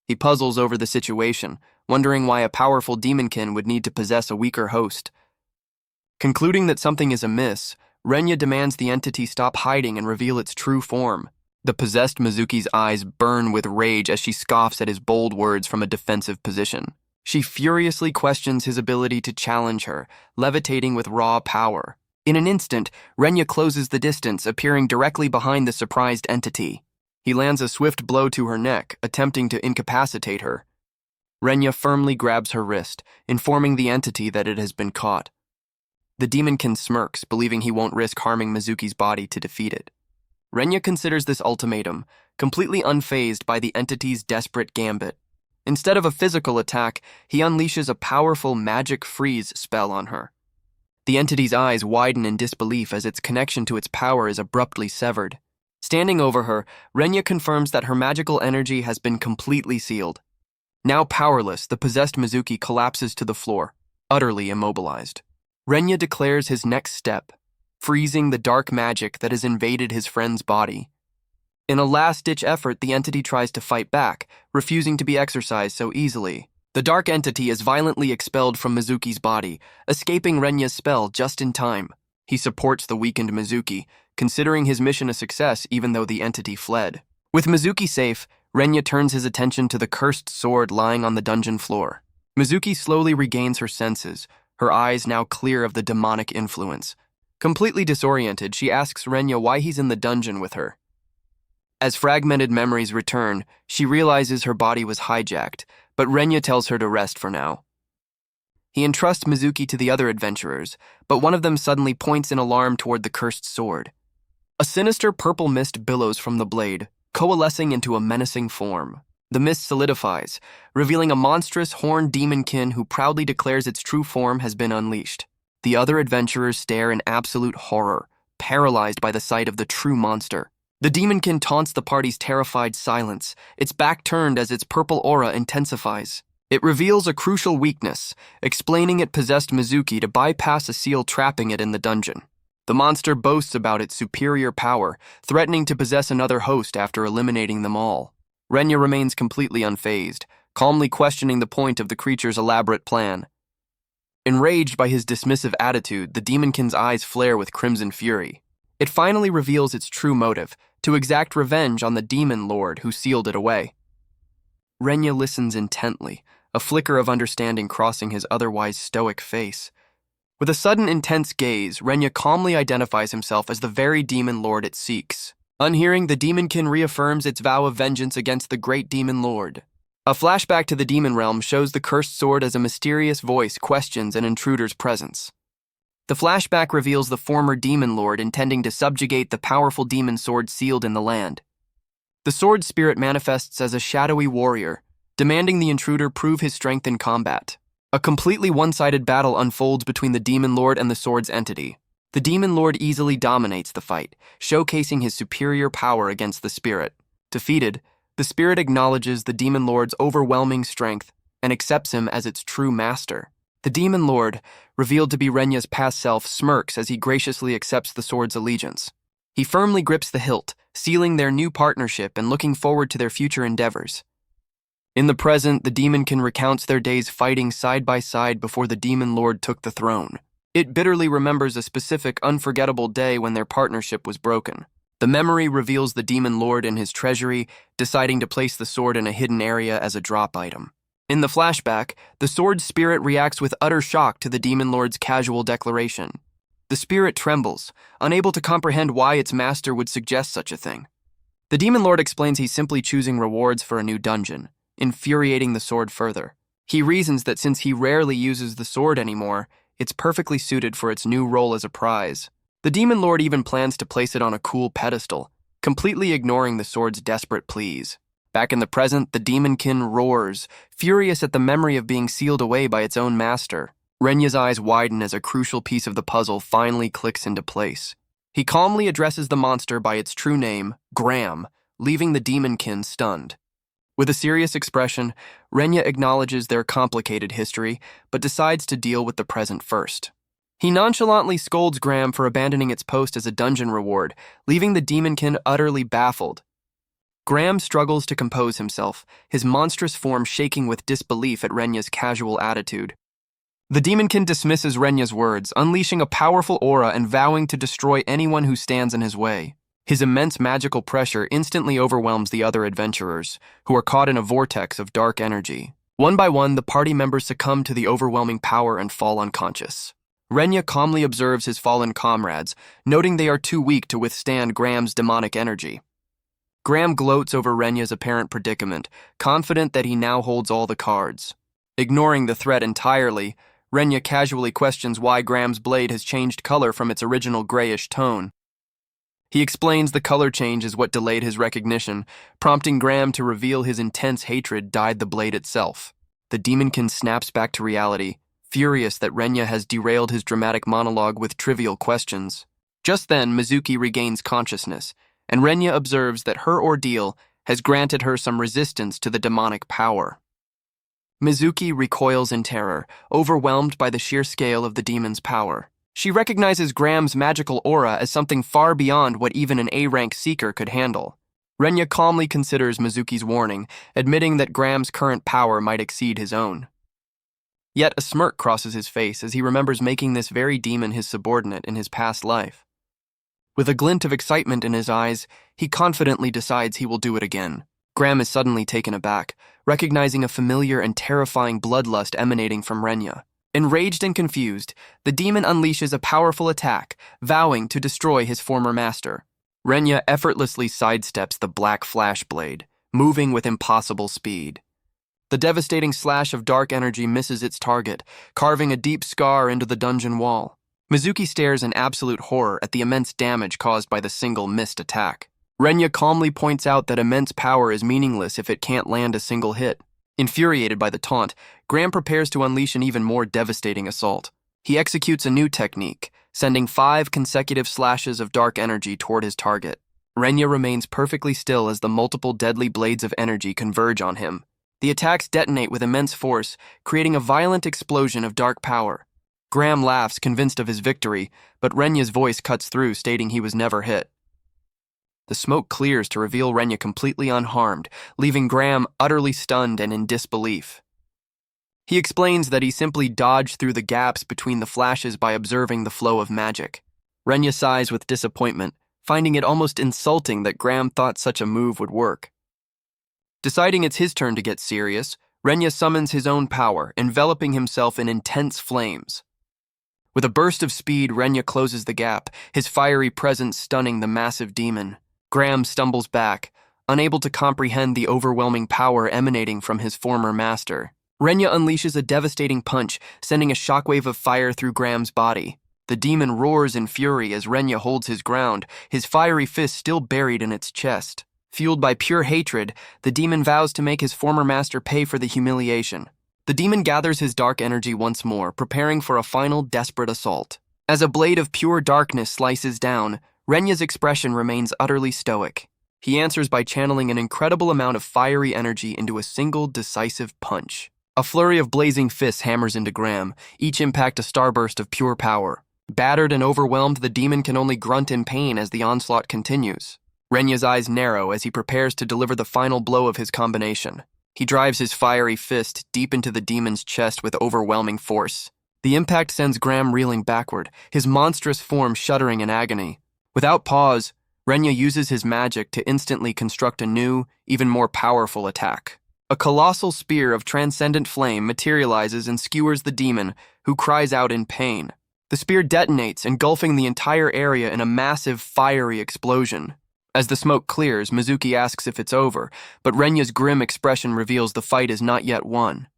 He puzzles over the situation, wondering why a powerful demonkin would need to possess a weaker host. Concluding that something is amiss, Renya demands the entity stop hiding and reveal its true form. The possessed Mizuki's eyes burn with rage as she scoffs at his bold words from a defensive position. She furiously questions his ability to challenge her, levitating with raw power. In an instant, Renya closes the distance, appearing directly behind the surprised entity. He lands a swift blow to her neck, attempting to incapacitate her. Renya firmly grabs her wrist, informing the entity that it has been caught. The demonkin smirks, believing he won't risk harming Mizuki's body to defeat it. Renya considers this ultimatum, completely unfazed by the entity's desperate gambit. Instead of a physical attack, he unleashes a powerful magic freeze spell on her. The entity's eyes widen in disbelief as its connection to its power is abruptly severed. Standing over her, Renya confirms that her magical energy has been completely sealed. Now powerless, the possessed Mizuki collapses to the floor, utterly immobilized. Renya declares his next step, freezing the dark magic that has invaded his friend's body. In a last-ditch effort, the entity tries to fight back, refusing to be exorcised so easily. The dark entity is violently expelled from Mizuki's body, escaping Renya's spell just in time. He supports the weakened Mizuki, considering his mission a success even though the entity fled. With Mizuki safe, Renya turns his attention to the cursed sword lying on the dungeon floor. Mizuki slowly regains her senses, her eyes now clear of the demonic influence. Completely disoriented, she asks Renya why he's in the dungeon with her. As fragmented memories return, she realizes her body was hijacked, but Renya tells her to rest for now. He entrusts Mizuki to the other adventurers, but one of them suddenly points in alarm toward the cursed sword. A sinister purple mist billows from the blade, coalescing into a menacing form. The mist solidifies, revealing a monstrous horned demonkin who proudly declares its true form has been unleashed. The other adventurers stare in absolute horror, paralyzed by the sight of the true monster. The demonkin taunts the party's terrified silence, its back turned as its purple aura intensifies. It reveals a crucial weakness, explaining it possessed Mizuki to bypass a seal trapping it in the dungeon. The monster boasts about its superior power, threatening to possess another host after eliminating them all. Renya remains completely unfazed, calmly questioning the point of the creature's elaborate plan. Enraged by his dismissive attitude, the demonkin's eyes flare with crimson fury. It finally reveals its true motive, to exact revenge on the demon lord who sealed it away. Renya listens intently, a flicker of understanding crossing his otherwise stoic face. With a sudden intense gaze, Renya calmly identifies himself as the very demon lord it seeks. Unhearing, the demonkin reaffirms its vow of vengeance against the great demon lord. A flashback to the demon realm shows the cursed sword as a mysterious voice questions an intruder's presence. The flashback reveals the former demon lord intending to subjugate the powerful demon sword sealed in the land. The sword spirit manifests as a shadowy warrior, demanding the intruder prove his strength in combat. A completely one-sided battle unfolds between the demon lord and the sword's entity. The Demon Lord easily dominates the fight, showcasing his superior power against the spirit. Defeated, the spirit acknowledges the Demon Lord's overwhelming strength and accepts him as its true master. The Demon Lord, revealed to be Renya's past self, smirks as he graciously accepts the sword's allegiance. He firmly grips the hilt, sealing their new partnership and looking forward to their future endeavors. In the present, the Demonkin recounts their days fighting side by side before the Demon Lord took the throne. It bitterly remembers a specific, unforgettable day when their partnership was broken. The memory reveals the Demon Lord in his treasury, deciding to place the sword in a hidden area as a drop item. In the flashback, the sword's spirit reacts with utter shock to the Demon Lord's casual declaration. The spirit trembles, unable to comprehend why its master would suggest such a thing. The Demon Lord explains he's simply choosing rewards for a new dungeon, infuriating the sword further. He reasons that since he rarely uses the sword anymore, it's perfectly suited for its new role as a prize. The Demon Lord even plans to place it on a cool pedestal, completely ignoring the sword's desperate pleas. Back in the present, the Demonkin roars, furious at the memory of being sealed away by its own master. Renya's eyes widen as a crucial piece of the puzzle finally clicks into place. He calmly addresses the monster by its true name, Gram, leaving the Demonkin stunned. With a serious expression, Renya acknowledges their complicated history, but decides to deal with the present first. He nonchalantly scolds Gram for abandoning its post as a dungeon reward, leaving the Demonkin utterly baffled. Gram struggles to compose himself, his monstrous form shaking with disbelief at Renya's casual attitude. The Demonkin dismisses Renya's words, unleashing a powerful aura and vowing to destroy anyone who stands in his way. His immense magical pressure instantly overwhelms the other adventurers, who are caught in a vortex of dark energy. One by one, the party members succumb to the overwhelming power and fall unconscious. Renya calmly observes his fallen comrades, noting they are too weak to withstand Gram's demonic energy. Gram gloats over Renya's apparent predicament, confident that he now holds all the cards. Ignoring the threat entirely, Renya casually questions why Gram's blade has changed color from its original grayish tone. He explains the color change is what delayed his recognition, prompting Gram to reveal his intense hatred dyed the blade itself. The Demonkin snaps back to reality, furious that Renya has derailed his dramatic monologue with trivial questions. Just then, Mizuki regains consciousness, and Renya observes that her ordeal has granted her some resistance to the demonic power. Mizuki recoils in terror, overwhelmed by the sheer scale of the demon's power. She recognizes Gram's magical aura as something far beyond what even an A-rank seeker could handle. Renya calmly considers Mizuki's warning, admitting that Gram's current power might exceed his own. Yet a smirk crosses his face as he remembers making this very demon his subordinate in his past life. With a glint of excitement in his eyes, he confidently decides he will do it again. Gram is suddenly taken aback, recognizing a familiar and terrifying bloodlust emanating from Renya. Enraged and confused, the demon unleashes a powerful attack, vowing to destroy his former master. Renya effortlessly sidesteps the black flash blade, moving with impossible speed. The devastating slash of dark energy misses its target, carving a deep scar into the dungeon wall. Mizuki stares in absolute horror at the immense damage caused by the single missed attack. Renya calmly points out that immense power is meaningless if it can't land a single hit. Infuriated by the taunt, Gram prepares to unleash an even more devastating assault. He executes a new technique, sending 5 consecutive slashes of dark energy toward his target. Renya remains perfectly still as the multiple deadly blades of energy converge on him. The attacks detonate with immense force, creating a violent explosion of dark power. Gram laughs, convinced of his victory, but Renya's voice cuts through, stating he was never hit. The smoke clears to reveal Renya completely unharmed, leaving Gram utterly stunned and in disbelief. He explains that he simply dodged through the gaps between the flashes by observing the flow of magic. Renya sighs with disappointment, finding it almost insulting that Gram thought such a move would work. Deciding it's his turn to get serious, Renya summons his own power, enveloping himself in intense flames. With a burst of speed, Renya closes the gap, his fiery presence stunning the massive demon. Gram stumbles back, unable to comprehend the overwhelming power emanating from his former master. Renya unleashes a devastating punch, sending a shockwave of fire through Gram's body. The demon roars in fury as Renya holds his ground, his fiery fist still buried in its chest. Fueled by pure hatred, the demon vows to make his former master pay for the humiliation. The demon gathers his dark energy once more, preparing for a final desperate assault. As a blade of pure darkness slices down, Renya's expression remains utterly stoic. He answers by channeling an incredible amount of fiery energy into a single decisive punch. A flurry of blazing fists hammers into Graham, each impact a starburst of pure power. Battered and overwhelmed, the demon can only grunt in pain as the onslaught continues. Renya's eyes narrow as he prepares to deliver the final blow of his combination. He drives his fiery fist deep into the demon's chest with overwhelming force. The impact sends Graham reeling backward, his monstrous form shuddering in agony. Without pause, Renya uses his magic to instantly construct a new, even more powerful attack. A colossal spear of transcendent flame materializes and skewers the demon, who cries out in pain. The spear detonates, engulfing the entire area in a massive, fiery explosion. As the smoke clears, Mizuki asks if it's over, but Renya's grim expression reveals the fight is not yet won.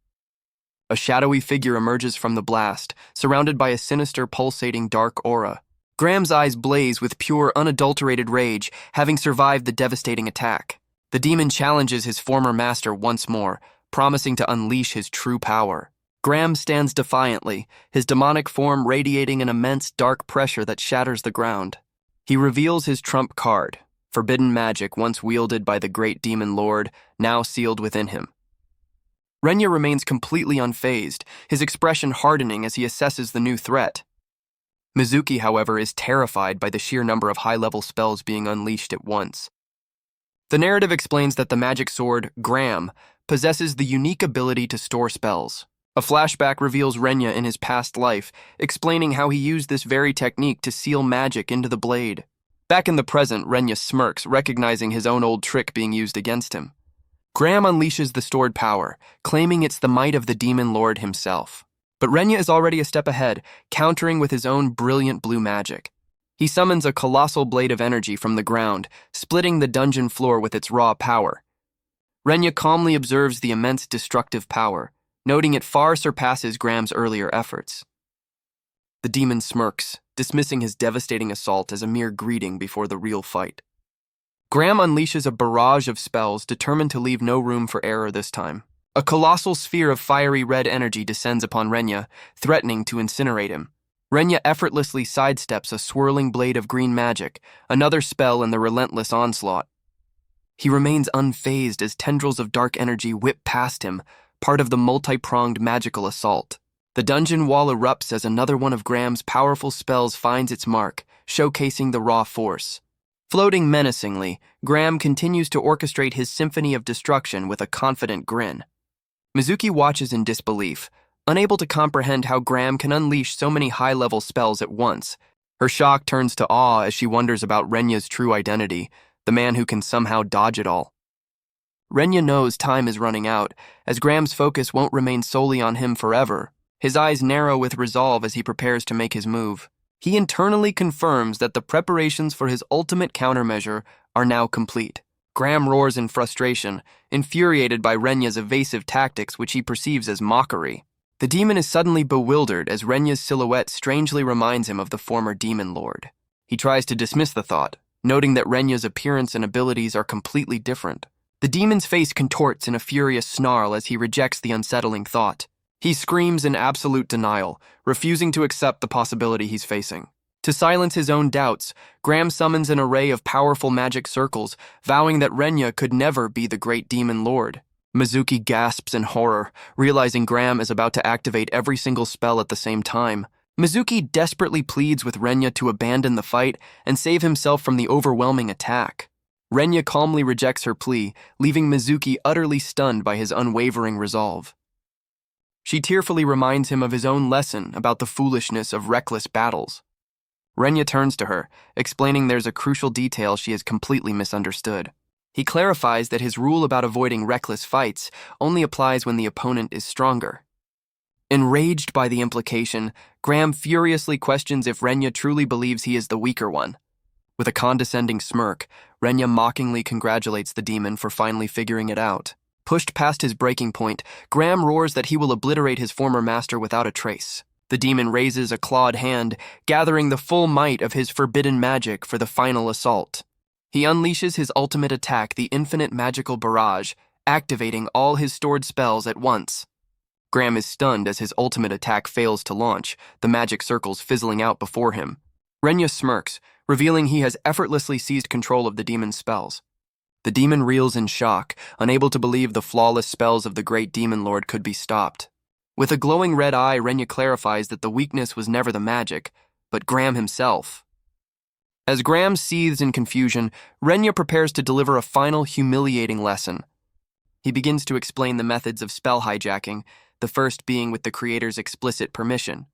A shadowy figure emerges from the blast, surrounded by a sinister, pulsating dark aura. Graham's eyes blaze with pure, unadulterated rage, having survived the devastating attack. The demon challenges his former master once more, promising to unleash his true power. Graham stands defiantly, his demonic form radiating an immense dark pressure that shatters the ground. He reveals his trump card, forbidden magic once wielded by the great demon lord, now sealed within him. Renya remains completely unfazed, his expression hardening as he assesses the new threat. Mizuki, however, is terrified by the sheer number of high-level spells being unleashed at once. The narrative explains that the magic sword, Graham, possesses the unique ability to store spells. A flashback reveals Renya in his past life, explaining how he used this very technique to seal magic into the blade. Back in the present, Renya smirks, recognizing his own old trick being used against him. Graham unleashes the stored power, claiming it's the might of the demon lord himself. But Renya is already a step ahead, countering with his own brilliant blue magic. He summons a colossal blade of energy from the ground, splitting the dungeon floor with its raw power. Renya calmly observes the immense destructive power, noting it far surpasses Graham's earlier efforts. The demon smirks, dismissing his devastating assault as a mere greeting before the real fight. Graham unleashes a barrage of spells, determined to leave no room for error this time. A colossal sphere of fiery red energy descends upon Renya, threatening to incinerate him. Renya effortlessly sidesteps a swirling blade of green magic, another spell in the relentless onslaught. He remains unfazed as tendrils of dark energy whip past him, part of the multi-pronged magical assault. The dungeon wall erupts as another one of Graham's powerful spells finds its mark, showcasing the raw force. Floating menacingly, Graham continues to orchestrate his symphony of destruction with a confident grin. Mizuki watches in disbelief, unable to comprehend how Graham can unleash so many high-level spells at once. Her shock turns to awe as she wonders about Renya's true identity, the man who can somehow dodge it all. Renya knows time is running out, as Graham's focus won't remain solely on him forever. His eyes narrow with resolve as he prepares to make his move. He internally confirms that the preparations for his ultimate countermeasure are now complete. Graham roars in frustration, infuriated by Renya's evasive tactics, which he perceives as mockery. The demon is suddenly bewildered as Renya's silhouette strangely reminds him of the former demon lord. He tries to dismiss the thought, noting that Renya's appearance and abilities are completely different. The demon's face contorts in a furious snarl as he rejects the unsettling thought. He screams in absolute denial, refusing to accept the possibility he's facing. To silence his own doubts, Graham summons an array of powerful magic circles, vowing that Renya could never be the great demon lord. Mizuki gasps in horror, realizing Graham is about to activate every single spell at the same time. Mizuki desperately pleads with Renya to abandon the fight and save himself from the overwhelming attack. Renya calmly rejects her plea, leaving Mizuki utterly stunned by his unwavering resolve. She tearfully reminds him of his own lesson about the foolishness of reckless battles. Renya turns to her, explaining there's a crucial detail she has completely misunderstood. He clarifies that his rule about avoiding reckless fights only applies when the opponent is stronger. Enraged by the implication, Graham furiously questions if Renya truly believes he is the weaker one. With a condescending smirk, Renya mockingly congratulates the demon for finally figuring it out. Pushed past his breaking point, Graham roars that he will obliterate his former master without a trace. The demon raises a clawed hand, gathering the full might of his forbidden magic for the final assault. He unleashes his ultimate attack, the infinite magical barrage, activating all his stored spells at once. Graham is stunned as his ultimate attack fails to launch, the magic circles fizzling out before him. Renya smirks, revealing he has effortlessly seized control of the demon's spells. The demon reels in shock, unable to believe the flawless spells of the great demon lord could be stopped. With a glowing red eye, Renya clarifies that the weakness was never the magic, but Graham himself. As Graham seethes in confusion, Renya prepares to deliver a final humiliating lesson. He begins to explain the methods of spell hijacking, the first being with the creator's explicit permission.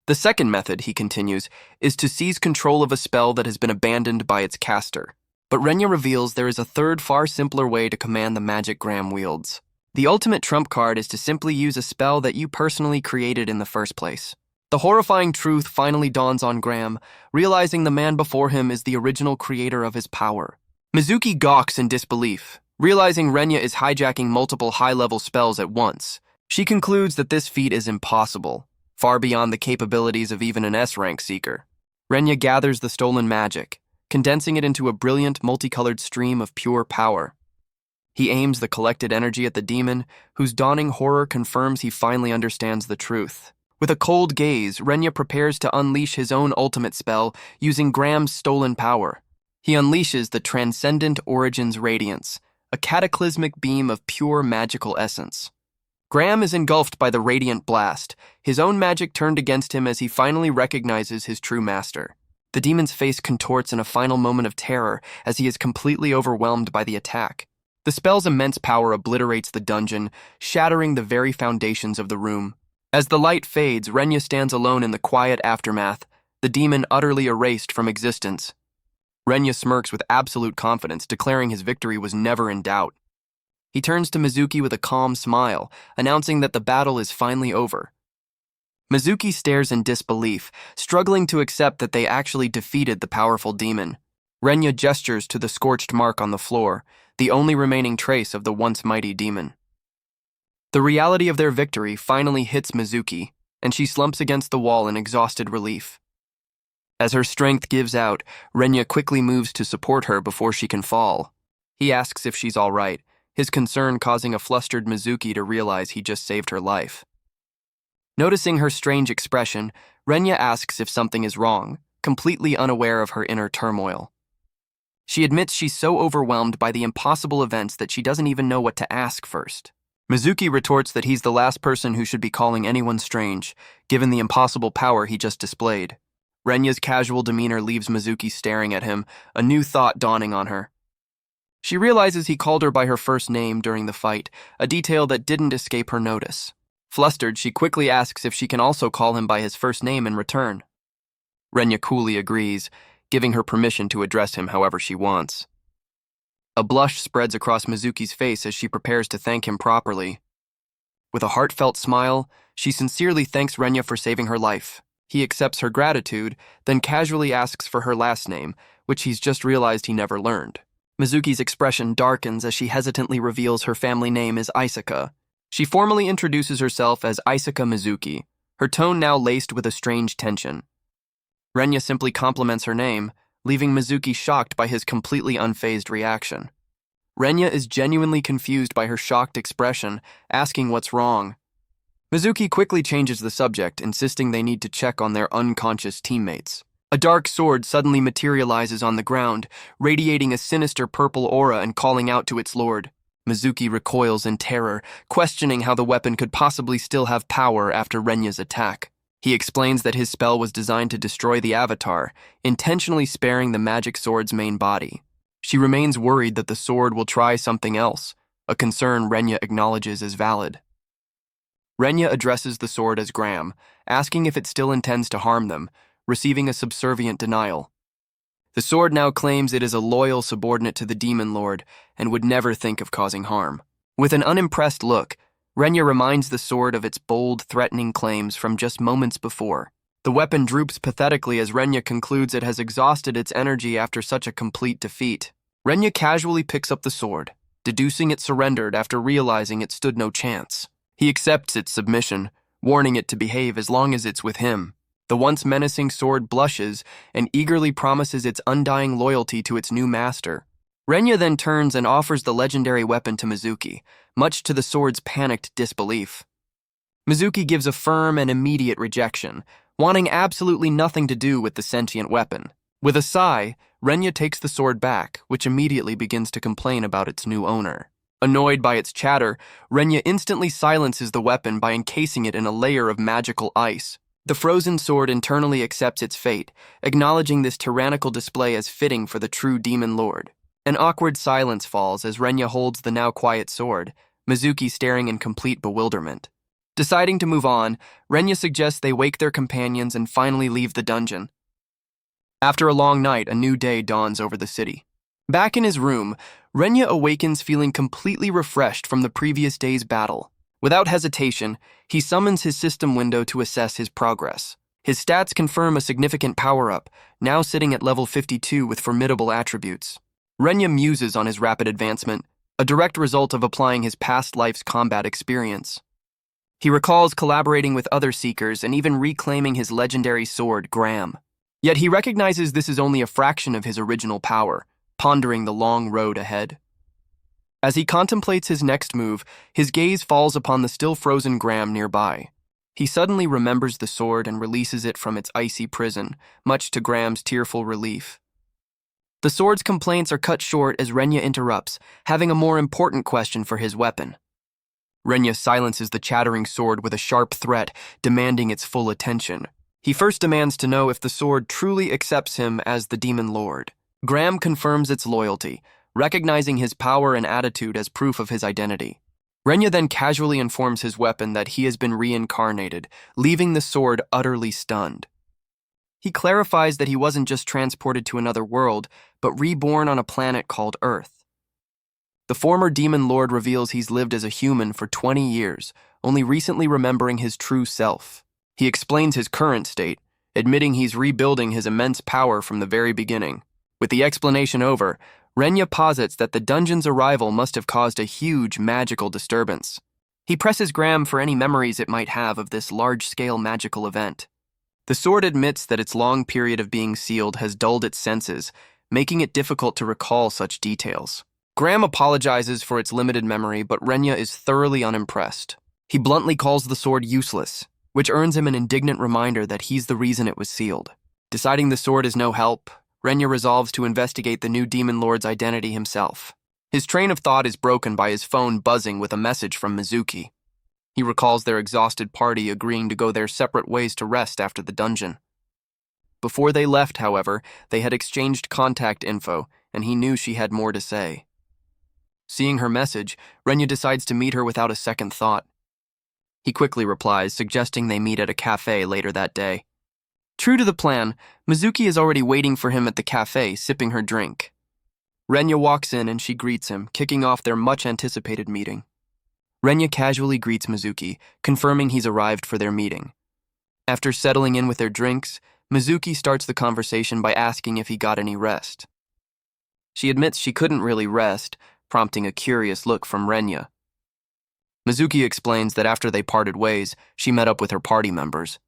The second method, he continues, is to seize control of a spell that has been abandoned by its caster. But Renya reveals there is a third, far simpler way to command the magic Graham wields. The ultimate trump card is to simply use a spell that you personally created in the first place. The horrifying truth finally dawns on Graham, realizing the man before him is the original creator of his power. Mizuki gawks in disbelief, realizing Renya is hijacking multiple high-level spells at once. She concludes that this feat is impossible, far beyond the capabilities of even an S-rank seeker. Renya gathers the stolen magic, condensing it into a brilliant, multicolored stream of pure power. He aims the collected energy at the demon, whose dawning horror confirms he finally understands the truth. With a cold gaze, Renya prepares to unleash his own ultimate spell using Graham's stolen power. He unleashes the Transcendent Origins Radiance, a cataclysmic beam of pure magical essence. Graham is engulfed by the radiant blast, his own magic turned against him as he finally recognizes his true master. The demon's face contorts in a final moment of terror as he is completely overwhelmed by the attack. The spell's immense power obliterates the dungeon, shattering the very foundations of the room. As the light fades, Renya stands alone in the quiet aftermath, the demon utterly erased from existence. Renya smirks with absolute confidence, declaring his victory was never in doubt. He turns to Mizuki with a calm smile, announcing that the battle is finally over. Mizuki stares in disbelief, struggling to accept that they actually defeated the powerful demon. Renya gestures to the scorched mark on the floor, the only remaining trace of the once mighty demon. The reality of their victory finally hits Mizuki, and she slumps against the wall in exhausted relief. As her strength gives out, Renya quickly moves to support her before she can fall. He asks if she's all right, his concern causing a flustered Mizuki to realize he just saved her life. Noticing her strange expression, Renya asks if something is wrong, completely unaware of her inner turmoil. She admits she's so overwhelmed by the impossible events that she doesn't even know what to ask first. Mizuki retorts that he's the last person who should be calling anyone strange, given the impossible power he just displayed. Renya's casual demeanor leaves Mizuki staring at him, a new thought dawning on her. She realizes he called her by her first name during the fight, a detail that didn't escape her notice. Flustered, she quickly asks if she can also call him by his first name in return. Renya coolly agrees, giving her permission to address him however she wants. A blush spreads across Mizuki's face as she prepares to thank him properly. With a heartfelt smile, she sincerely thanks Renya for saving her life. He accepts her gratitude, then casually asks for her last name, which he's just realized he never learned. Mizuki's expression darkens as she hesitantly reveals her family name is Isaka. She formally introduces herself as Isaka Mizuki, her tone now laced with a strange tension. Renya simply compliments her name, leaving Mizuki shocked by his completely unfazed reaction. Renya is genuinely confused by her shocked expression, asking what's wrong. Mizuki quickly changes the subject, insisting they need to check on their unconscious teammates. A dark sword suddenly materializes on the ground, radiating a sinister purple aura and calling out to its lord. Mizuki recoils in terror, questioning how the weapon could possibly still have power after Renya's attack. He explains that his spell was designed to destroy the avatar, intentionally sparing the magic sword's main body. She remains worried that the sword will try something else, a concern Renya acknowledges as valid. Renya addresses the sword as Graham, asking if it still intends to harm them, receiving a subservient denial. The sword now claims it is a loyal subordinate to the demon lord and would never think of causing harm. With an unimpressed look, Renya reminds the sword of its bold, threatening claims from just moments before. The weapon droops pathetically as Renya concludes it has exhausted its energy after such a complete defeat. Renya casually picks up the sword, deducing it surrendered after realizing it stood no chance. He accepts its submission, warning it to behave as long as it's with him. The once menacing sword blushes and eagerly promises its undying loyalty to its new master. Renya then turns and offers the legendary weapon to Mizuki, much to the sword's panicked disbelief. Mizuki gives a firm and immediate rejection, wanting absolutely nothing to do with the sentient weapon. With a sigh, Renya takes the sword back, which immediately begins to complain about its new owner. Annoyed by its chatter, Renya instantly silences the weapon by encasing it in a layer of magical ice. The frozen sword internally accepts its fate, acknowledging this tyrannical display as fitting for the true demon lord. An awkward silence falls as Renya holds the now quiet sword, Mizuki staring in complete bewilderment. Deciding to move on, Renya suggests they wake their companions and finally leave the dungeon. After a long night, a new day dawns over the city. Back in his room, Renya awakens feeling completely refreshed from the previous day's battle. Without hesitation, he summons his system window to assess his progress. His stats confirm a significant power-up, now sitting at level 52 with formidable attributes. Renya muses on his rapid advancement, a direct result of applying his past life's combat experience. He recalls collaborating with other Seekers and even reclaiming his legendary sword, Graham. Yet he recognizes this is only a fraction of his original power, pondering the long road ahead. As he contemplates his next move, his gaze falls upon the still frozen Graham nearby. He suddenly remembers the sword and releases it from its icy prison, much to Graham's tearful relief. The sword's complaints are cut short as Renya interrupts, having a more important question for his weapon. Renya silences the chattering sword with a sharp threat, demanding its full attention. He first demands to know if the sword truly accepts him as the demon lord. Graham confirms its loyalty, recognizing his power and attitude as proof of his identity. Renya then casually informs his weapon that he has been reincarnated, leaving the sword utterly stunned. He clarifies that he wasn't just transported to another world, but reborn on a planet called Earth. The former demon lord reveals he's lived as a human for 20 years, only recently remembering his true self. He explains his current state, admitting he's rebuilding his immense power from the very beginning. With the explanation over, Renya posits that the dungeon's arrival must have caused a huge magical disturbance. He presses Graham for any memories it might have of this large-scale magical event. The sword admits that its long period of being sealed has dulled its senses, making it difficult to recall such details. Graham apologizes for its limited memory, but Renya is thoroughly unimpressed. He bluntly calls the sword useless, which earns him an indignant reminder that he's the reason it was sealed. Deciding the sword is no help, Renya resolves to investigate the new demon lord's identity himself. His train of thought is broken by his phone buzzing with a message from Mizuki. He recalls their exhausted party agreeing to go their separate ways to rest after the dungeon. Before they left, however, they had exchanged contact info, and he knew she had more to say. Seeing her message, Renya decides to meet her without a second thought. He quickly replies, suggesting they meet at a cafe later that day. True to the plan, Mizuki is already waiting for him at the cafe, sipping her drink. Renya walks in and she greets him, kicking off their much-anticipated meeting. Renya casually greets Mizuki, confirming he's arrived for their meeting. After settling in with their drinks, Mizuki starts the conversation by asking if he got any rest. She admits she couldn't really rest, prompting a curious look from Renya. Mizuki explains that after they parted ways, she met up with her party members.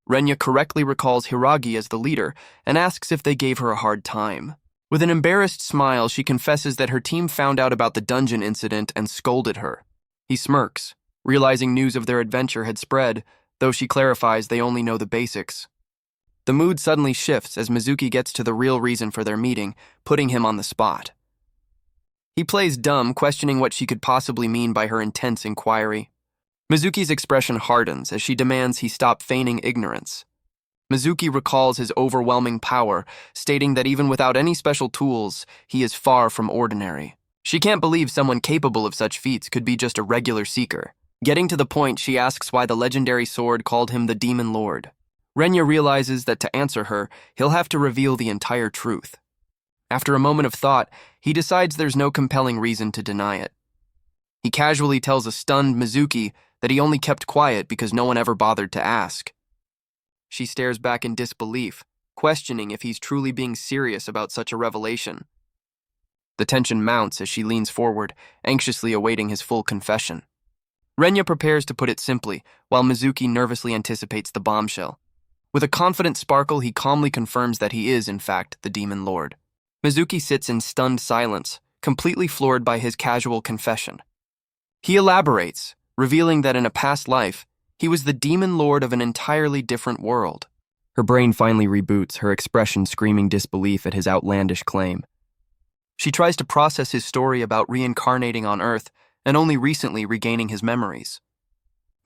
Renya correctly recalls Hiragi as the leader and asks if they gave her a hard time. With an embarrassed smile, she confesses that her team found out about the dungeon incident and scolded her. He smirks, realizing news of their adventure had spread, though she clarifies they only know the basics. The mood suddenly shifts as Mizuki gets to the real reason for their meeting, putting him on the spot. He plays dumb, questioning what she could possibly mean by her intense inquiry. Mizuki's expression hardens as she demands he stop feigning ignorance. Mizuki recalls his overwhelming power, stating that even without any special tools, he is far from ordinary. She can't believe someone capable of such feats could be just a regular seeker. Getting to the point, she asks why the legendary sword called him the Demon Lord. Renya realizes that to answer her, he'll have to reveal the entire truth. After a moment of thought, he decides there's no compelling reason to deny it. He casually tells a stunned Mizuki that he only kept quiet because no one ever bothered to ask. She stares back in disbelief, questioning if he's truly being serious about such a revelation. The tension mounts as she leans forward, anxiously awaiting his full confession. Renya prepares to put it simply, while Mizuki nervously anticipates the bombshell. With a confident sparkle, he calmly confirms that he is, in fact, the Demon Lord. Mizuki sits in stunned silence, completely floored by his casual confession. He elaborates, revealing that in a past life, He was the demon lord of an entirely different world. Her brain finally reboots, her expression screaming disbelief at his outlandish claim. She tries to process his story about reincarnating on Earth and only recently regaining his memories.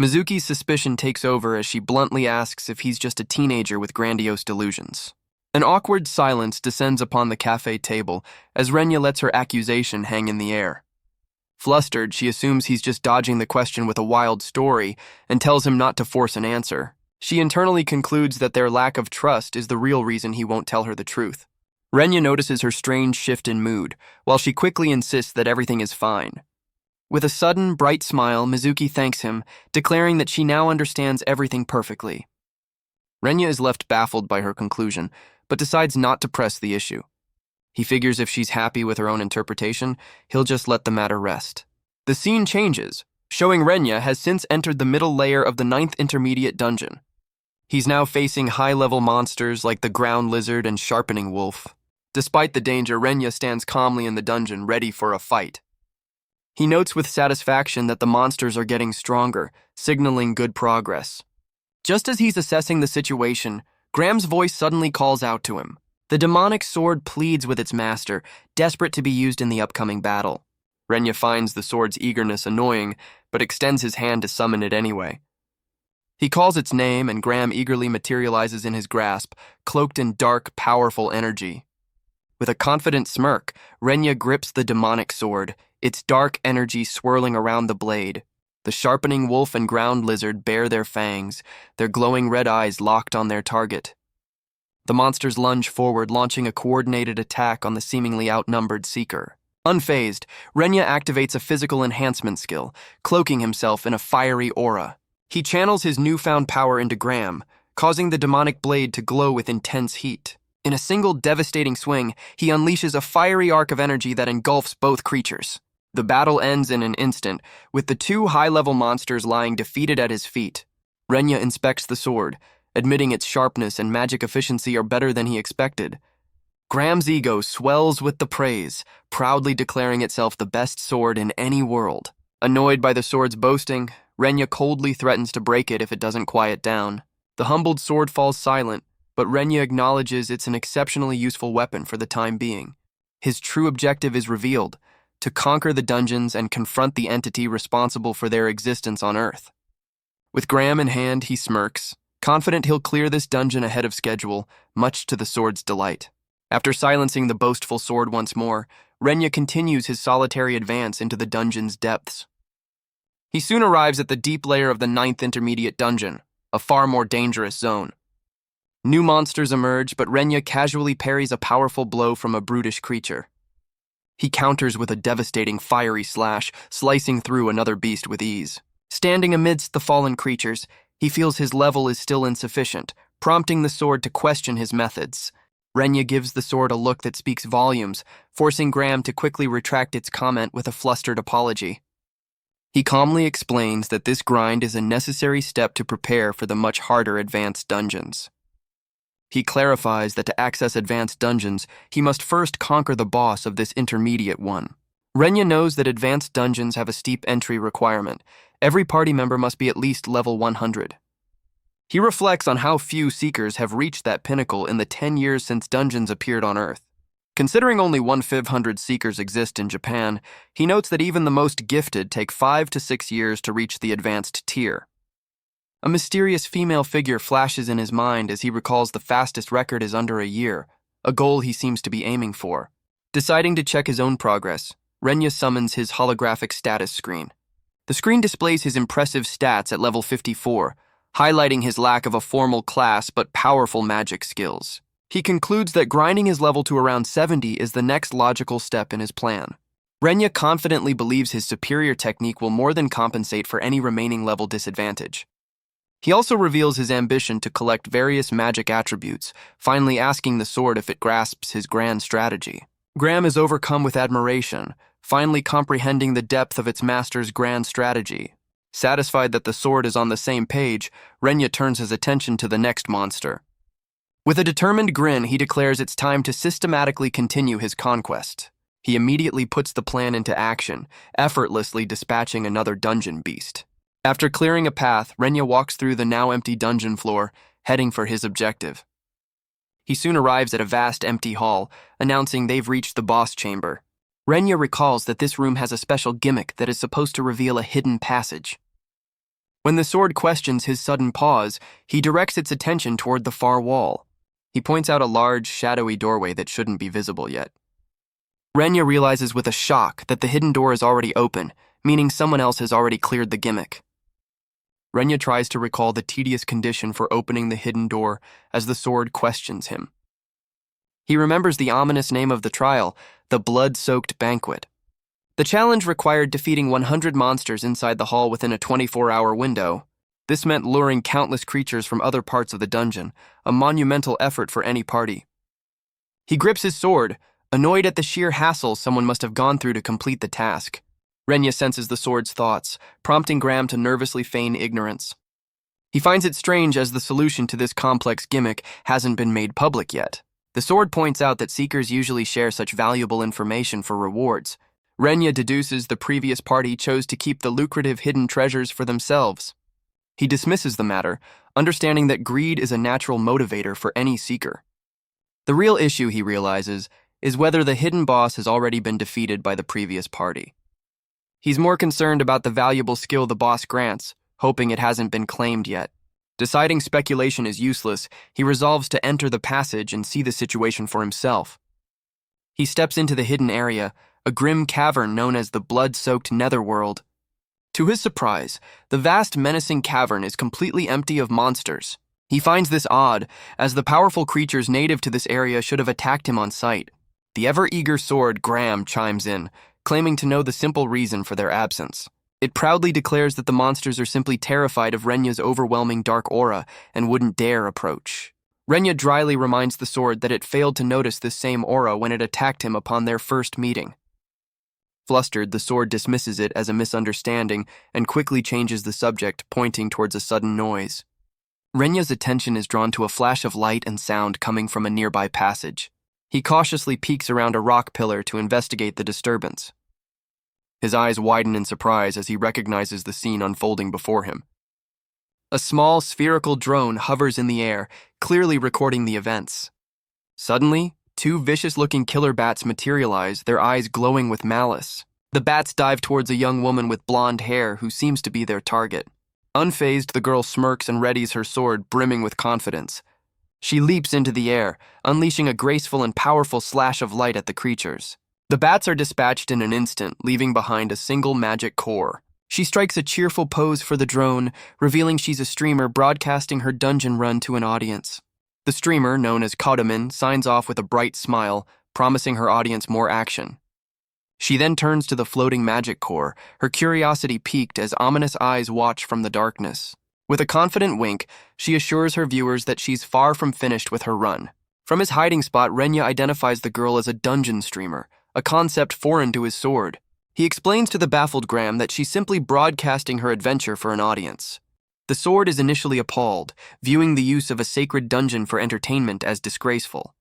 Mizuki's suspicion takes over as she bluntly asks if he's just a teenager with grandiose delusions. An awkward silence descends upon the cafe table as Renya lets her accusation hang in the air. Flustered, she assumes he's just dodging the question with a wild story and tells him not to force an answer. She internally concludes that their lack of trust is the real reason he won't tell her the truth. Renya notices her strange shift in mood, while she quickly insists that everything is fine. With a sudden, bright smile, Mizuki thanks him, declaring that she now understands everything perfectly. Renya is left baffled by her conclusion, but decides not to press the issue. He figures if she's happy with her own interpretation, he'll just let the matter rest. The scene changes, showing Renya has since entered the middle layer of the 9th intermediate dungeon. He's now facing high-level monsters like the ground lizard and sharpening wolf. Despite the danger, Renya stands calmly in the dungeon, ready for a fight. He notes with satisfaction that the monsters are getting stronger, signaling good progress. Just as he's assessing the situation, Graham's voice suddenly calls out to him. The demonic sword pleads with its master, desperate to be used in the upcoming battle. Renya finds the sword's eagerness annoying, but extends his hand to summon it anyway. He calls its name, and Graham eagerly materializes in his grasp, cloaked in dark, powerful energy. With a confident smirk, Renya grips the demonic sword, its dark energy swirling around the blade. The sharpening wolf and ground lizard bare their fangs, their glowing red eyes locked on their target. The monsters lunge forward, launching a coordinated attack on the seemingly outnumbered seeker. Unfazed, Renya activates a physical enhancement skill, cloaking himself in a fiery aura. He channels his newfound power into Graham, causing the demonic blade to glow with intense heat. In a single devastating swing, he unleashes a fiery arc of energy that engulfs both creatures. The battle ends in an instant, with the two high-level monsters lying defeated at his feet. Renya inspects the sword, admitting its sharpness and magic efficiency are better than he expected. Graham's ego swells with the praise, proudly declaring itself the best sword in any world. Annoyed by the sword's boasting, Renya coldly threatens to break it if it doesn't quiet down. The humbled sword falls silent, but Renya acknowledges it's an exceptionally useful weapon for the time being. His true objective is revealed: to conquer the dungeons and confront the entity responsible for their existence on Earth. With Graham in hand, he smirks, confident he'll clear this dungeon ahead of schedule, much to the sword's delight. After silencing the boastful sword once more, Renya continues his solitary advance into the dungeon's depths. He soon arrives at the deep layer of the 9th intermediate dungeon, a far more dangerous zone. New monsters emerge, but Renya casually parries a powerful blow from a brutish creature. He counters with a devastating fiery slash, slicing through another beast with ease. Standing amidst the fallen creatures, he feels his level is still insufficient, prompting the sword to question his methods. Renya gives the sword a look that speaks volumes, forcing Graham to quickly retract its comment with a flustered apology. He calmly explains that this grind is a necessary step to prepare for the much harder advanced dungeons. He clarifies that to access advanced dungeons, he must first conquer the boss of this intermediate one. Renya knows that advanced dungeons have a steep entry requirement. Every party member must be at least level 100. He reflects on how few seekers have reached that pinnacle in the 10 years since dungeons appeared on Earth. Considering only 1/500 seekers exist in Japan, he notes that even the most gifted take 5 to 6 years to reach the advanced tier. A mysterious female figure flashes in his mind as he recalls the fastest record is under a year, a goal he seems to be aiming for. Deciding to check his own progress, Renya summons his holographic status screen. The screen displays his impressive stats at level 54, highlighting his lack of a formal class but powerful magic skills. He concludes that grinding his level to around 70 is the next logical step in his plan. Renya confidently believes his superior technique will more than compensate for any remaining level disadvantage. He also reveals his ambition to collect various magic attributes, finally asking the sword if it grasps his grand strategy. Graham is overcome with admiration, finally comprehending the depth of its master's grand strategy. Satisfied that the sword is on the same page, Renya turns his attention to the next monster. With a determined grin, he declares it's time to systematically continue his conquest. He immediately puts the plan into action, effortlessly dispatching another dungeon beast. After clearing a path, Renya walks through the now empty dungeon floor, heading for his objective. He soon arrives at a vast empty hall, announcing they've reached the boss chamber. Renya recalls that this room has a special gimmick that is supposed to reveal a hidden passage. When the sword questions his sudden pause, he directs its attention toward the far wall. He points out a large, shadowy doorway that shouldn't be visible yet. Renya realizes with a shock that the hidden door is already open, meaning someone else has already cleared the gimmick. Renya tries to recall the tedious condition for opening the hidden door as the sword questions him. He remembers the ominous name of the trial, the blood-soaked banquet. The challenge required defeating 100 monsters inside the hall within a 24-hour window. This meant luring countless creatures from other parts of the dungeon, a monumental effort for any party. He grips his sword, annoyed at the sheer hassle someone must have gone through to complete the task. Renya senses the sword's thoughts, prompting Graham to nervously feign ignorance. He finds it strange as the solution to this complex gimmick hasn't been made public yet. The sword points out that seekers usually share such valuable information for rewards. Renya deduces the previous party chose to keep the lucrative hidden treasures for themselves. He dismisses the matter, understanding that greed is a natural motivator for any seeker. The real issue, he realizes, is whether the hidden boss has already been defeated by the previous party. He's more concerned about the valuable skill the boss grants, hoping it hasn't been claimed yet. Deciding speculation is useless, he resolves to enter the passage and see the situation for himself. He steps into the hidden area, a grim cavern known as the blood-soaked netherworld. To his surprise, the vast menacing cavern is completely empty of monsters. He finds this odd, as the powerful creatures native to this area should have attacked him on sight. The ever-eager sword Graham chimes in, claiming to know the simple reason for their absence. It proudly declares that the monsters are simply terrified of Renya's overwhelming dark aura and wouldn't dare approach. Renya dryly reminds the sword that it failed to notice this same aura when it attacked him upon their first meeting. Flustered, the sword dismisses it as a misunderstanding and quickly changes the subject, pointing towards a sudden noise. Renya's attention is drawn to a flash of light and sound coming from a nearby passage. He cautiously peeks around a rock pillar to investigate the disturbance. His eyes widen in surprise as he recognizes the scene unfolding before him. A small, spherical drone hovers in the air, clearly recording the events. Suddenly, two vicious-looking killer bats materialize, their eyes glowing with malice. The bats dive towards a young woman with blonde hair who seems to be their target. Unfazed, the girl smirks and readies her sword, brimming with confidence. She leaps into the air, unleashing a graceful and powerful slash of light at the creatures. The bats are dispatched in an instant, leaving behind a single magic core. She strikes a cheerful pose for the drone, revealing she's a streamer broadcasting her dungeon run to an audience. The streamer, known as Kodaman, signs off with a bright smile, promising her audience more action. She then turns to the floating magic core, her curiosity piqued as ominous eyes watch from the darkness. With a confident wink, she assures her viewers that she's far from finished with her run. From his hiding spot, Renya identifies the girl as a dungeon streamer, a concept foreign to his sword. He explains to the baffled Graham that she's simply broadcasting her adventure for an audience. The sword is initially appalled, viewing the use of a sacred dungeon for entertainment as disgraceful.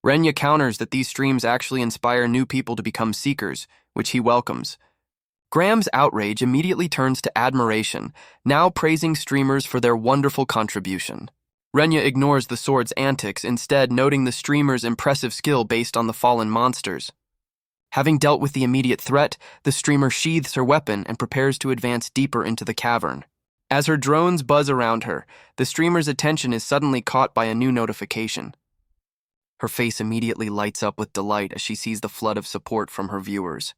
Renya counters that these streams actually inspire new people to become seekers, which he welcomes. Graham's outrage immediately turns to admiration, now praising streamers for their wonderful contribution. Renya ignores the sword's antics, instead noting the streamer's impressive skill based on the fallen monsters. Having dealt with the immediate threat, the streamer sheathes her weapon and prepares to advance deeper into the cavern. As her drones buzz around her, the streamer's attention is suddenly caught by a new notification. Her face immediately lights up with delight as she sees the flood of support from her viewers.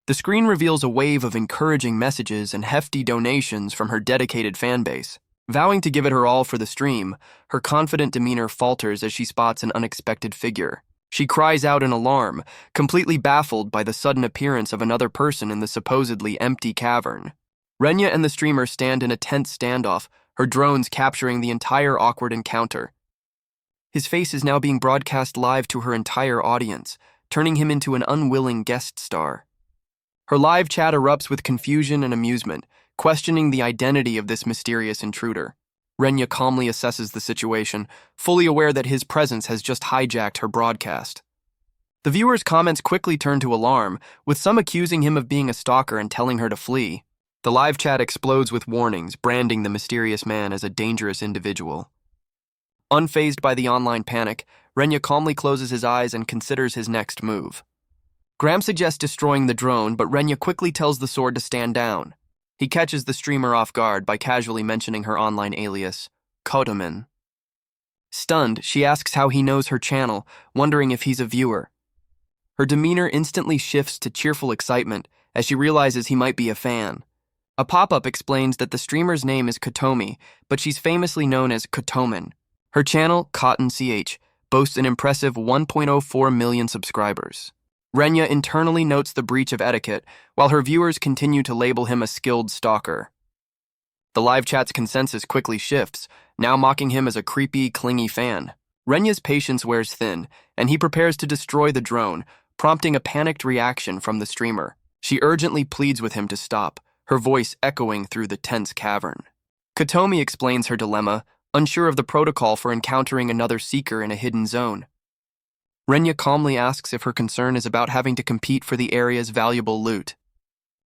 The screen reveals a wave of encouraging messages and hefty donations from her dedicated fanbase. Vowing to give it her all for the stream, her confident demeanor falters as she spots an unexpected figure. She cries out in alarm, completely baffled by the sudden appearance of another person in the supposedly empty cavern. Renya and the streamer stand in a tense standoff, her drones capturing the entire awkward encounter. His face is now being broadcast live to her entire audience, turning him into an unwilling guest star. Her live chat erupts with confusion and amusement, questioning the identity of this mysterious intruder. Renya calmly assesses the situation, fully aware that his presence has just hijacked her broadcast. The viewers' comments quickly turn to alarm, with some accusing him of being a stalker and telling her to flee. The live chat explodes with warnings, branding the mysterious man as a dangerous individual. Unfazed by the online panic, Renya calmly closes his eyes and considers his next move. Graham suggests destroying the drone, but Renya quickly tells the sword to stand down. He catches the streamer off guard by casually mentioning her online alias, Kotoman. Stunned, she asks how he knows her channel, wondering if he's a viewer. Her demeanor instantly shifts to cheerful excitement as she realizes he might be a fan. A pop-up explains that the streamer's name is Kotomi, but she's famously known as Kotoman. Her channel, Cotton CH, boasts an impressive 1.04 million subscribers. Renya internally notes the breach of etiquette, while her viewers continue to label him a skilled stalker. The live chat's consensus quickly shifts, now mocking him as a creepy, clingy fan. Renya's patience wears thin, and he prepares to destroy the drone, prompting a panicked reaction from the streamer. She urgently pleads with him to stop, her voice echoing through the tense cavern. Kotomi explains her dilemma, unsure of the protocol for encountering another seeker in a hidden zone. Renya calmly asks if her concern is about having to compete for the area's valuable loot.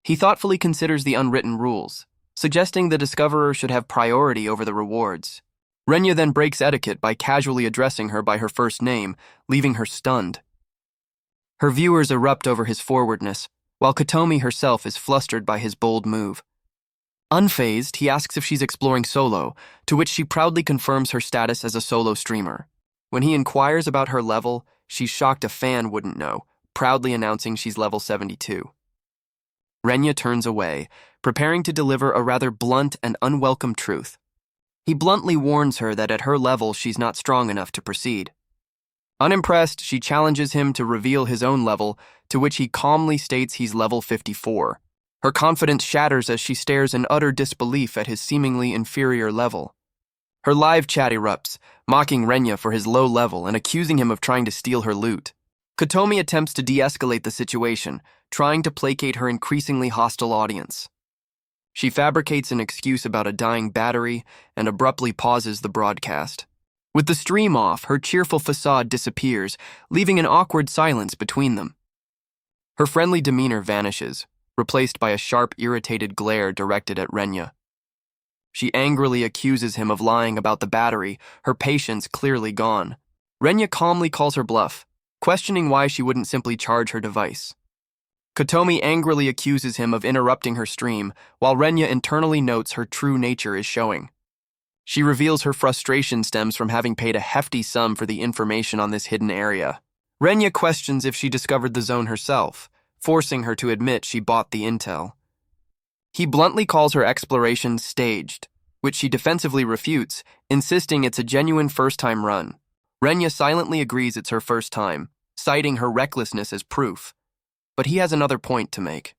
He thoughtfully considers the unwritten rules, suggesting the discoverer should have priority over the rewards. Renya then breaks etiquette by casually addressing her by her first name, leaving her stunned. Her viewers erupt over his forwardness, while Kotomi herself is flustered by his bold move. Unfazed, he asks if she's exploring solo, to which she proudly confirms her status as a solo streamer. When he inquires about her level, she's shocked a fan wouldn't know, proudly announcing she's level 72. Renya turns away, preparing to deliver a rather blunt and unwelcome truth. He bluntly warns her that at her level she's not strong enough to proceed. Unimpressed, she challenges him to reveal his own level, to which he calmly states he's level 54. Her confidence shatters as she stares in utter disbelief at his seemingly inferior level. Her live chat erupts, mocking Renya for his low level and accusing him of trying to steal her loot. Kotomi attempts to de-escalate the situation, trying to placate her increasingly hostile audience. She fabricates an excuse about a dying battery and abruptly pauses the broadcast. With the stream off, her cheerful facade disappears, leaving an awkward silence between them. Her friendly demeanor vanishes, replaced by a sharp, irritated glare directed at Renya. She angrily accuses him of lying about the battery, her patience clearly gone. Renya calmly calls her bluff, questioning why she wouldn't simply charge her device. Kotomi angrily accuses him of interrupting her stream, while Renya internally notes her true nature is showing. She reveals her frustration stems from having paid a hefty sum for the information on this hidden area. Renya questions if she discovered the zone herself, forcing her to admit she bought the intel. He bluntly calls her exploration staged, which she defensively refutes, insisting it's a genuine first-time run. Renya silently agrees it's her first time, citing her recklessness as proof. But he has another point to make.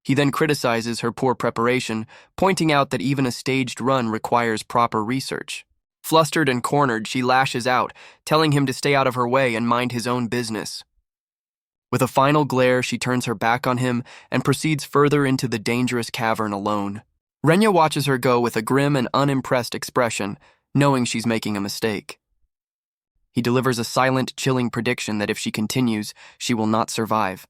He then criticizes her poor preparation, pointing out that even a staged run requires proper research. Flustered and cornered, she lashes out, telling him to stay out of her way and mind his own business. With a final glare, she turns her back on him and proceeds further into the dangerous cavern alone. Renya watches her go with a grim and unimpressed expression, knowing she's making a mistake. He delivers a silent, chilling prediction that if she continues, she will not survive.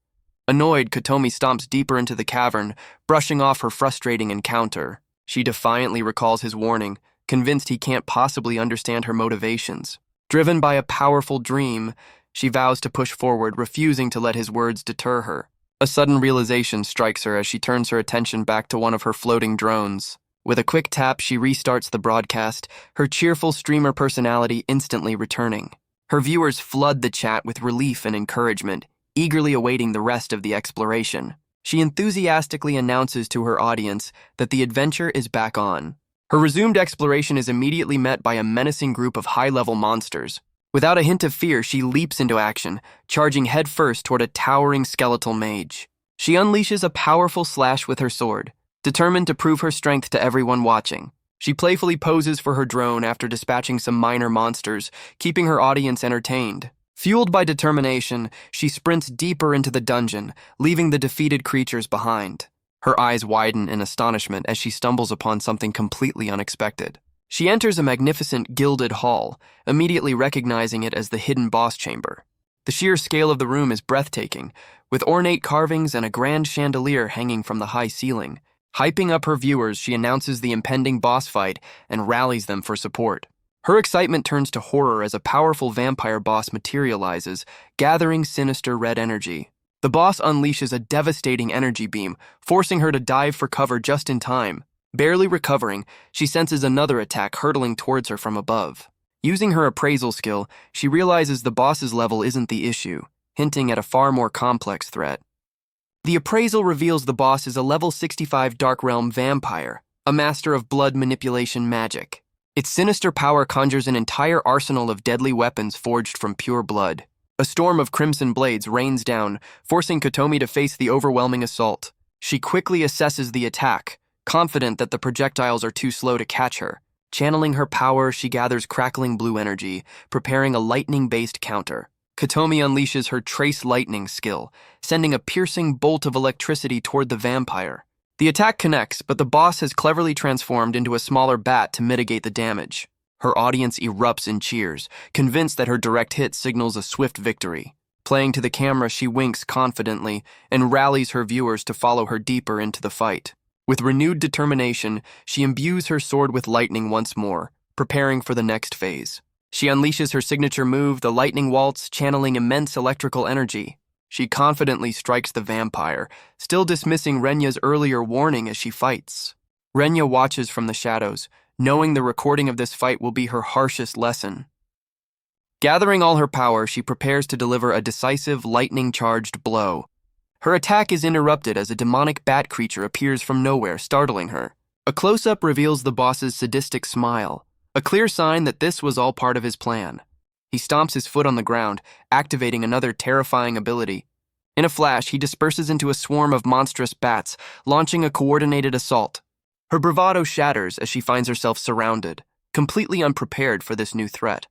Annoyed, Kotomi stomps deeper into the cavern, brushing off her frustrating encounter. She defiantly recalls his warning, convinced he can't possibly understand her motivations. Driven by a powerful dream, she vows to push forward, refusing to let his words deter her. A sudden realization strikes her as she turns her attention back to one of her floating drones. With a quick tap, she restarts the broadcast, her cheerful streamer personality instantly returning. Her viewers flood the chat with relief and encouragement, eagerly awaiting the rest of the exploration. She enthusiastically announces to her audience that the adventure is back on. Her resumed exploration is immediately met by a menacing group of high-level monsters. Without a hint of fear, she leaps into action, charging headfirst toward a towering skeletal mage. She unleashes a powerful slash with her sword, determined to prove her strength to everyone watching. She playfully poses for her drone after dispatching some minor monsters, keeping her audience entertained. Fueled by determination, she sprints deeper into the dungeon, leaving the defeated creatures behind. Her eyes widen in astonishment as she stumbles upon something completely unexpected. She enters a magnificent gilded hall, immediately recognizing it as the hidden boss chamber. The sheer scale of the room is breathtaking, with ornate carvings and a grand chandelier hanging from the high ceiling. Hyping up her viewers, she announces the impending boss fight and rallies them for support. Her excitement turns to horror as a powerful vampire boss materializes, gathering sinister red energy. The boss unleashes a devastating energy beam, forcing her to dive for cover just in time. Barely recovering, she senses another attack hurtling towards her from above. Using her appraisal skill, she realizes the boss's level isn't the issue, hinting at a far more complex threat. The appraisal reveals the boss is a level 65 Dark Realm vampire, a master of blood manipulation magic. Its sinister power conjures an entire arsenal of deadly weapons forged from pure blood. A storm of crimson blades rains down, forcing Kotomi to face the overwhelming assault. She quickly assesses the attack, confident that the projectiles are too slow to catch her. Channeling her power, she gathers crackling blue energy, preparing a lightning-based counter. Kotomi unleashes her Trace Lightning skill, sending a piercing bolt of electricity toward the vampire. The attack connects, but the boss has cleverly transformed into a smaller bat to mitigate the damage. Her audience erupts in cheers, convinced that her direct hit signals a swift victory. Playing to the camera, she winks confidently and rallies her viewers to follow her deeper into the fight. With renewed determination, she imbues her sword with lightning once more, preparing for the next phase. She unleashes her signature move, the Lightning Waltz, channeling immense electrical energy. She confidently strikes the vampire, still dismissing Renya's earlier warning as she fights. Renya watches from the shadows, knowing the recording of this fight will be her harshest lesson. Gathering all her power, she prepares to deliver a decisive, lightning-charged blow. Her attack is interrupted as a demonic bat creature appears from nowhere, startling her. A close-up reveals the boss's sadistic smile, a clear sign that this was all part of his plan. He stomps his foot on the ground, activating another terrifying ability. In a flash, he disperses into a swarm of monstrous bats, launching a coordinated assault. Her bravado shatters as she finds herself surrounded, completely unprepared for this new threat.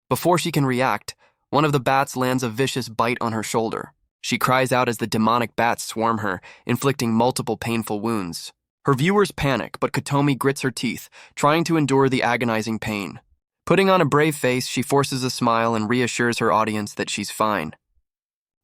Before she can react, one of the bats lands a vicious bite on her shoulder. She cries out as the demonic bats swarm her, inflicting multiple painful wounds. Her viewers panic, but Kotomi grits her teeth, trying to endure the agonizing pain. Putting on a brave face, she forces a smile and reassures her audience that she's fine.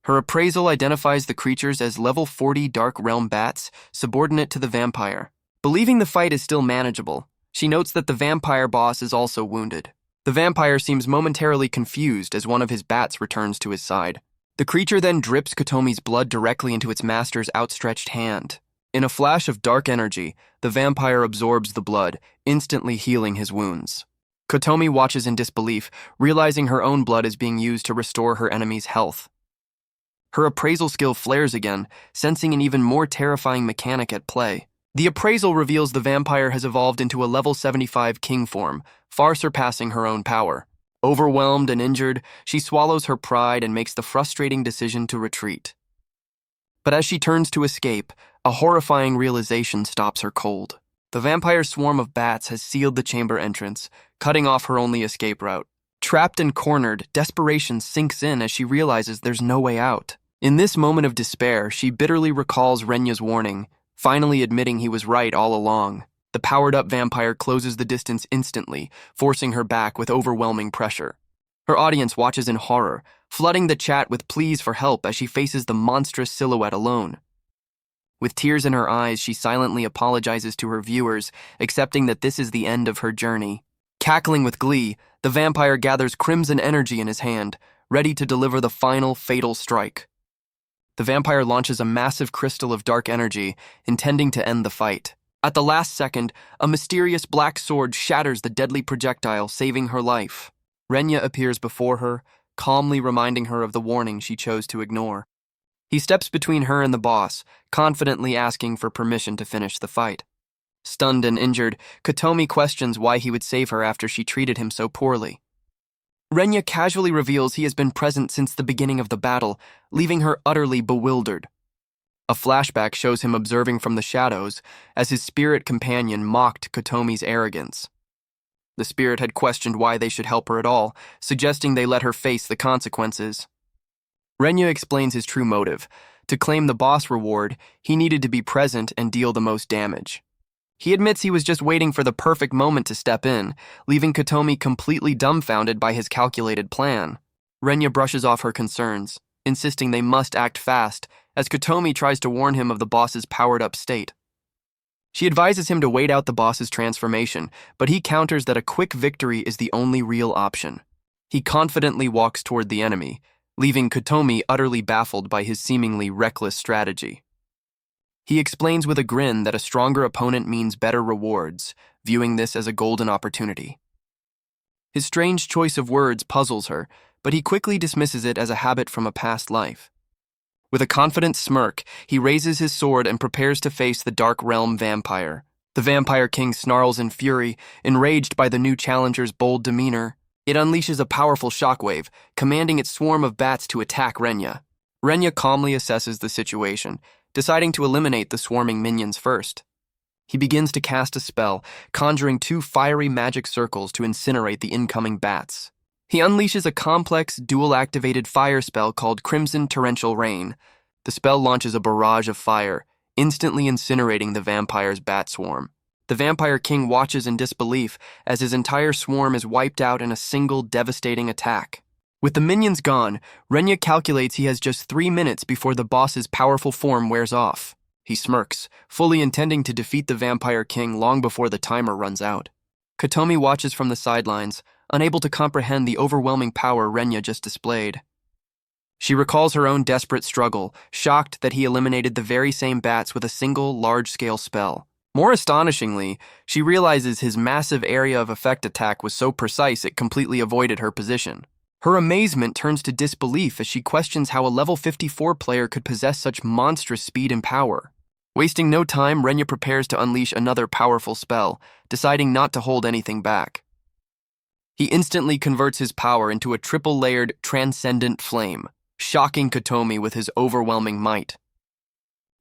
Her appraisal identifies the creatures as level 40 Dark Realm bats, subordinate to the vampire. Believing the fight is still manageable, she notes that the vampire boss is also wounded. The vampire seems momentarily confused as one of his bats returns to his side. The creature then drips Kotomi's blood directly into its master's outstretched hand. In a flash of dark energy, the vampire absorbs the blood, instantly healing his wounds. Kotomi watches in disbelief, realizing her own blood is being used to restore her enemy's health. Her appraisal skill flares again, sensing an even more terrifying mechanic at play. The appraisal reveals the vampire has evolved into a level 75 king form, far surpassing her own power. Overwhelmed and injured, she swallows her pride and makes the frustrating decision to retreat. But as she turns to escape, a horrifying realization stops her cold. The vampire's swarm of bats has sealed the chamber entrance, cutting off her only escape route. Trapped and cornered, desperation sinks in as she realizes there's no way out. In this moment of despair, she bitterly recalls Renya's warning, finally admitting he was right all along. The powered-up vampire closes the distance instantly, forcing her back with overwhelming pressure. Her audience watches in horror, flooding the chat with pleas for help as she faces the monstrous silhouette alone. With tears in her eyes, she silently apologizes to her viewers, accepting that this is the end of her journey. Cackling with glee, the vampire gathers crimson energy in his hand, ready to deliver the final fatal strike. The vampire launches a massive crystal of dark energy, intending to end the fight. At the last second, a mysterious black sword shatters the deadly projectile, saving her life. Renya appears before her, calmly reminding her of the warning she chose to ignore. He steps between her and the boss, confidently asking for permission to finish the fight. Stunned and injured, Kotomi questions why he would save her after she treated him so poorly. Renya casually reveals he has been present since the beginning of the battle, leaving her utterly bewildered. A flashback shows him observing from the shadows as his spirit companion mocked Kotomi's arrogance. The spirit had questioned why they should help her at all, suggesting they let her face the consequences. Renya explains his true motive. To claim the boss reward, he needed to be present and deal the most damage. He admits he was just waiting for the perfect moment to step in, leaving Kotomi completely dumbfounded by his calculated plan. Renya brushes off her concerns, insisting they must act fast, as Kotomi tries to warn him of the boss's powered-up state. She advises him to wait out the boss's transformation, but he counters that a quick victory is the only real option. He confidently walks toward the enemy, leaving Kotomi utterly baffled by his seemingly reckless strategy. He explains with a grin that a stronger opponent means better rewards, viewing this as a golden opportunity. His strange choice of words puzzles her, but he quickly dismisses it as a habit from a past life. With a confident smirk, he raises his sword and prepares to face the Dark Realm vampire. The Vampire King snarls in fury, enraged by the new challenger's bold demeanor. It unleashes a powerful shockwave, commanding its swarm of bats to attack Renya. Renya calmly assesses the situation, deciding to eliminate the swarming minions first. He begins to cast a spell, conjuring 2 fiery magic circles to incinerate the incoming bats. He unleashes a complex, dual-activated fire spell called Crimson Torrential Rain. The spell launches a barrage of fire, instantly incinerating the vampire's bat swarm. The Vampire King watches in disbelief as his entire swarm is wiped out in a single devastating attack. With the minions gone, Renya calculates he has just 3 minutes before the boss's powerful form wears off. He smirks, fully intending to defeat the Vampire King long before the timer runs out. Kotomi watches from the sidelines, unable to comprehend the overwhelming power Renya just displayed. She recalls her own desperate struggle, shocked that he eliminated the very same bats with a single, large-scale spell. More astonishingly, she realizes his massive area of effect attack was so precise it completely avoided her position. Her amazement turns to disbelief as she questions how a level 54 player could possess such monstrous speed and power. Wasting no time, Renya prepares to unleash another powerful spell, deciding not to hold anything back. He instantly converts his power into a triple-layered, transcendent flame, shocking Kotomi with his overwhelming might.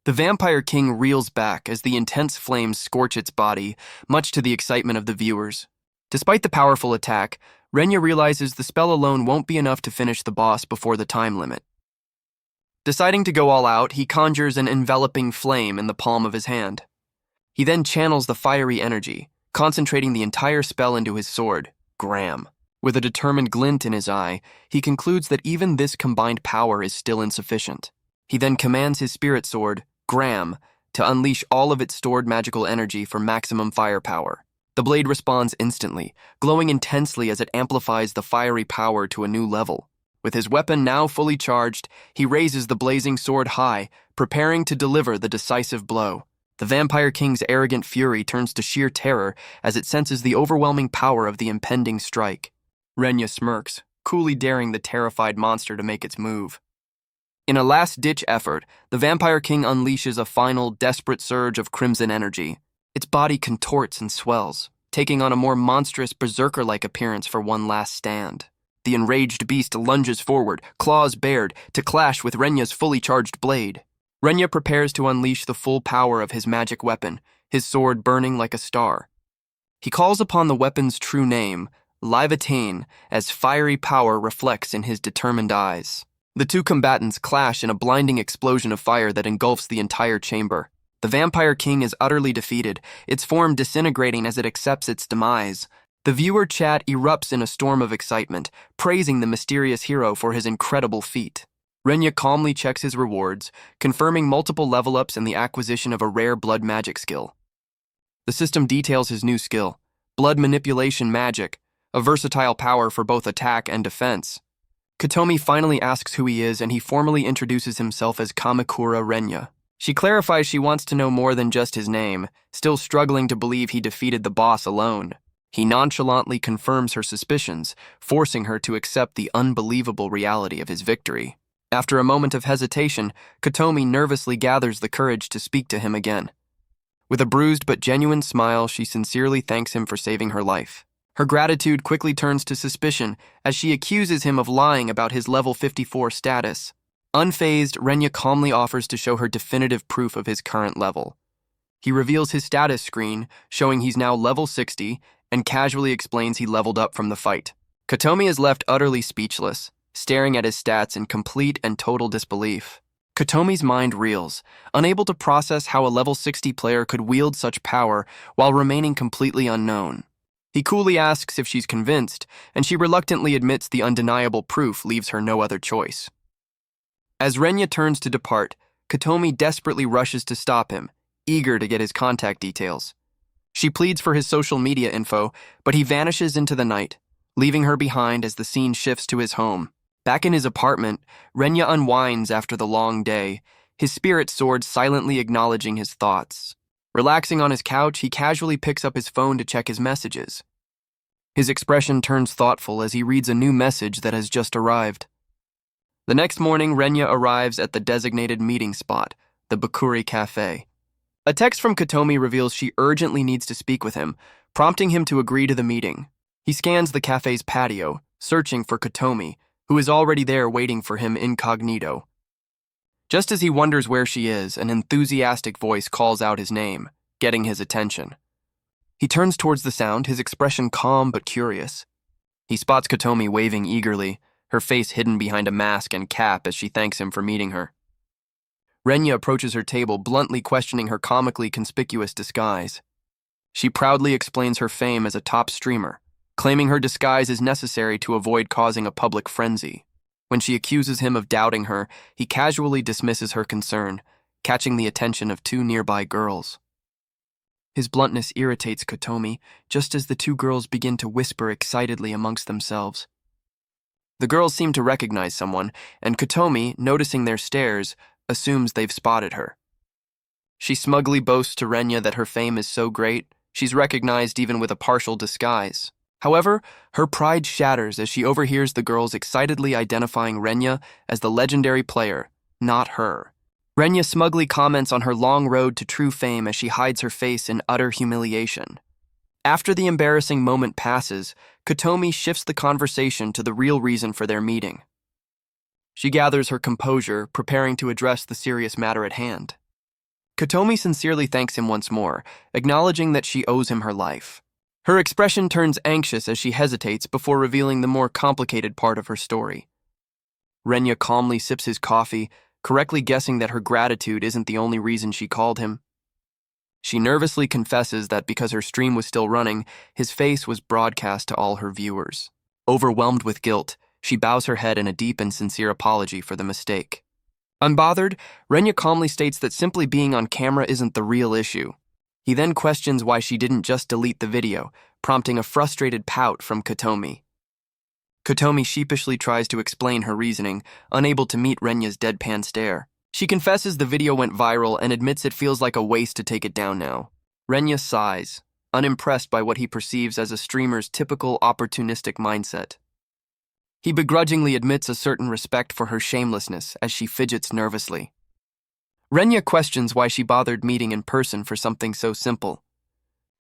The Vampire King reels back as the intense flames scorch its body, much to the excitement of the viewers. Despite the powerful attack, Renya realizes the spell alone won't be enough to finish the boss before the time limit. Deciding to go all out, he conjures an enveloping flame in the palm of his hand. He then channels the fiery energy, concentrating the entire spell into his sword, Graham. With a determined glint in his eye, he concludes that even this combined power is still insufficient. He then commands his spirit sword, Graham, to unleash all of its stored magical energy for maximum firepower. The blade responds instantly, glowing intensely as it amplifies the fiery power to a new level. With his weapon now fully charged, he raises the blazing sword high, preparing to deliver the decisive blow. The Vampire King's arrogant fury turns to sheer terror as it senses the overwhelming power of the impending strike. Renya smirks, coolly daring the terrified monster to make its move. In a last-ditch effort, the Vampire King unleashes a final, desperate surge of crimson energy. Its body contorts and swells, taking on a more monstrous, berserker-like appearance for one last stand. The enraged beast lunges forward, claws bared, to clash with Renya's fully charged blade. Renya prepares to unleash the full power of his magic weapon, his sword burning like a star. He calls upon the weapon's true name, Livatane, as fiery power reflects in his determined eyes. The 2 combatants clash in a blinding explosion of fire that engulfs the entire chamber. The Vampire King is utterly defeated, its form disintegrating as it accepts its demise. The viewer chat erupts in a storm of excitement, praising the mysterious hero for his incredible feat. Renya calmly checks his rewards, confirming multiple level-ups and the acquisition of a rare blood magic skill. The system details his new skill, Blood Manipulation Magic, a versatile power for both attack and defense. Kotomi finally asks who he is, and he formally introduces himself as Kamakura Renya. She clarifies she wants to know more than just his name, still struggling to believe he defeated the boss alone. He nonchalantly confirms her suspicions, forcing her to accept the unbelievable reality of his victory. After a moment of hesitation, Kotomi nervously gathers the courage to speak to him again. With a bruised but genuine smile, she sincerely thanks him for saving her life. Her gratitude quickly turns to suspicion as she accuses him of lying about his level 54 status. Unfazed, Renya calmly offers to show her definitive proof of his current level. He reveals his status screen, showing he's now level 60, and casually explains he leveled up from the fight. Kotomi is left utterly speechless, staring at his stats in complete and total disbelief. Kotomi's mind reels, unable to process how a level 60 player could wield such power while remaining completely unknown. He coolly asks if she's convinced, and she reluctantly admits the undeniable proof leaves her no other choice. As Renya turns to depart, Kotomi desperately rushes to stop him, eager to get his contact details. She pleads for his social media info, but he vanishes into the night, leaving her behind as the scene shifts to his home. Back in his apartment, Renya unwinds after the long day, his spirit soared silently acknowledging his thoughts. Relaxing on his couch, he casually picks up his phone to check his messages. His expression turns thoughtful as he reads a new message that has just arrived. The next morning, Renya arrives at the designated meeting spot, the Bakuri Cafe. A text from Kotomi reveals she urgently needs to speak with him, prompting him to agree to the meeting. He scans the cafe's patio, searching for Kotomi, who is already there waiting for him incognito. Just as he wonders where she is, an enthusiastic voice calls out his name, getting his attention. He turns towards the sound, his expression calm but curious. He spots Kotomi waving eagerly, her face hidden behind a mask and cap as she thanks him for meeting her. Renya approaches her table, bluntly questioning her comically conspicuous disguise. She proudly explains her fame as a top streamer, claiming her disguise is necessary to avoid causing a public frenzy. When she accuses him of doubting her, he casually dismisses her concern, catching the attention of two nearby girls. His bluntness irritates Kotomi, just as the two girls begin to whisper excitedly amongst themselves. The girls seem to recognize someone, and Kotomi, noticing their stares, assumes they've spotted her. She smugly boasts to Renya that her fame is so great, she's recognized even with a partial disguise. However, her pride shatters as she overhears the girls excitedly identifying Renya as the legendary player, not her. Renya smugly comments on her long road to true fame as she hides her face in utter humiliation. After the embarrassing moment passes, Kotomi shifts the conversation to the real reason for their meeting. She gathers her composure, preparing to address the serious matter at hand. Kotomi sincerely thanks him once more, acknowledging that she owes him her life. Her expression turns anxious as she hesitates before revealing the more complicated part of her story. Renya calmly sips his coffee, correctly guessing that her gratitude isn't the only reason she called him. She nervously confesses that because her stream was still running, his face was broadcast to all her viewers. Overwhelmed with guilt, she bows her head in a deep and sincere apology for the mistake. Unbothered, Renya calmly states that simply being on camera isn't the real issue. He then questions why she didn't just delete the video, prompting a frustrated pout from Kotomi. Kotomi sheepishly tries to explain her reasoning, unable to meet Renya's deadpan stare. She confesses the video went viral and admits it feels like a waste to take it down now. Renya sighs, unimpressed by what he perceives as a streamer's typical opportunistic mindset. He begrudgingly admits a certain respect for her shamelessness as she fidgets nervously. Renya questions why she bothered meeting in person for something so simple.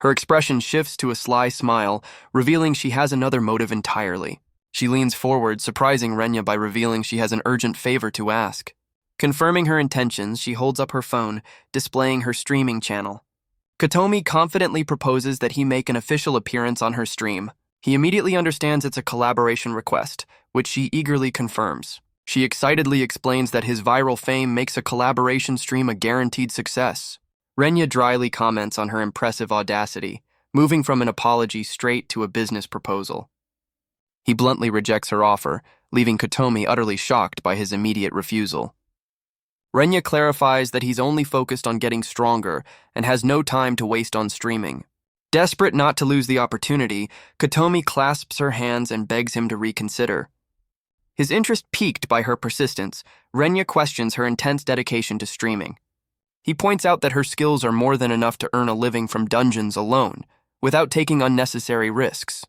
Her expression shifts to a sly smile, revealing she has another motive entirely. She leans forward, surprising Renya by revealing she has an urgent favor to ask. Confirming her intentions, she holds up her phone, displaying her streaming channel. Kotomi confidently proposes that he make an official appearance on her stream. He immediately understands it's a collaboration request, which she eagerly confirms. She excitedly explains that his viral fame makes a collaboration stream a guaranteed success. Renya dryly comments on her impressive audacity, moving from an apology straight to a business proposal. He bluntly rejects her offer, leaving Kotomi utterly shocked by his immediate refusal. Renya clarifies that he's only focused on getting stronger and has no time to waste on streaming. Desperate not to lose the opportunity, Kotomi clasps her hands and begs him to reconsider. His interest piqued by her persistence, Renya questions her intense dedication to streaming. He points out that her skills are more than enough to earn a living from dungeons alone, without taking unnecessary risks.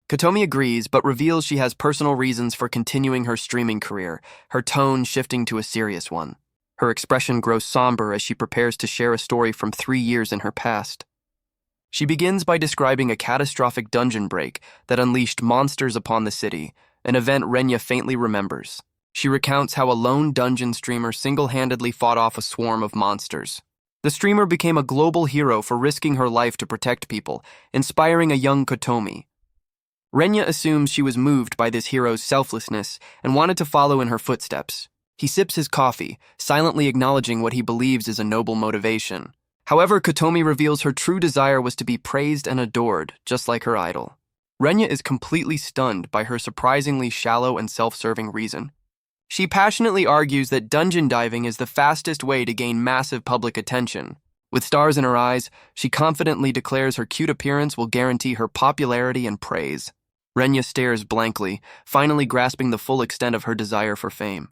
Kotomi agrees, but reveals she has personal reasons for continuing her streaming career, her tone shifting to a serious one. Her expression grows somber as she prepares to share a story from 3 years in her past. She begins by describing a catastrophic dungeon break that unleashed monsters upon the city, an event Renya faintly remembers. She recounts how a lone dungeon streamer single-handedly fought off a swarm of monsters. The streamer became a global hero for risking her life to protect people, inspiring a young Kotomi. Renya assumes she was moved by this hero's selflessness and wanted to follow in her footsteps. He sips his coffee, silently acknowledging what he believes is a noble motivation. However, Kotomi reveals her true desire was to be praised and adored, just like her idol. Renya is completely stunned by her surprisingly shallow and self-serving reason. She passionately argues that dungeon diving is the fastest way to gain massive public attention. With stars in her eyes, she confidently declares her cute appearance will guarantee her popularity and praise. Renya stares blankly, finally grasping the full extent of her desire for fame.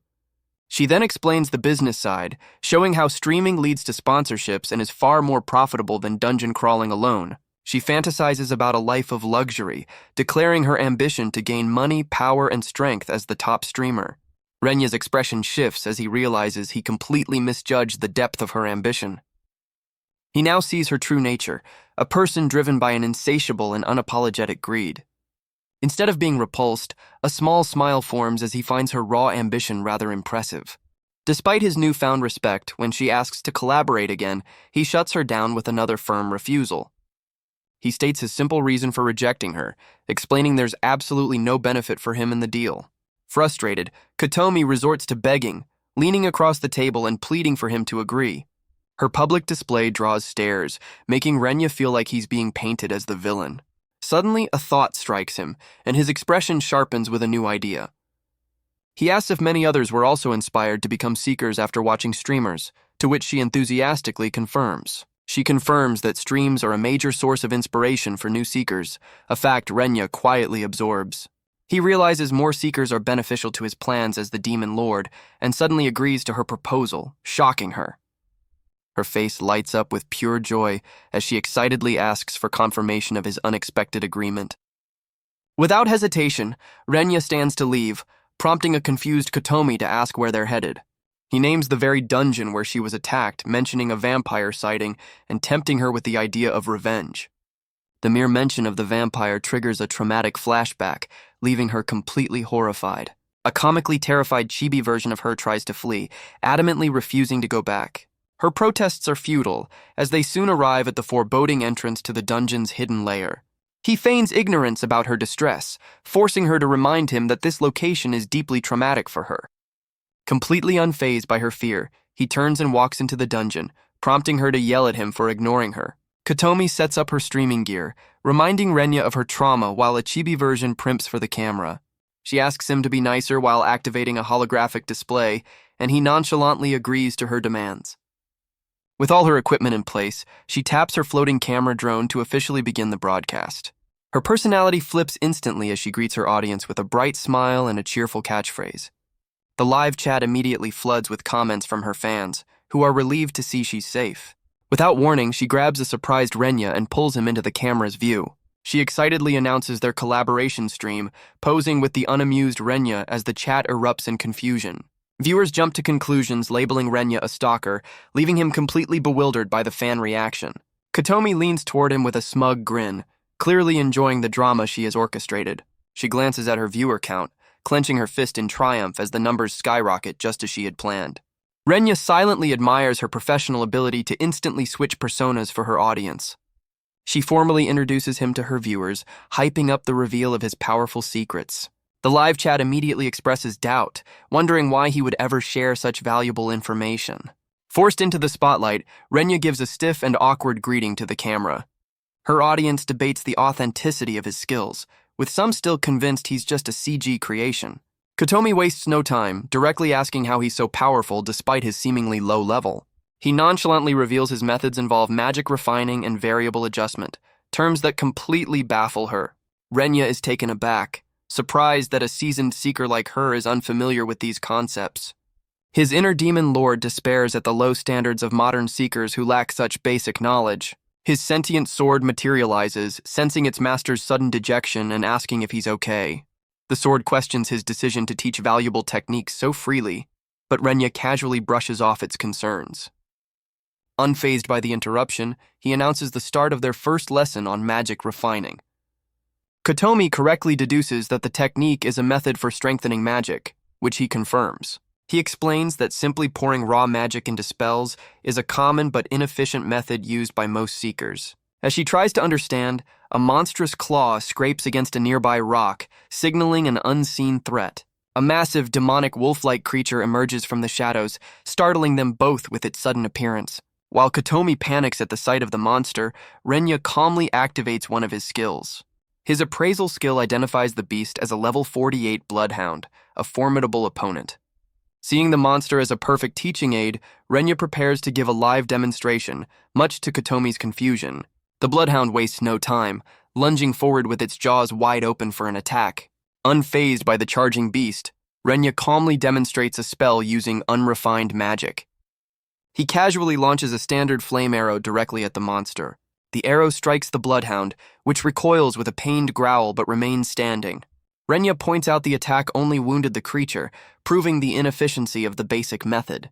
She then explains the business side, showing how streaming leads to sponsorships and is far more profitable than dungeon crawling alone. She fantasizes about a life of luxury, declaring her ambition to gain money, power, and strength as the top streamer. Renya's expression shifts as he realizes he completely misjudged the depth of her ambition. He now sees her true nature, a person driven by an insatiable and unapologetic greed. Instead of being repulsed, a small smile forms as he finds her raw ambition rather impressive. Despite his newfound respect, when she asks to collaborate again, he shuts her down with another firm refusal. He states his simple reason for rejecting her, explaining there's absolutely no benefit for him in the deal. Frustrated, Kotomi resorts to begging, leaning across the table and pleading for him to agree. Her public display draws stares, making Renya feel like he's being painted as the villain. Suddenly, a thought strikes him, and his expression sharpens with a new idea. He asks if many others were also inspired to become seekers after watching streamers, to which she enthusiastically confirms. She confirms that streams are a major source of inspiration for new seekers, a fact Renya quietly absorbs. He realizes more seekers are beneficial to his plans as the Demon Lord, and suddenly agrees to her proposal, shocking her. Her face lights up with pure joy as she excitedly asks for confirmation of his unexpected agreement. Without hesitation, Renya stands to leave, prompting a confused Kotomi to ask where they're headed. He names the very dungeon where she was attacked, mentioning a vampire sighting and tempting her with the idea of revenge. The mere mention of the vampire triggers a traumatic flashback, leaving her completely horrified. A comically terrified chibi version of her tries to flee, adamantly refusing to go back. Her protests are futile, as they soon arrive at the foreboding entrance to the dungeon's hidden lair. He feigns ignorance about her distress, forcing her to remind him that this location is deeply traumatic for her. Completely unfazed by her fear, he turns and walks into the dungeon, prompting her to yell at him for ignoring her. Kotomi sets up her streaming gear, reminding Renya of her trauma while a chibi version primps for the camera. She asks him to be nicer while activating a holographic display, and he nonchalantly agrees to her demands. With all her equipment in place, she taps her floating camera drone to officially begin the broadcast. Her personality flips instantly as she greets her audience with a bright smile and a cheerful catchphrase. The live chat immediately floods with comments from her fans, who are relieved to see she's safe. Without warning, she grabs a surprised Renya and pulls him into the camera's view. She excitedly announces their collaboration stream, posing with the unamused Renya as the chat erupts in confusion. Viewers jump to conclusions, labeling Renya a stalker, leaving him completely bewildered by the fan reaction. Kotomi leans toward him with a smug grin, clearly enjoying the drama she has orchestrated. She glances at her viewer count, clenching her fist in triumph as the numbers skyrocket just as she had planned. Renya silently admires her professional ability to instantly switch personas for her audience. She formally introduces him to her viewers, hyping up the reveal of his powerful secrets. The live chat immediately expresses doubt, wondering why he would ever share such valuable information. Forced into the spotlight, Renya gives a stiff and awkward greeting to the camera. Her audience debates the authenticity of his skills, with some still convinced he's just a CG creation. Kotomi wastes no time, directly asking how he's so powerful despite his seemingly low level. He nonchalantly reveals his methods involve magic refining and variable adjustment, terms that completely baffle her. Renya is taken aback, surprised that a seasoned seeker like her is unfamiliar with these concepts. His inner demon lord despairs at the low standards of modern seekers who lack such basic knowledge. His sentient sword materializes, sensing its master's sudden dejection and asking if he's okay. The sword questions his decision to teach valuable techniques so freely, but Renya casually brushes off its concerns. Unfazed by the interruption, he announces the start of their first lesson on magic refining. Kotomi correctly deduces that the technique is a method for strengthening magic, which he confirms. He explains that simply pouring raw magic into spells is a common but inefficient method used by most seekers. As she tries to understand, a monstrous claw scrapes against a nearby rock, signaling an unseen threat. A massive, demonic wolf-like creature emerges from the shadows, startling them both with its sudden appearance. While Kotomi panics at the sight of the monster, Renya calmly activates one of his skills. His appraisal skill identifies the beast as a level 48 bloodhound, a formidable opponent. Seeing the monster as a perfect teaching aid, Renya prepares to give a live demonstration, much to Kotomi's confusion. The bloodhound wastes no time, lunging forward with its jaws wide open for an attack. Unfazed by the charging beast, Renya calmly demonstrates a spell using unrefined magic. He casually launches a standard flame arrow directly at the monster. The arrow strikes the bloodhound, which recoils with a pained growl but remains standing. Renya points out the attack only wounded the creature, proving the inefficiency of the basic method.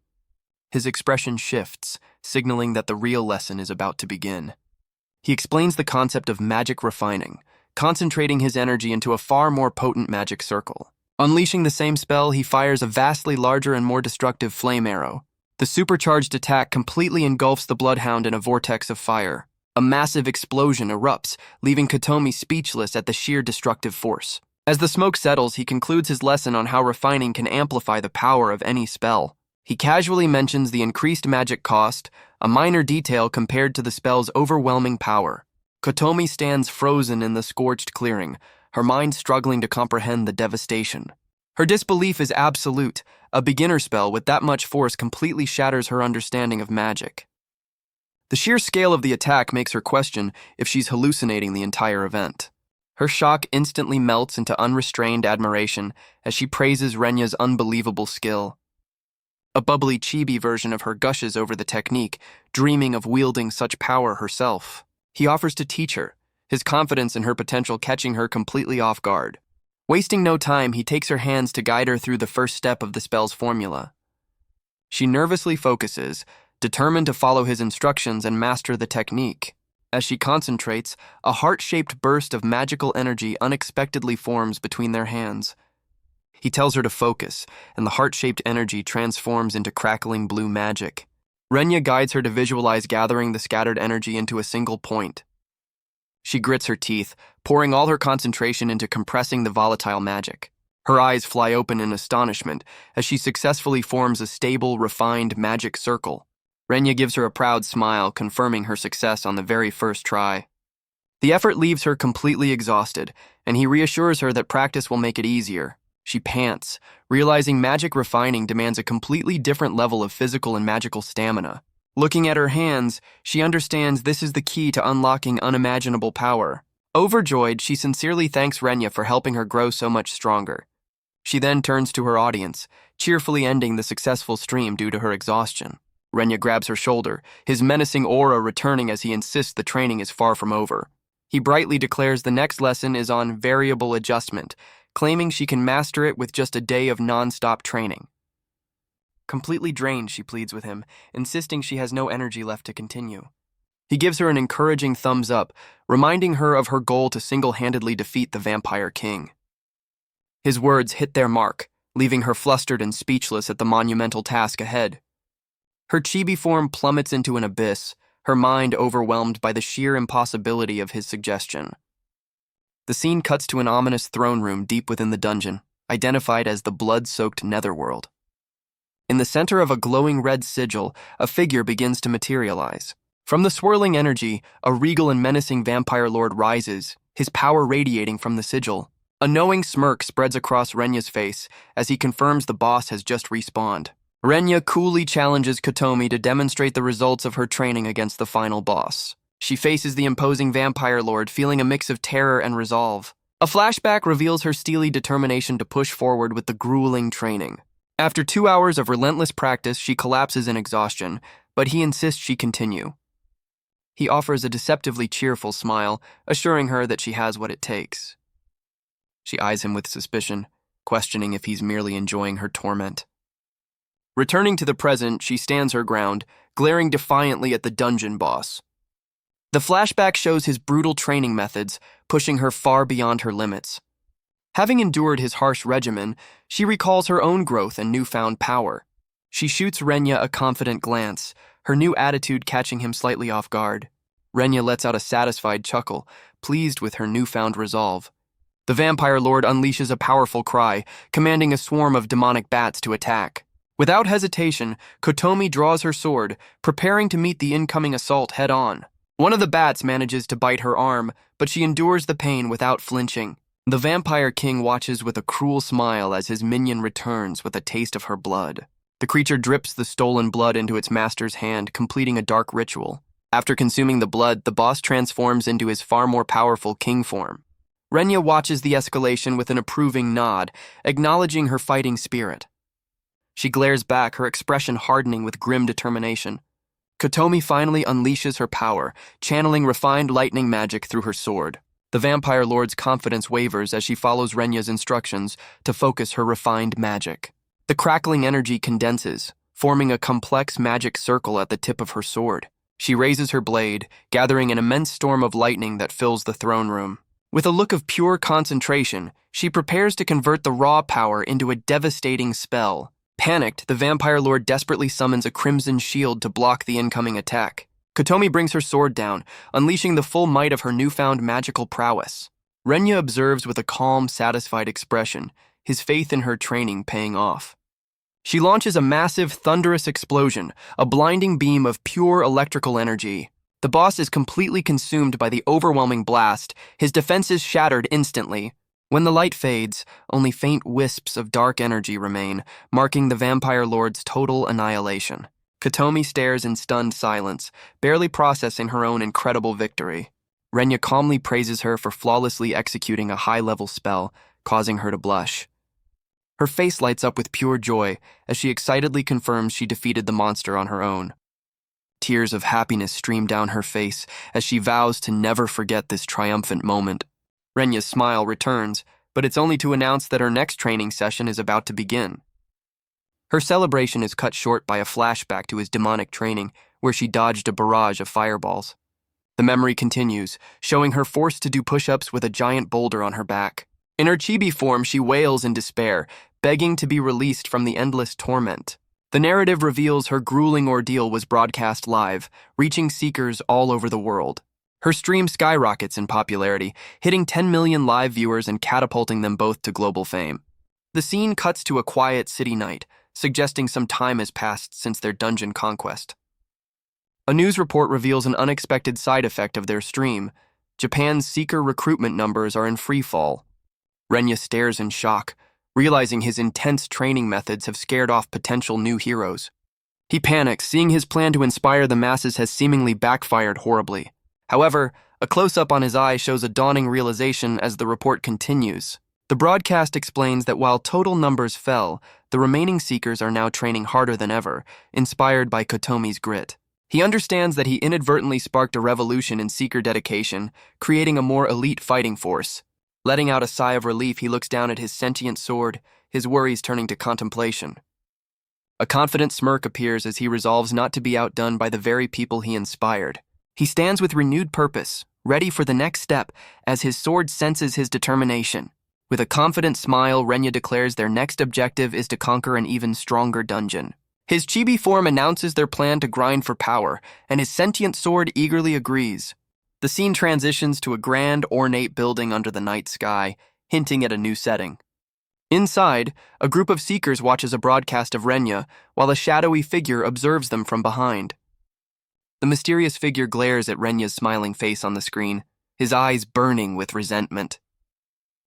His expression shifts, signaling that the real lesson is about to begin. He explains the concept of magic refining, concentrating his energy into a far more potent magic circle. Unleashing the same spell, he fires a vastly larger and more destructive flame arrow. The supercharged attack completely engulfs the bloodhound in a vortex of fire. A massive explosion erupts, leaving Kotomi speechless at the sheer destructive force. As the smoke settles, he concludes his lesson on how refining can amplify the power of any spell. He casually mentions the increased magic cost, a minor detail compared to the spell's overwhelming power. Kotomi stands frozen in the scorched clearing, her mind struggling to comprehend the devastation. Her disbelief is absolute. A beginner spell with that much force completely shatters her understanding of magic. The sheer scale of the attack makes her question if she's hallucinating the entire event. Her shock instantly melts into unrestrained admiration as she praises Renya's unbelievable skill. A bubbly chibi version of her gushes over the technique, dreaming of wielding such power herself. He offers to teach her, his confidence in her potential catching her completely off guard. Wasting no time, he takes her hands to guide her through the first step of the spell's formula. She nervously focuses, determined to follow his instructions and master the technique. As she concentrates, a heart-shaped burst of magical energy unexpectedly forms between their hands. He tells her to focus, and the heart-shaped energy transforms into crackling blue magic. Renya guides her to visualize gathering the scattered energy into a single point. She grits her teeth, pouring all her concentration into compressing the volatile magic. Her eyes fly open in astonishment as she successfully forms a stable, refined magic circle. Renya gives her a proud smile, confirming her success on the very first try. The effort leaves her completely exhausted, and he reassures her that practice will make it easier. She pants, realizing magic refining demands a completely different level of physical and magical stamina. Looking at her hands, she understands this is the key to unlocking unimaginable power. Overjoyed, she sincerely thanks Renya for helping her grow so much stronger. She then turns to her audience, cheerfully ending the successful stream due to her exhaustion. Renya grabs her shoulder, his menacing aura returning as he insists the training is far from over. He brightly declares the next lesson is on variable adjustment, claiming she can master it with just a day of non-stop training. Completely drained, she pleads with him, insisting she has no energy left to continue. He gives her an encouraging thumbs up, reminding her of her goal to single-handedly defeat the Vampire King. His words hit their mark, leaving her flustered and speechless at the monumental task ahead. Her chibi form plummets into an abyss, her mind overwhelmed by the sheer impossibility of his suggestion. The scene cuts to an ominous throne room deep within the dungeon, identified as the blood-soaked Netherworld. In the center of a glowing red sigil, a figure begins to materialize. From the swirling energy, a regal and menacing vampire lord rises, his power radiating from the sigil. A knowing smirk spreads across Renya's face as he confirms the boss has just respawned. Renya coolly challenges Kotomi to demonstrate the results of her training against the final boss. She faces the imposing vampire lord, feeling a mix of terror and resolve. A flashback reveals her steely determination to push forward with the grueling training. After 2 hours of relentless practice, she collapses in exhaustion, but he insists she continue. He offers a deceptively cheerful smile, assuring her that she has what it takes. She eyes him with suspicion, questioning if he's merely enjoying her torment. Returning to the present, she stands her ground, glaring defiantly at the dungeon boss. The flashback shows his brutal training methods, pushing her far beyond her limits. Having endured his harsh regimen, she recalls her own growth and newfound power. She shoots Renya a confident glance, her new attitude catching him slightly off guard. Renya lets out a satisfied chuckle, pleased with her newfound resolve. The vampire lord unleashes a powerful cry, commanding a swarm of demonic bats to attack. Without hesitation, Kotomi draws her sword, preparing to meet the incoming assault head-on. One of the bats manages to bite her arm, but she endures the pain without flinching. The Vampire King watches with a cruel smile as his minion returns with a taste of her blood. The creature drips the stolen blood into its master's hand, completing a dark ritual. After consuming the blood, the boss transforms into his far more powerful king form. Renya watches the escalation with an approving nod, acknowledging her fighting spirit. She glares back, her expression hardening with grim determination. Kotomi finally unleashes her power, channeling refined lightning magic through her sword. The Vampire Lord's confidence wavers as she follows Renya's instructions to focus her refined magic. The crackling energy condenses, forming a complex magic circle at the tip of her sword. She raises her blade, gathering an immense storm of lightning that fills the throne room. With a look of pure concentration, she prepares to convert the raw power into a devastating spell. Panicked, the Vampire Lord desperately summons a crimson shield to block the incoming attack. Kotomi brings her sword down, unleashing the full might of her newfound magical prowess. Renya observes with a calm, satisfied expression, his faith in her training paying off. She launches a massive, thunderous explosion, a blinding beam of pure electrical energy. The boss is completely consumed by the overwhelming blast, his defenses shattered instantly. When the light fades, only faint wisps of dark energy remain, marking the Vampire Lord's total annihilation. Kotomi stares in stunned silence, barely processing her own incredible victory. Renya calmly praises her for flawlessly executing a high-level spell, causing her to blush. Her face lights up with pure joy as she excitedly confirms she defeated the monster on her own. Tears of happiness stream down her face as she vows to never forget this triumphant moment. Renya's smile returns, but it's only to announce that her next training session is about to begin. Her celebration is cut short by a flashback to his demonic training, where she dodged a barrage of fireballs. The memory continues, showing her forced to do push-ups with a giant boulder on her back. In her chibi form, she wails in despair, begging to be released from the endless torment. The narrative reveals her grueling ordeal was broadcast live, reaching seekers all over the world. Her stream skyrockets in popularity, hitting 10 million live viewers and catapulting them both to global fame. The scene cuts to a quiet city night, suggesting some time has passed since their dungeon conquest. A news report reveals an unexpected side effect of their stream. Japan's seeker recruitment numbers are in free fall. Renya stares in shock, realizing his intense training methods have scared off potential new heroes. He panics, seeing his plan to inspire the masses has seemingly backfired horribly. However, a close-up on his eye shows a dawning realization as the report continues. The broadcast explains that while total numbers fell, the remaining seekers are now training harder than ever, inspired by Kotomi's grit. He understands that he inadvertently sparked a revolution in seeker dedication, creating a more elite fighting force. Letting out a sigh of relief, he looks down at his sentient sword, his worries turning to contemplation. A confident smirk appears as he resolves not to be outdone by the very people he inspired. He stands with renewed purpose, ready for the next step, as his sword senses his determination. With a confident smile, Renya declares their next objective is to conquer an even stronger dungeon. His chibi form announces their plan to grind for power, and his sentient sword eagerly agrees. The scene transitions to a grand, ornate building under the night sky, hinting at a new setting. Inside, a group of seekers watches a broadcast of Renya, while a shadowy figure observes them from behind. The mysterious figure glares at Renya's smiling face on the screen, his eyes burning with resentment.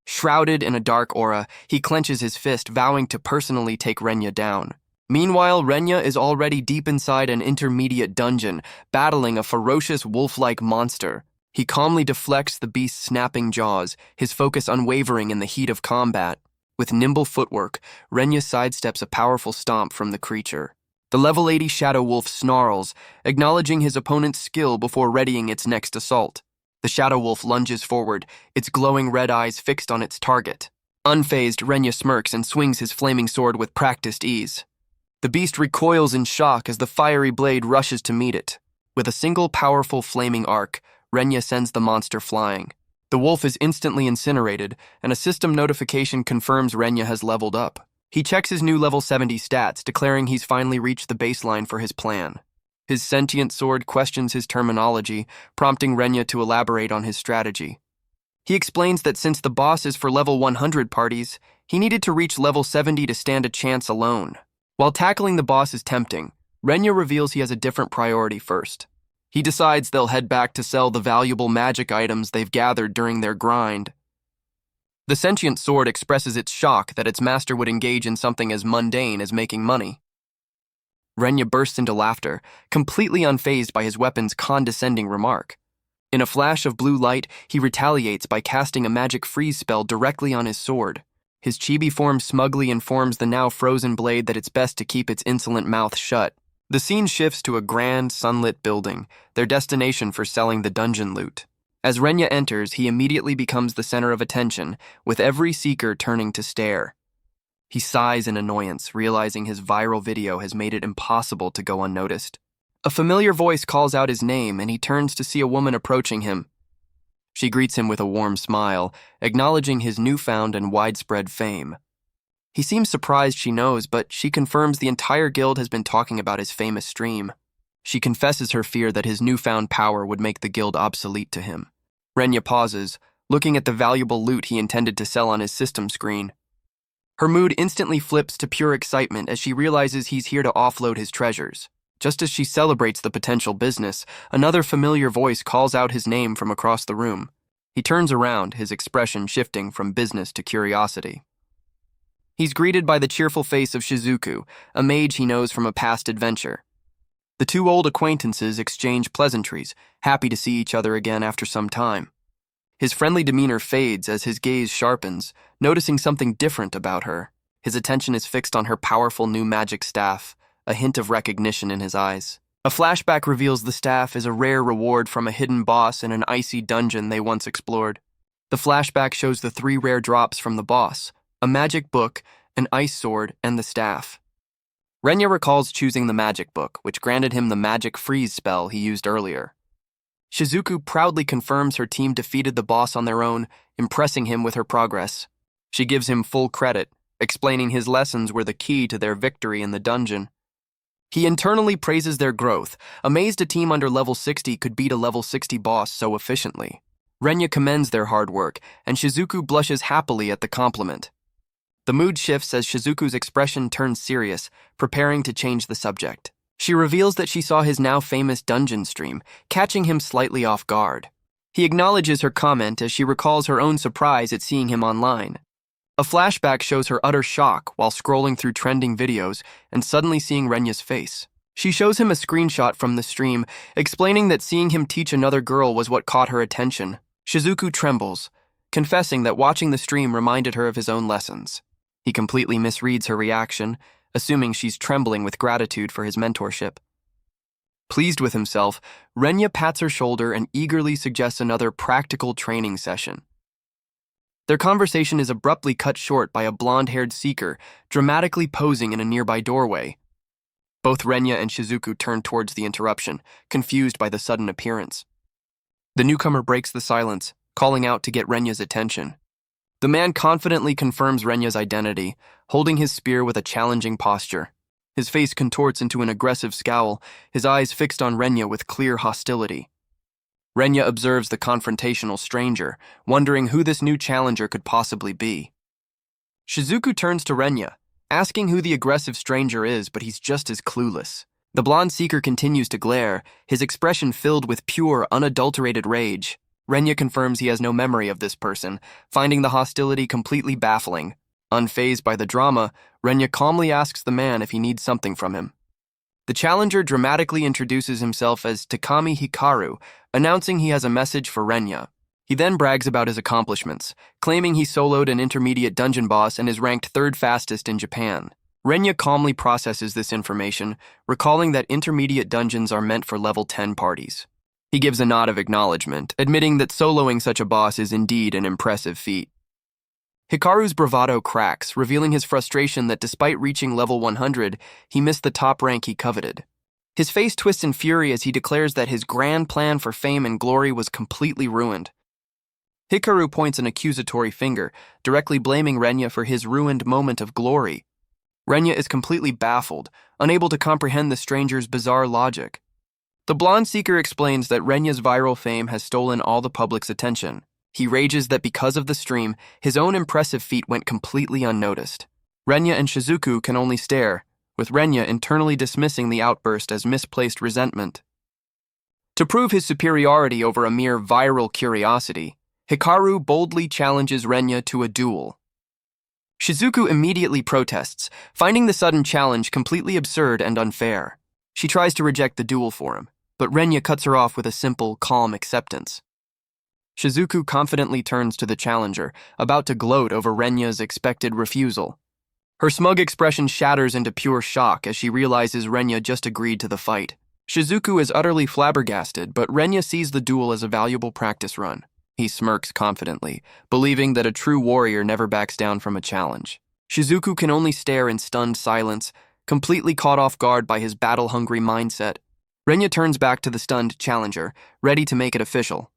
Shrouded in a dark aura, he clenches his fist, vowing to personally take Renya down. Meanwhile, Renya is already deep inside an intermediate dungeon, battling a ferocious wolf-like monster. He calmly deflects the beast's snapping jaws, his focus unwavering in the heat of combat. With nimble footwork, Renya sidesteps a powerful stomp from the creature. The level 80 Shadow Wolf snarls, acknowledging his opponent's skill before readying its next assault. The Shadow Wolf lunges forward, its glowing red eyes fixed on its target. Unfazed, Renya smirks and swings his flaming sword with practiced ease. The beast recoils in shock as the fiery blade rushes to meet it. With a single powerful flaming arc, Renya sends the monster flying. The wolf is instantly incinerated, and a system notification confirms Renya has leveled up. He checks his new level 70 stats, declaring he's finally reached the baseline for his plan. His sentient sword questions his terminology, prompting Renya to elaborate on his strategy. He explains that since the boss is for level 100 parties, he needed to reach level 70 to stand a chance alone. While tackling the boss is tempting, Renya reveals he has a different priority first. He decides they'll head back to sell the valuable magic items they've gathered during their grind. The sentient sword expresses its shock that its master would engage in something as mundane as making money. Renya bursts into laughter, completely unfazed by his weapon's condescending remark. In a flash of blue light, he retaliates by casting a magic freeze spell directly on his sword. His chibi form smugly informs the now frozen blade that it's best to keep its insolent mouth shut. The scene shifts to a grand, sunlit building, their destination for selling the dungeon loot. As Renya enters, he immediately becomes the center of attention, with every seeker turning to stare. He sighs in annoyance, realizing his viral video has made it impossible to go unnoticed. A familiar voice calls out his name, and he turns to see a woman approaching him. She greets him with a warm smile, acknowledging his newfound and widespread fame. He seems surprised she knows, but she confirms the entire guild has been talking about his famous stream. She confesses her fear that his newfound power would make the guild obsolete to him. Renya pauses, looking at the valuable loot he intended to sell on his system screen. Her mood instantly flips to pure excitement as she realizes he's here to offload his treasures. Just as she celebrates the potential business, another familiar voice calls out his name from across the room. He turns around, his expression shifting from business to curiosity. He's greeted by the cheerful face of Shizuku, a mage he knows from a past adventure. The two old acquaintances exchange pleasantries, happy to see each other again after some time. His friendly demeanor fades as his gaze sharpens, noticing something different about her. His attention is fixed on her powerful new magic staff, a hint of recognition in his eyes. A flashback reveals the staff is a rare reward from a hidden boss in an icy dungeon they once explored. The flashback shows the 3 rare drops from the boss: a magic book, an ice sword, and the staff. Renya recalls choosing the magic book, which granted him the magic freeze spell he used earlier. Shizuku proudly confirms her team defeated the boss on their own, impressing him with her progress. She gives him full credit, explaining his lessons were the key to their victory in the dungeon. He internally praises their growth, amazed a team under level 60 could beat a level 60 boss so efficiently. Renya commends their hard work, and Shizuku blushes happily at the compliment. The mood shifts as Shizuku's expression turns serious, preparing to change the subject. She reveals that she saw his now famous dungeon stream, catching him slightly off guard. He acknowledges her comment as she recalls her own surprise at seeing him online. A flashback shows her utter shock while scrolling through trending videos and suddenly seeing Renya's face. She shows him a screenshot from the stream, explaining that seeing him teach another girl was what caught her attention. Shizuku trembles, confessing that watching the stream reminded her of his own lessons. He completely misreads her reaction, assuming she's trembling with gratitude for his mentorship. Pleased with himself, Renya pats her shoulder and eagerly suggests another practical training session. Their conversation is abruptly cut short by a blonde-haired seeker dramatically posing in a nearby doorway. Both Renya and Shizuku turn towards the interruption, confused by the sudden appearance. The newcomer breaks the silence, calling out to get Renya's attention. The man confidently confirms Renya's identity, holding his spear with a challenging posture. His face contorts into an aggressive scowl, his eyes fixed on Renya with clear hostility. Renya observes the confrontational stranger, wondering who this new challenger could possibly be. Shizuku turns to Renya, asking who the aggressive stranger is, but he's just as clueless. The blonde seeker continues to glare, his expression filled with pure, unadulterated rage. Renya confirms he has no memory of this person, finding the hostility completely baffling. Unfazed by the drama, Renya calmly asks the man if he needs something from him. The challenger dramatically introduces himself as Takami Hikaru, announcing he has a message for Renya. He then brags about his accomplishments, claiming he soloed an intermediate dungeon boss and is ranked 3rd fastest in Japan. Renya calmly processes this information, recalling that intermediate dungeons are meant for level 10 parties. He gives a nod of acknowledgement, admitting that soloing such a boss is indeed an impressive feat. Hikaru's bravado cracks, revealing his frustration that despite reaching level 100, he missed the top rank he coveted. His face twists in fury as he declares that his grand plan for fame and glory was completely ruined. Hikaru points an accusatory finger, directly blaming Renya for his ruined moment of glory. Renya is completely baffled, unable to comprehend the stranger's bizarre logic. The blonde seeker explains that Renya's viral fame has stolen all the public's attention. He rages that because of the stream, his own impressive feat went completely unnoticed. Renya and Shizuku can only stare, with Renya internally dismissing the outburst as misplaced resentment. To prove his superiority over a mere viral curiosity, Hikaru boldly challenges Renya to a duel. Shizuku immediately protests, finding the sudden challenge completely absurd and unfair. She tries to reject the duel for him, but Renya cuts her off with a simple, calm acceptance. Shizuku confidently turns to the challenger, about to gloat over Renya's expected refusal. Her smug expression shatters into pure shock as she realizes Renya just agreed to the fight. Shizuku is utterly flabbergasted, but Renya sees the duel as a valuable practice run. He smirks confidently, believing that a true warrior never backs down from a challenge. Shizuku can only stare in stunned silence, completely caught off guard by his battle-hungry mindset. Renya turns back to the stunned challenger, ready to make it official.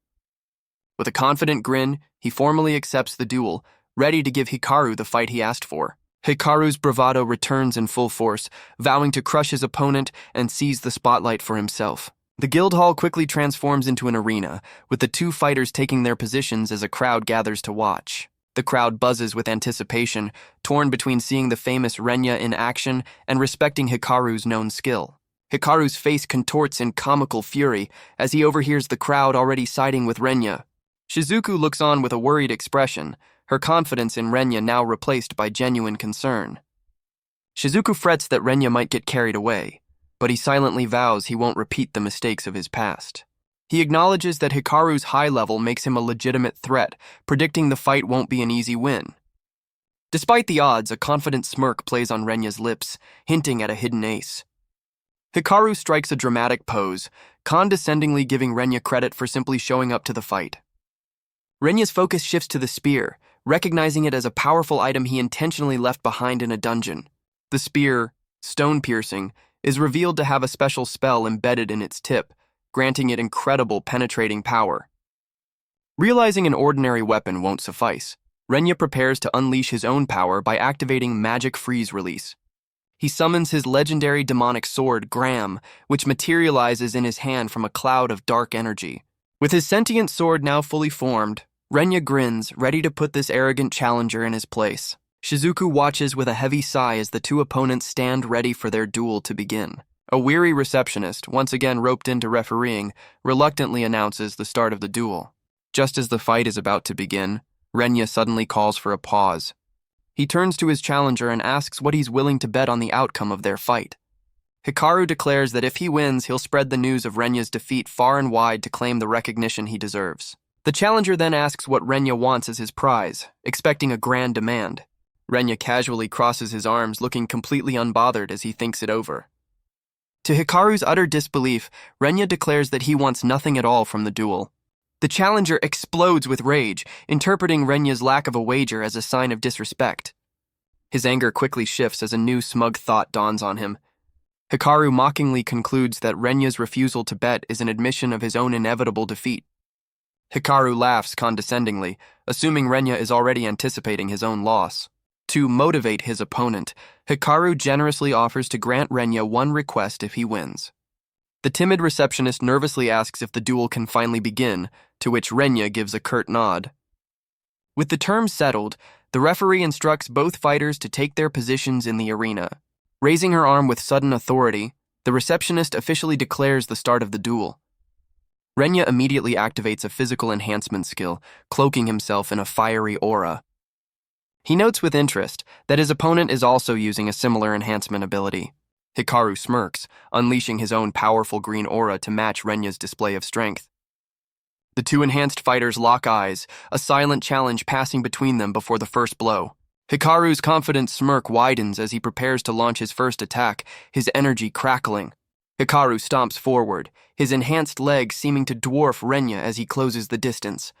With a confident grin, he formally accepts the duel, ready to give Hikaru the fight he asked for. Hikaru's bravado returns in full force, vowing to crush his opponent and seize the spotlight for himself. The guild hall quickly transforms into an arena, with the two fighters taking their positions as a crowd gathers to watch. The crowd buzzes with anticipation, torn between seeing the famous Renya in action and respecting Hikaru's known skill. Hikaru's face contorts in comical fury as he overhears the crowd already siding with Renya. Shizuku looks on with a worried expression, her confidence in Renya now replaced by genuine concern. Shizuku frets that Renya might get carried away, but he silently vows he won't repeat the mistakes of his past. He acknowledges that Hikaru's high level makes him a legitimate threat, predicting the fight won't be an easy win. Despite the odds, a confident smirk plays on Renya's lips, hinting at a hidden ace. Hikaru strikes a dramatic pose, condescendingly giving Renya credit for simply showing up to the fight. Renya's focus shifts to the spear, recognizing it as a powerful item he intentionally left behind in a dungeon. The spear, stone-piercing, is revealed to have a special spell embedded in its tip, granting it incredible penetrating power. Realizing an ordinary weapon won't suffice, Renya prepares to unleash his own power by activating Magic Freeze Release. He summons his legendary demonic sword, Gram, which materializes in his hand from a cloud of dark energy. With his sentient sword now fully formed, Renya grins, ready to put this arrogant challenger in his place. Shizuku watches with a heavy sigh as the two opponents stand ready for their duel to begin. A weary receptionist, once again roped into refereeing, reluctantly announces the start of the duel. Just as the fight is about to begin, Renya suddenly calls for a pause. He turns to his challenger and asks what he's willing to bet on the outcome of their fight. Hikaru declares that if he wins, he'll spread the news of Renya's defeat far and wide to claim the recognition he deserves. The challenger then asks what Renya wants as his prize, expecting a grand demand. Renya casually crosses his arms, looking completely unbothered as he thinks it over. To Hikaru's utter disbelief, Renya declares that he wants nothing at all from the duel. The challenger explodes with rage, interpreting Renya's lack of a wager as a sign of disrespect. His anger quickly shifts as a new smug thought dawns on him. Hikaru mockingly concludes that Renya's refusal to bet is an admission of his own inevitable defeat. Hikaru laughs condescendingly, assuming Renya is already anticipating his own loss. To motivate his opponent, Hikaru generously offers to grant Renya one request if he wins. The timid receptionist nervously asks if the duel can finally begin, to which Renya gives a curt nod. With the terms settled, the referee instructs both fighters to take their positions in the arena. Raising her arm with sudden authority, the receptionist officially declares the start of the duel. Renya immediately activates a physical enhancement skill, cloaking himself in a fiery aura. He notes with interest that his opponent is also using a similar enhancement ability. Hikaru smirks, unleashing his own powerful green aura to match Renya's display of strength. The two enhanced fighters lock eyes, a silent challenge passing between them before the first blow. Hikaru's confident smirk widens as he prepares to launch his first attack, his energy crackling. Hikaru stomps forward, his enhanced legs seeming to dwarf Renya as he closes the distance.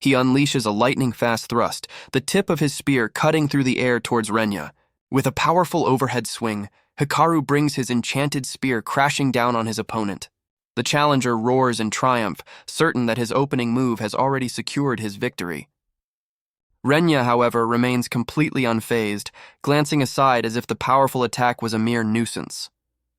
He unleashes a lightning-fast thrust, the tip of his spear cutting through the air towards Renya. With a powerful overhead swing, Hikaru brings his enchanted spear crashing down on his opponent. The challenger roars in triumph, certain that his opening move has already secured his victory. Renya, however, remains completely unfazed, glancing aside as if the powerful attack was a mere nuisance.